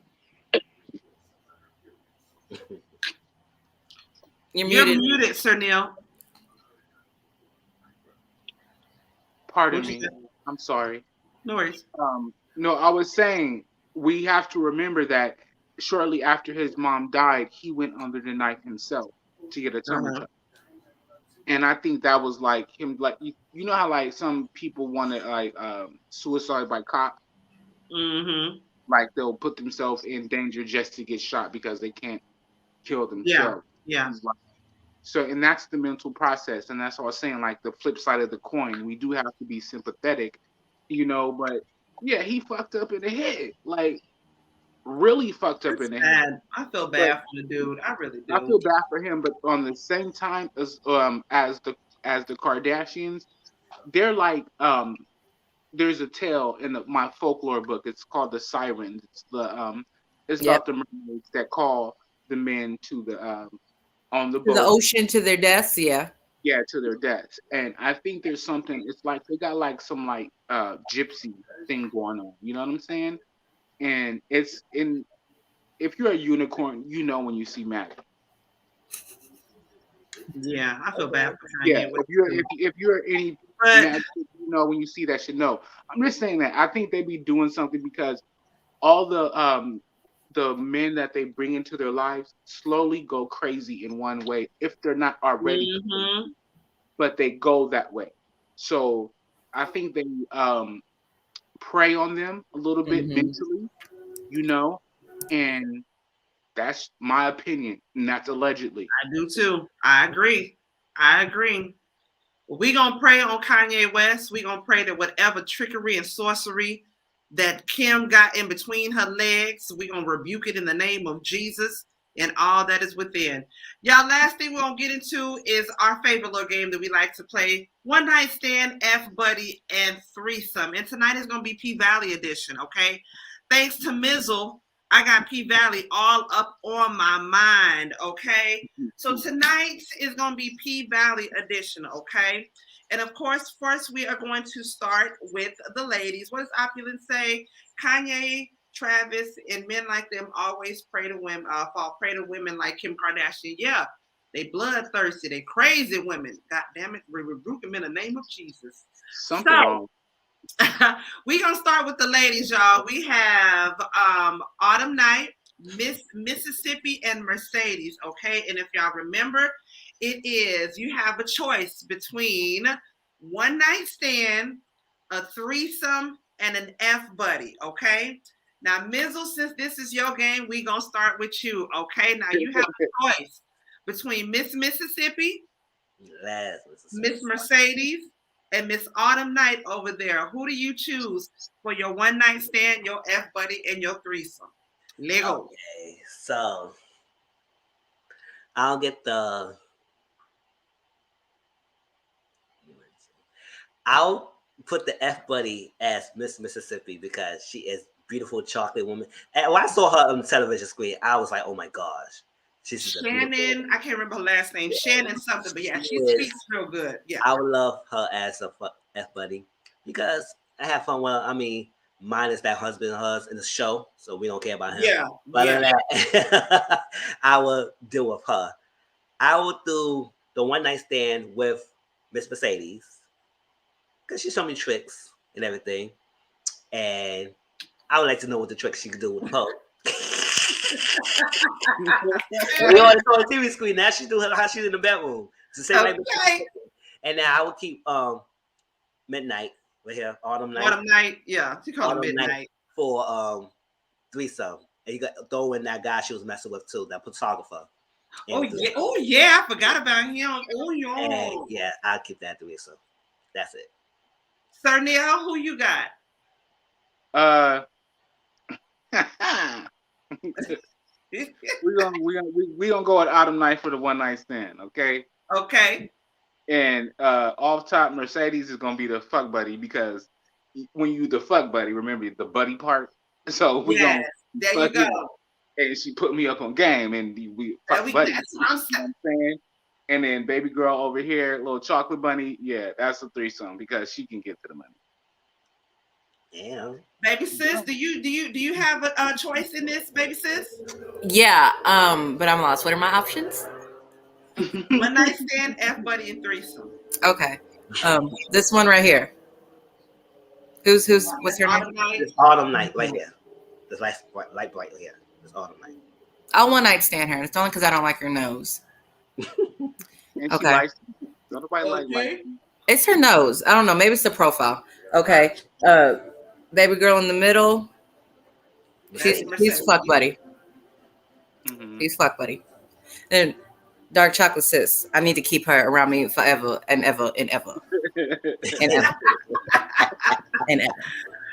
You're muted, Sir Neale. Pardon me. I'm sorry. No worries. No, I was saying we have to remember that shortly after his mom died, he went under the knife himself to get a tumor tuck. And I think that was like him, like you know how like some people want to like suicide by cop. Like they'll put themselves in danger just to get shot because they can't kill themselves. Yeah. So, and that's the mental process, and that's what I was saying. Like the flip side of the coin, we do have to be sympathetic, you know. But yeah, he fucked up in the head, like really fucked up in the head. I feel bad for the dude. I really do. I feel bad for him, but on the same time as the Kardashians, they're like there's a tale in my folklore book. It's called The Sirens. It's the it's about the mermaids that call the men to the on the boat. The ocean to their deaths, yeah, to their deaths. And I think there's something. It's like they got like some like gypsy thing going on. You know what I'm saying? And it's in. If you're a unicorn, you know when you see magic. Yeah, I feel bad for Kanye. Yeah, if you're any magic, you know when you see that shit. No, I'm just saying that I think they be doing something because all the men that they bring into their lives slowly go crazy in one way if they're not already, but they go that way. So I think they prey on them a little bit mentally, you know, and that's my opinion, and that's allegedly. I do too. I agree. We're going to pray on Kanye West. We're going to pray that whatever trickery and sorcery that Kim got in between her legs, we're going to rebuke it in the name of Jesus and all that is within. Y'all, last thing we're going to get into is our favorite little game that we like to play. One Night Stand, F-Buddy, and Threesome. And tonight is going to be P-Valley edition, okay? Thanks to Mizzle, I got P-Valley all up on my mind, okay? So tonight is going to be P-Valley edition, okay? And of course, first we are going to start with the ladies. What does Opulent say? Kanye, Travis, and men like them always pray to women, fall prey to women like Kim Kardashian. Yeah, they bloodthirsty. They crazy women. God damn it, we rebuke them in the name of Jesus. Something wrong. We're going to start with the ladies, y'all. We have Autumn Night, Miss Mississippi, and Mercedes, okay? And if y'all remember, it is, you have a choice between one night stand, a threesome, and an F-Buddy, okay? Now, Mizzle, since this is your game, we're going to start with you, okay? Now, you have a choice between Miss Mississippi, Miss Mercedes, and Miss Autumn Night over there. Who do you choose for your one night stand, your F-Buddy, and your threesome? Lego. Okay, so I'll get the. I'll put the F-Buddy as Miss Mississippi because she is beautiful chocolate woman. And when I saw her on the television screen, I was like, oh my gosh. She's Shannon, I can't remember her last name. Shannon something, but yeah, she speaks real good. Yeah. I would love her as a F-Buddy because I have fun with her. I mean, minus that husband of hers in the show, so we don't care about him. Yeah. But other than that, I will deal with her. I will do the one night stand with Miss Mercedes because she showed me tricks and everything. And I would like to know what the tricks she could do with the pole. We already saw the TV screen. Now she do how she in the bedroom. It's the same okay. And now I will keep Midnight right here, Autumn Night. Autumn Night, yeah. She called it Midnight. Night for threesome. And you got to throw in that guy she was messing with too, that photographer. Oh yeah, I forgot about him. Oh yeah. And yeah, I'll keep that threesome. That's it. Sir Neale, who you got? We're gonna go at Autumn Night for the one night stand, okay? Okay. And off top, Mercedes is gonna be the fuck buddy because when you the fuck buddy, remember the buddy part. So we gonna there you go. And she put me up on game, and we fuck buddy. That's what I'm saying. And then baby girl over here, little chocolate bunny, yeah, that's a threesome because she can get to the money. Yeah. Baby sis, do you have a choice in this, baby sis? Yeah, but I'm lost. What are my options? One night stand, F-Buddy, and threesome. Okay. This one right here. What's her name? It's Autumn Night right here. This light right here. It's Autumn Night. I'll one night stand her. It's only because I don't like her nose. Okay. It's her nose. I don't know. Maybe it's the profile. Okay. Baby girl in the middle. He's fuck buddy. Mm-hmm. He's fuck buddy. And dark chocolate sis. I need to keep her around me forever and ever and ever. And ever. And ever.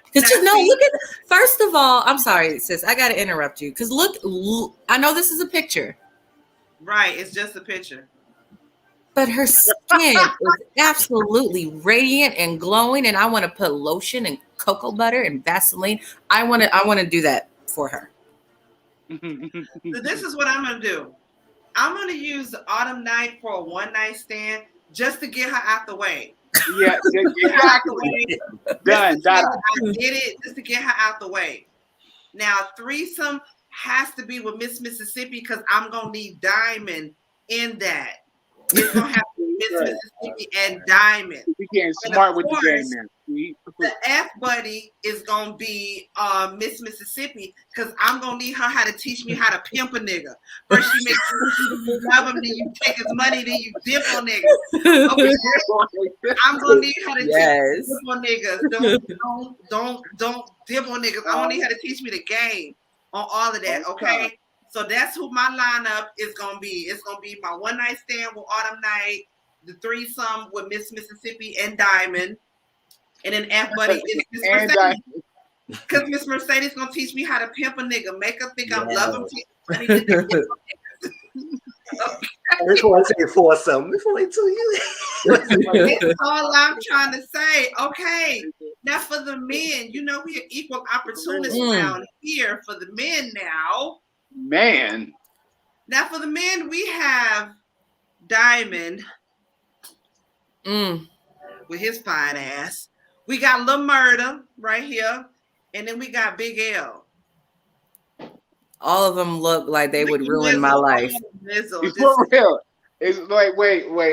Because you know, look at, first of all, I'm sorry, sis, I gotta interrupt you. Because look, I know this is a picture. Right, it's just a picture. But her skin is absolutely radiant and glowing, and I want to put lotion and cocoa butter and Vaseline. I want to do that for her. So this is what I'm gonna do. I'm gonna use Autumn Night for a one night stand just to get her out the way. Yeah, exactly. Done. I did it just to get her out the way. Now threesome has to be with Miss Mississippi because I'm gonna need Diamond in that. It's gonna have to be Miss Mississippi and Diamond. We getting smart with the game now. The F-Buddy is gonna be Miss Mississippi because I'm gonna need her how to teach me how to pimp a nigga. First you make you love him, then you take his money, then you dip on niggas. Okay. I'm gonna need her to dip on niggas. Don't dip on niggas. I want need her to teach me the game on all of that. Okay. So that's who my lineup is gonna be. It's gonna be my one night stand with Autumn Night, the threesome with Miss Mississippi and Diamond. And then F buddy is Miss Mercedes. Because Miss Mercedes gonna teach me how to pimp a nigga, make her think I'm loving people. This one say foursome. This one to you. That's all I'm trying to say. Okay, now for the men, you know we're equal opportunists around here for the men now. Man. Now for the men, we have Diamond with his fine ass. We got Lil Murda right here, and then we got Big L. All of them look like they would ruin my life. For real. It's like, wait. Who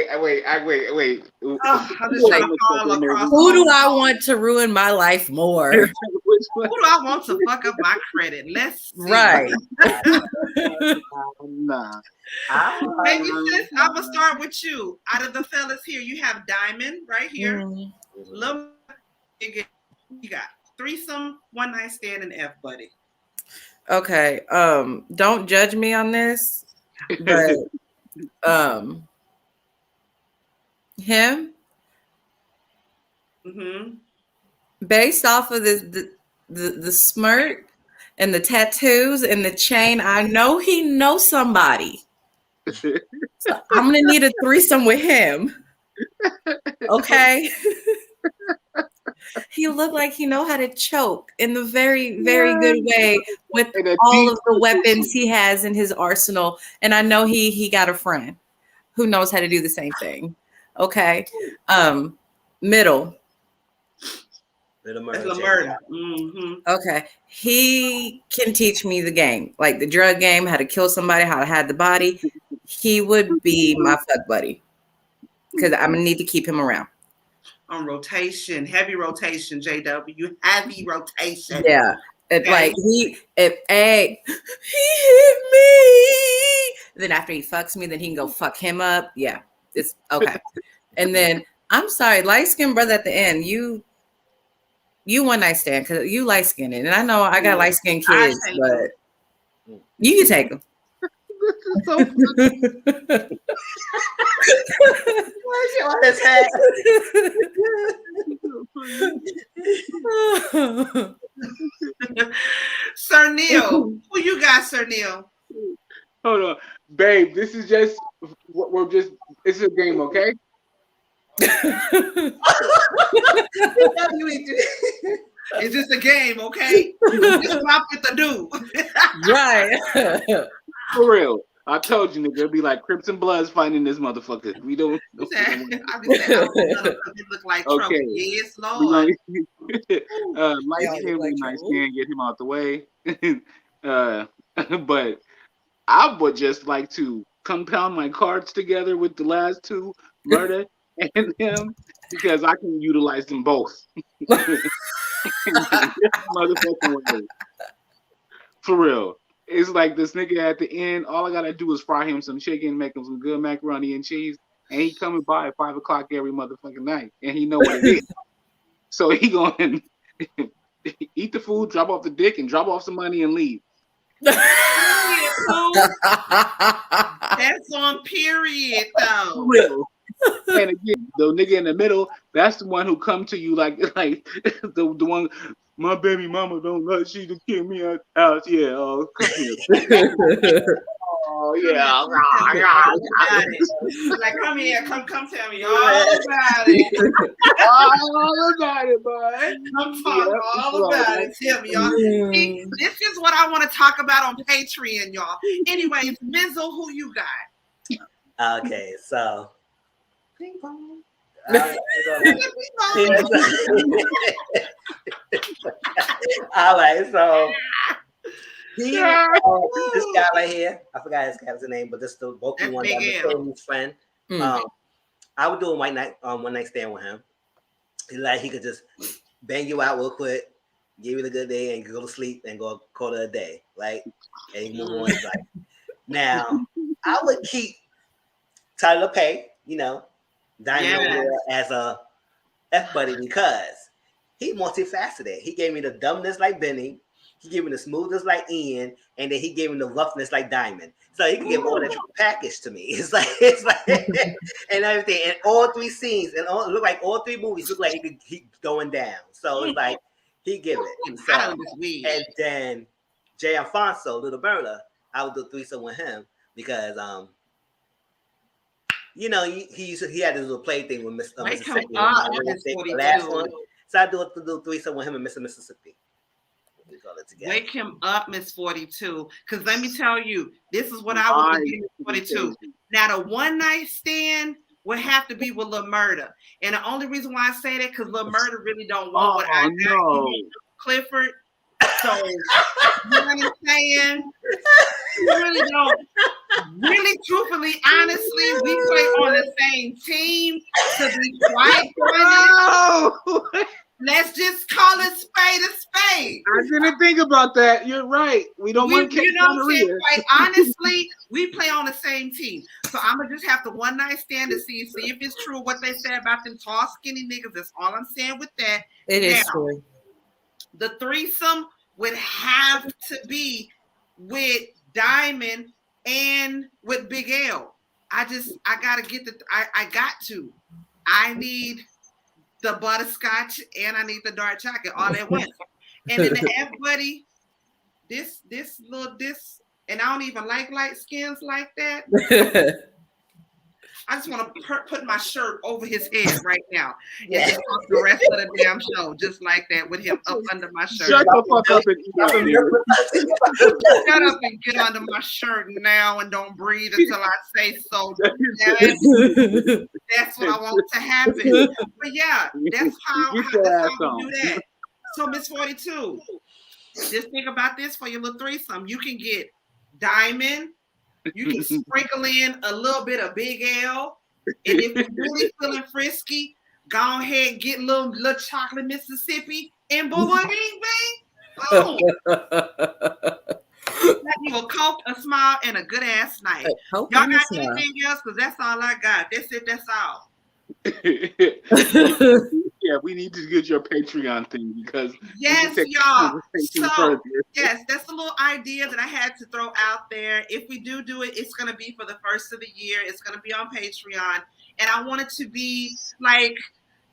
do I want to ruin my life more? Who do I want to fuck up my credit? Let's see. Right. Nah. Maybe sis, I'm gonna start with you. Out of the fellas here, you have Diamond right here. Lil, you got threesome, one night stand, and F buddy. Okay. Don't judge me on this, but him, based off of the smirk and the tattoos and the chain, I know he knows somebody. So I'm gonna need a threesome with him. Okay. He looked like he know how to choke in the very, very good way with all of the weapons he has in his arsenal. And I know he got a friend who knows how to do the same thing. Okay. Middle. Okay. He can teach me the game, like the drug game, how to kill somebody, how to hide the body. He would be my fuck buddy because I'm gonna need to keep him around. On rotation, heavy rotation, JW, heavy rotation. Yeah, it's like he hit me. Then after he fucks me, then he can go fuck him up. Yeah, it's okay. And then I'm sorry, light skinned brother at the end. You one night stand because you light skinned, and I know I got light skinned kids, but you can take them. So Sir Neale, who you got, Sir Neale? Hold on, babe. This is just it's a game, okay? It's just a game, okay? Just what I'm to do. Right. For real. I told you, nigga, it'll be like Crips and Bloods fighting this motherfucker. We don't. I look like trouble. Yes, Lord. Light skin, we nice skin, get him out the way. But I would just like to compound my cards together with the last two, Murda and him, because I can utilize them both. For real. It's like this nigga at the end, all I gotta do is fry him some chicken, make him some good macaroni and cheese, and he coming by at 5 o'clock every motherfucking night, and he know what it is. So he gonna eat the food, drop off the dick, and drop off some money and leave. That's on period, though. And again, the nigga in the middle, that's the one who come to you like the one. My baby mama don't let she to kick me out. Yeah, oh, come here. Oh yeah, like come here, come tell me all about it. All about it, boy. Come talk all about it. Tell me, y'all. See, this is what I want to talk about on Patreon, y'all. Anyways, Mizzle, who you got? Okay, so. Ping pong. All right, so this guy right here, I forgot his guy's name, but this is the vocal one that was friend. I would do a one night stand with him. He could just bang you out real quick, give you a good day, and go to sleep and go call it a day, right? And move on his life. Now, I would keep Tyler Pay, Danielle as a F buddy because he multifaceted. He gave me the dumbness like Benny. he gave him the smoothness like Ian, and then he gave him the roughness like Diamond. So he can give all that package to me. It's like and everything, and all three scenes, and all look like all three movies look like he could keep going down. So it's like he give it. So, and then Jay Alfonso, Little Berta, I would do a threesome with him because you know, he had this little play thing with Mississippi. The last one. So I do a threesome with him and Mr. Mississippi. We call it together. Wake him up, Miss 42. Because let me tell you, this is what I would do, Miss 42. Now, the one night stand would have to be with Lil Murda. And the only reason why I say that, because Lil Murda really don't want what I got. Clifford. So, you know what I'm saying? You really don't. Really, truthfully, honestly, we play on the same team to be quite honest. Let's just call it spade a spade. I didn't think about that. You're right. We don't want to. You know what I'm saying? Quite honestly, we play on the same team. So I'm gonna just have to one night stand to see if it's true what they say about them tall, skinny niggas. That's all I'm saying with that. It is true. The threesome would have to be with Diamond and with Big L. I gotta get I got to. I need the butterscotch and I need the dark chocolate all at once. And then the F buddy, this, and I don't even like light skins like that. I just want to put my shirt over his head right now. Yeah. And just talk the rest of the damn show just like that with him up under my shirt. Shut the fuck up and eat up. Shut up and get under my shirt now and don't breathe until I say so. That's what I want to happen. But yeah, that's how we do that. So Miss 42, just think about this for your little threesome. You can get Diamond. You can sprinkle in a little bit of Big L. And if you're really feeling frisky, go ahead and get little chocolate Mississippi and boom, bing, bing. Boom. That you a coke, a smile, and a good ass night. Y'all got anything else? Because that's all I got. That's it. That's all. Yeah, we need to get your Patreon thing because yes, y'all. So yes, that's a little idea that I had to throw out there. If we do it, it's gonna be for the first of the year. It's gonna be on Patreon, and I want it to be like,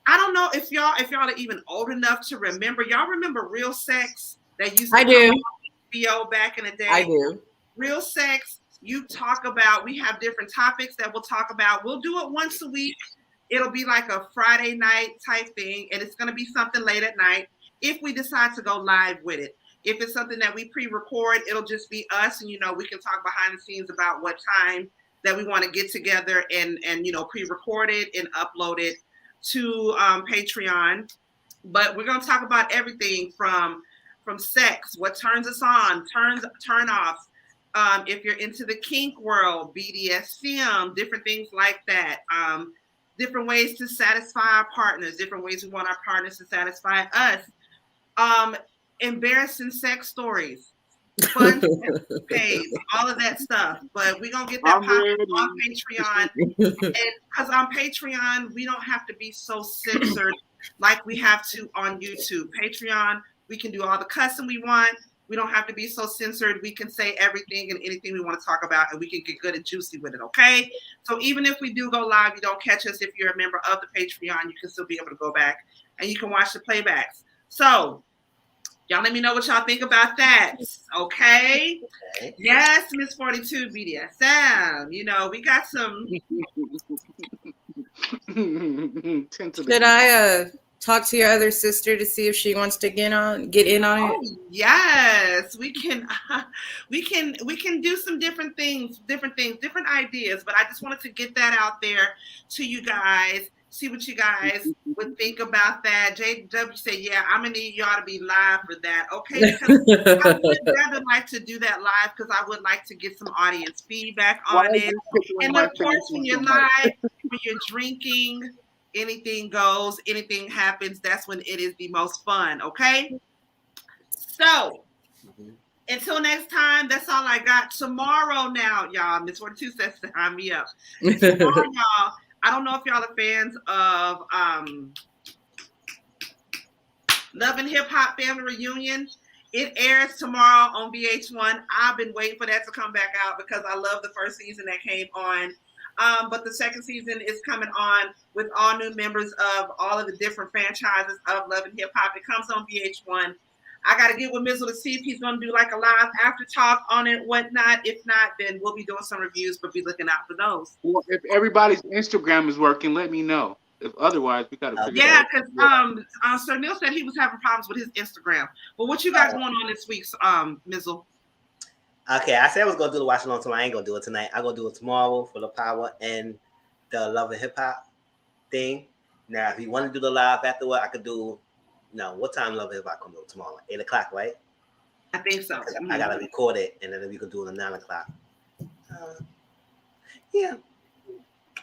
I don't know if y'all are even old enough to remember. Y'all remember Real Sex that used to I do. HBO back in the day? I do. Real Sex. You talk about. We have different topics that we'll talk about. We'll do it once a week. It'll be like a Friday night type thing, and it's going to be something late at night if we decide to go live with it. If it's something that we pre-record, it'll just be us, and, you know, we can talk behind the scenes about what time that we want to get together and you know, pre-record it and upload it to Patreon. But we're going to talk about everything from sex, what turns us on, turn offs, if you're into the kink world, BDSM, different things like that. Different ways to satisfy our partners, different ways we want our partners to satisfy us. Embarrassing sex stories, fun days, all of that stuff. But we're going to get that popping on Patreon. And because on Patreon, we don't have to be so censored like we have to on YouTube. Patreon, we can do all the cussing we want. We don't have to be so censored. We can say everything and anything we want to talk about, and we can get good and juicy with it, okay? So even if we do go live, you don't catch us. If you're a member of the Patreon, you can still be able to go back, and you can watch the playbacks. So y'all let me know what y'all think about that, okay? Yes, Miss 42 BDSM. You know, we got some... Should I talk to your other sister to see if she wants to get in on it? Yes, we can do some different things, different ideas. But I just wanted to get that out there to you guys. See what you guys would think about that. JW said, "Yeah, I'm gonna need y'all to be live for that." Okay, because I would rather like to do that live because I would like to get some audience feedback on it. And of course, when you're live, when you're drinking, anything goes, anything happens. That's when it is the most fun. Okay. So until next time, that's all I got. Tomorrow now, y'all, Miss 42 says to sign me up. Tomorrow, y'all, I don't know if y'all are fans of Love and Hip Hop Family Reunion. It airs tomorrow on VH1. I've been waiting for that to come back out because I love the first season that came on. But the second season is coming on with all new members of all of the different franchises of Love and Hip Hop. It comes on VH1. I got to get with Mizzle to see if he's going to do like a live after talk on it, whatnot. If not, then we'll be doing some reviews, but be looking out for those. Well, if everybody's Instagram is working, let me know. If otherwise, we got to figure Yeah, it because Sir Neale said he was having problems with his Instagram. But what you got going on this week, Mizzle? Okay, I said I was gonna do the watch along tomorrow. I ain't gonna do it tonight. I'm gonna do it tomorrow for the power and the Love and Hip Hop thing. Now, if you want to do the live afterward, I could do. No, what time Love and Hip Hop come out tomorrow? 8 o'clock, right? I think so. I gotta record it, and then we could do it at 9 o'clock. Yeah.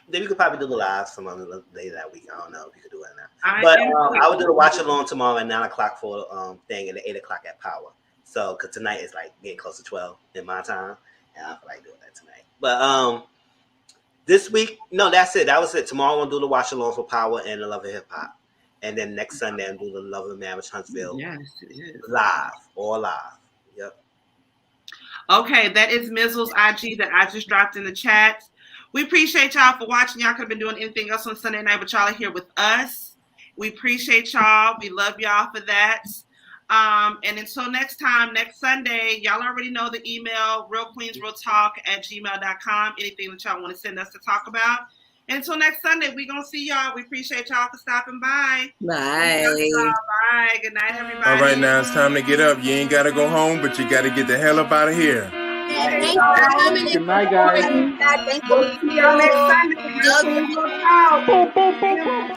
Then we could probably do the live some other day that week. I don't know if we could do it now. But I would do the watch along tomorrow at 9 o'clock for thing, and at 8 o'clock at Power. So, because tonight is like getting close to 12 in my time, and I feel like doing that tonight. But this week, no, that's it. That was it. Tomorrow we'll do the watch along for Power and the Love and Hip Hop, and then next Sunday I'll do the Love and Marriage Huntsville. Yes, it is live. Yep. Okay, that is Mizzle's IG that I just dropped in the chat. We appreciate y'all for watching. Y'all could have been doing anything else on Sunday night, but y'all are here with us. We appreciate y'all. We love y'all for that. And until next time, next Sunday, y'all already know the email, RealQueensRealTalk@gmail.com. Anything that y'all want to send us to talk about. And until next Sunday, we're going to see y'all. We appreciate y'all for stopping by. Bye. Bye. Good night, everybody. All right, now it's time to get up. You ain't got to go home, but you got to get the hell up out of here. Thanks for coming. Good night, guys. Thanks for See y'all next Sunday. Love everyone. Bye.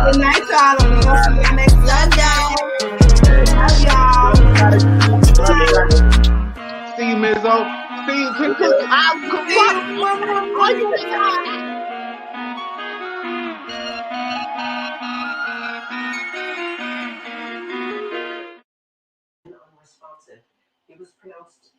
Good night, y'all. We'll see you next Sunday. Love y'all. See you, Mizzo. See you. Unresponsive. It was pronounced